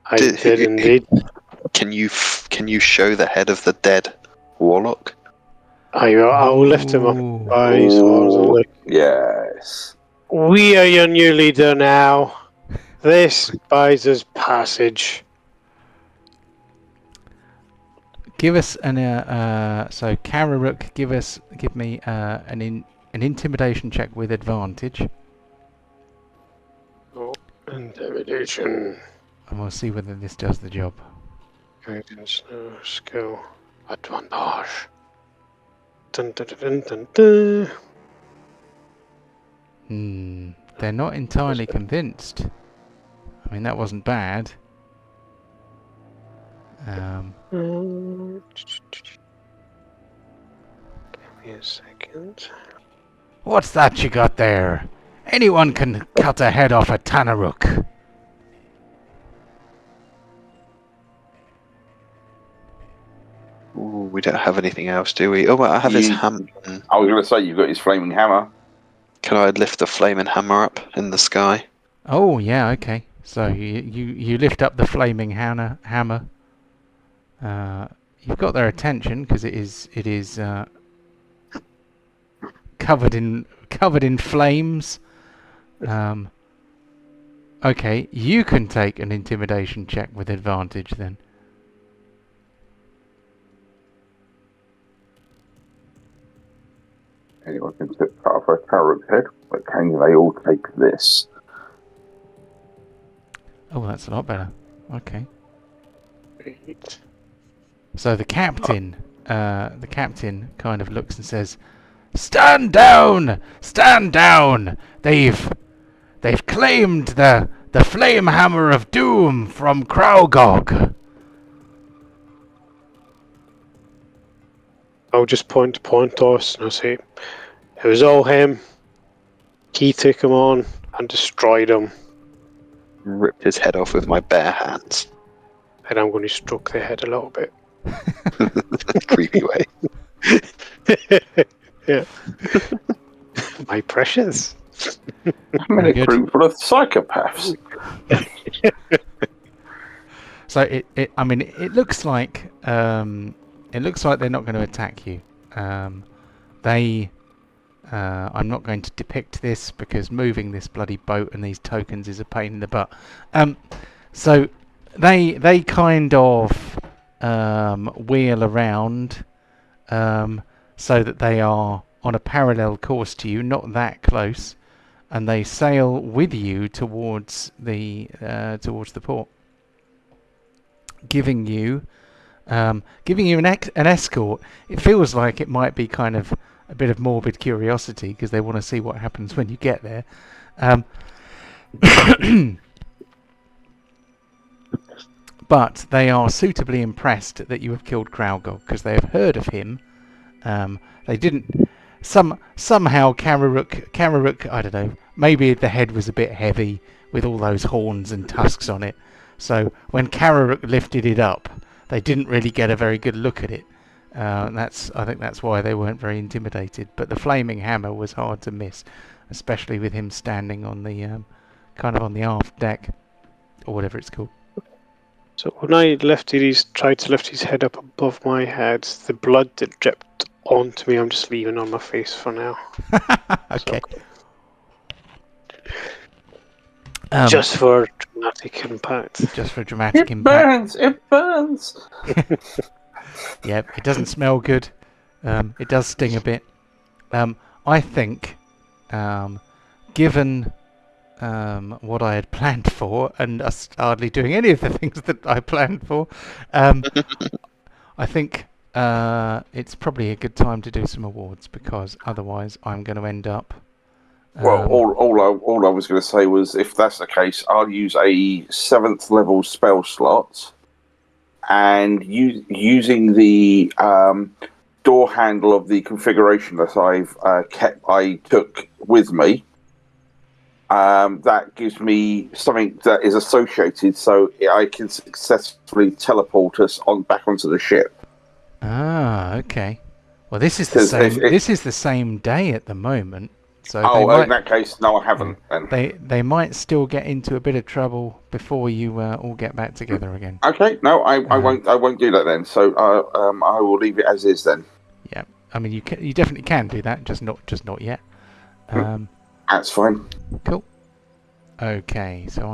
I did indeed. Can you show the head of the dead warlock? I'll lift him up by his horns. Yes. We are your new leader now. This buys us passage. Give us so Carryrook, give me an intimidation check with advantage. Oh, intimidation. And we'll see whether this does the job. Guidance, no skill, advantage. Dun, dun, dun, dun, dun, dun. They're not entirely convinced. I mean, that wasn't bad. Give me a second. What's that you got there? Anyone can cut a head off a Tanaruk. Ooh, we don't have anything else, do we? Oh, well, I have his hammer. I was going to say, you've got his flaming hammer. Can I lift the flaming hammer up in the sky? Oh, yeah, okay. So you lift up the flaming hammer. You've got their attention because it is covered in flames. Okay, you can take an intimidation check with advantage then. Anyone can cut off a Carryrook's head, but can they all take this? Oh, that's a lot better. Okay. So the captain kind of looks and says, "Stand down! Stand down! They've claimed the flame hammer of doom from Kraugog." I'll just point to Pontos and I'll say, it was all him. He took him on and destroyed him. Ripped his head off with my bare hands. And I'm going to stroke the head a little bit. Creepy way. Yeah. My precious. I'm in a group full of psychopaths. So it looks like they're not going to attack you. I'm not going to depict this because moving this bloody boat and these tokens is a pain in the butt. So they kind of wheel around so that they are on a parallel course to you, not that close, and they sail with you towards the port, giving you an escort. It feels like it might be kind of a bit of morbid curiosity because they want to see what happens when you get there. But they are suitably impressed that you have killed Kraugog because they have heard of him. They didn't. Somehow Carryrook, I don't know. Maybe the head was a bit heavy with all those horns and tusks on it. So when Carryrook lifted it up, they didn't really get a very good look at it. I think that's why they weren't very intimidated. But the flaming hammer was hard to miss, especially with him standing on the kind of on the aft deck or whatever it's called. So when I tried to lift his head up above my head, the blood that dripped onto me, I'm just leaving on my face for now. Okay. Just for dramatic impact. Just for dramatic It impact. burns. It burns. Yep, it doesn't smell good. It does sting a bit. I think, given what I had planned for, and us hardly doing any of the things that I planned for, I think it's probably a good time to do some awards, because otherwise I'm going to end up. Well, all I was going to say was, if that's the case, I'll use a 7th level spell slot, and using the door handle of the configuration that I took with me. That gives me something that is associated, so I can successfully teleport us back onto the ship. Ah, okay. Well, this is the same. This is the same day at the moment. So in that case, no, I haven't. They might still get into a bit of trouble before you all get back together again. Okay, no, I won't. I won't do that then. So I will leave it as is then. Yeah, I mean you definitely can do that, just not yet. That's fine. Cool. Okay, so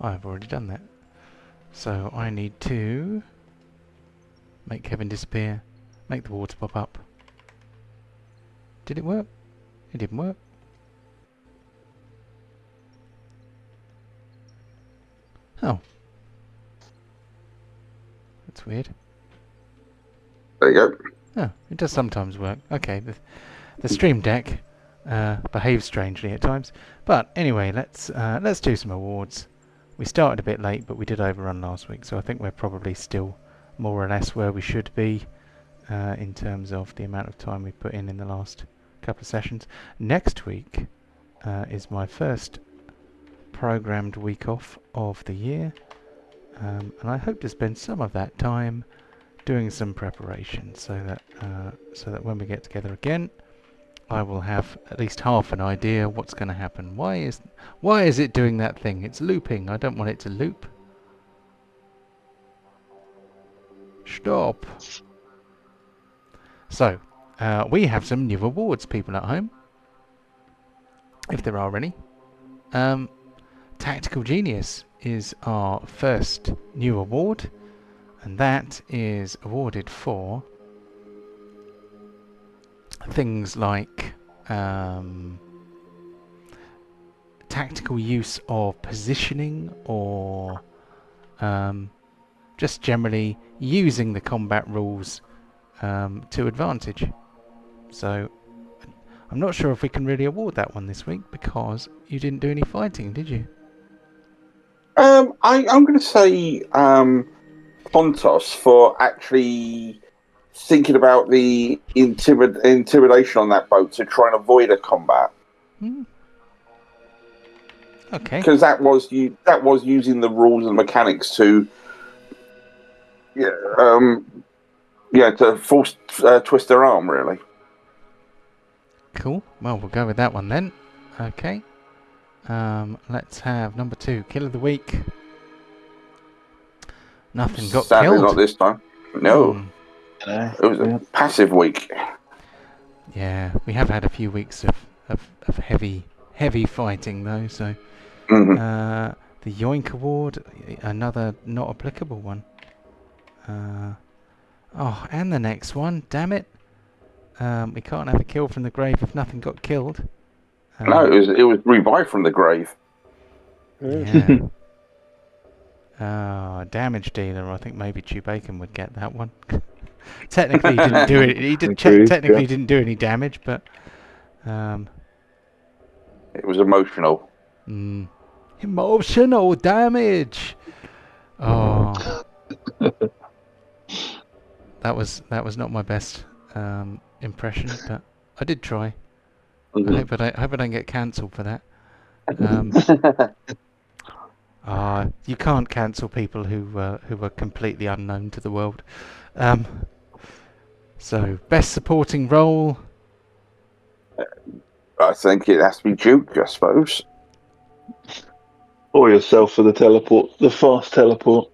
I've already done that. So I need to make Kevin disappear, make the water pop up. Did it work? It didn't work. Oh. That's weird. There you go. Oh, it does sometimes work. Okay, the Stream Deck behaves strangely at times. But anyway, let's do some awards. We started a bit late, but we did overrun last week, so I think we're probably still more or less where we should be in terms of the amount of time we put in the last couple of sessions. Next week is my first programmed week off of the year, and I hope to spend some of that time doing some preparation, so that when we get together again, I will have at least half an idea what's going to happen. Why is it doing that thing? It's looping. I don't want it to loop. Stop. So, we have some new awards, people at home, if there are any. Tactical Genius is our first new award, and that is awarded for things like tactical use of positioning, or just generally using the combat rules to advantage. So I'm not sure if we can really award that one this week, because you didn't do any fighting, did you? I'm going to say Pontos for actually thinking about the intimidation on that boat to try and avoid a combat. Okay. Because that was using the rules and mechanics to to force twist their arm, really. Cool. Well, we'll go with that one then. Okay. Let's have number 2, Kill of the Week. Nothing got Sadly, killed. not this time. No. It was a passive week. Yeah, we have had a few weeks of heavy fighting though, so the Yoink Award, another not applicable one. And the next one, damn it. We can't have a kill from the grave if nothing got killed. No, it was revived from the grave. Yeah. Damage dealer. I think maybe Chewbacon would get that one. Technically, he didn't do it. He did technically didn't do any damage, but it was emotional. Emotional damage. Oh, that was not my best impression, but I did try. I hope I don't get cancelled for that. You can't cancel people who are completely unknown to the world. So, best supporting role. I think it has to be Duke, I suppose. Or yourself for the teleport, the fast teleport.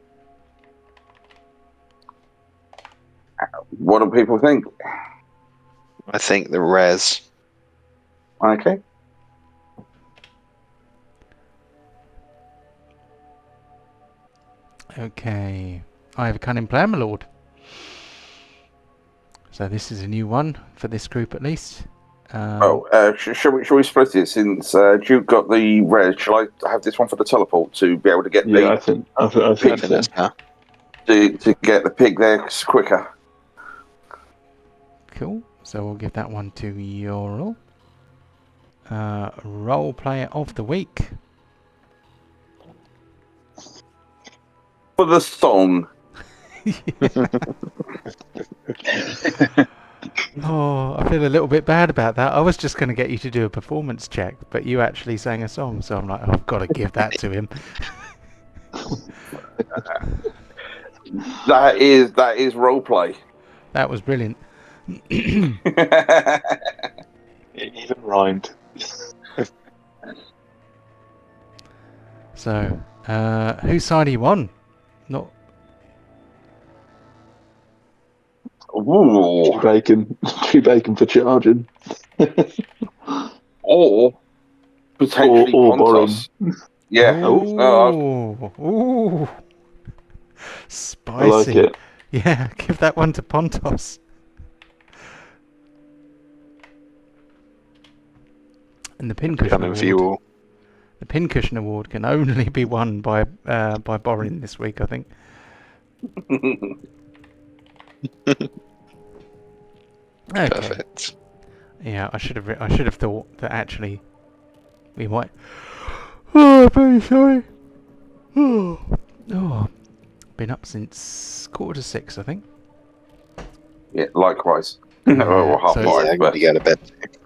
What do people think? I think the res. Okay. Okay. I have a cunning plan, my lord. So this is a new one for this group at least. Shall we split it since Duke got the red? Shall I have this one for the teleport to be able to get I think so. to get the pig there quicker? Cool. So we'll give that one to Yorl. Role player of the week. For the song. Oh, I feel a little bit bad about that. I was just going to get you to do a performance check, but you actually sang a song, so I'm like, oh, I've got to give that to him. That is role play. That was brilliant. It even rhymed. So, whose side are you on? Not. Ooh. Chewbacon for charging. Or potentially or Pontos. Yeah. Ooh. Spicy. I like it. Yeah, give that one to Pontos. And the pincushion award. The pincushion award can only be won by Borin this week, I think. Okay. Perfect. Yeah, I should have thought that actually we might. Oh, I'm very sorry. Oh, been up since 5:45, I think. Yeah, likewise. Yeah, Half so five, I got to go to bed.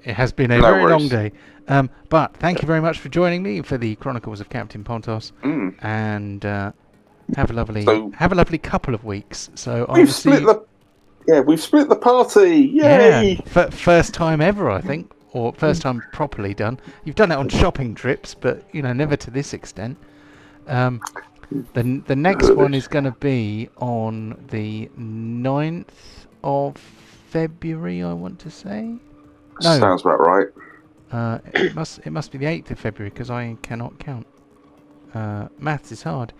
it has been a very long day. But thank you very much for joining me for the Chronicles of Captain Pontos, and have a lovely couple of weeks. So we've split the party. Yay! Yeah, first time ever, I think, or first time properly done. You've done it on shopping trips, but never to this extent. The next one is going to be on the 9th of February, I want to say. No, sounds about right. it must be the 8th of February because I cannot count. Maths is hard.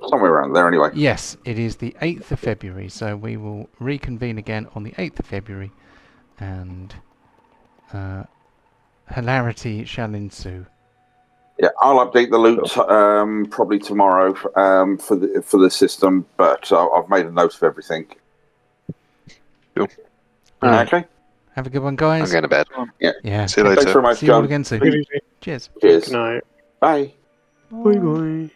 Somewhere around there, anyway. Yes, it is the 8th of February, so we will reconvene again on the 8th of February, and hilarity shall ensue. Yeah, I'll update the loot probably tomorrow for the system, but I've made a note of everything. Cool. Okay. Have a good one, guys. I'm going to bed. Yeah. See you later. Thanks very much, See you all John. again soon. Cheers. Cheers. Good night. Bye. Bye bye.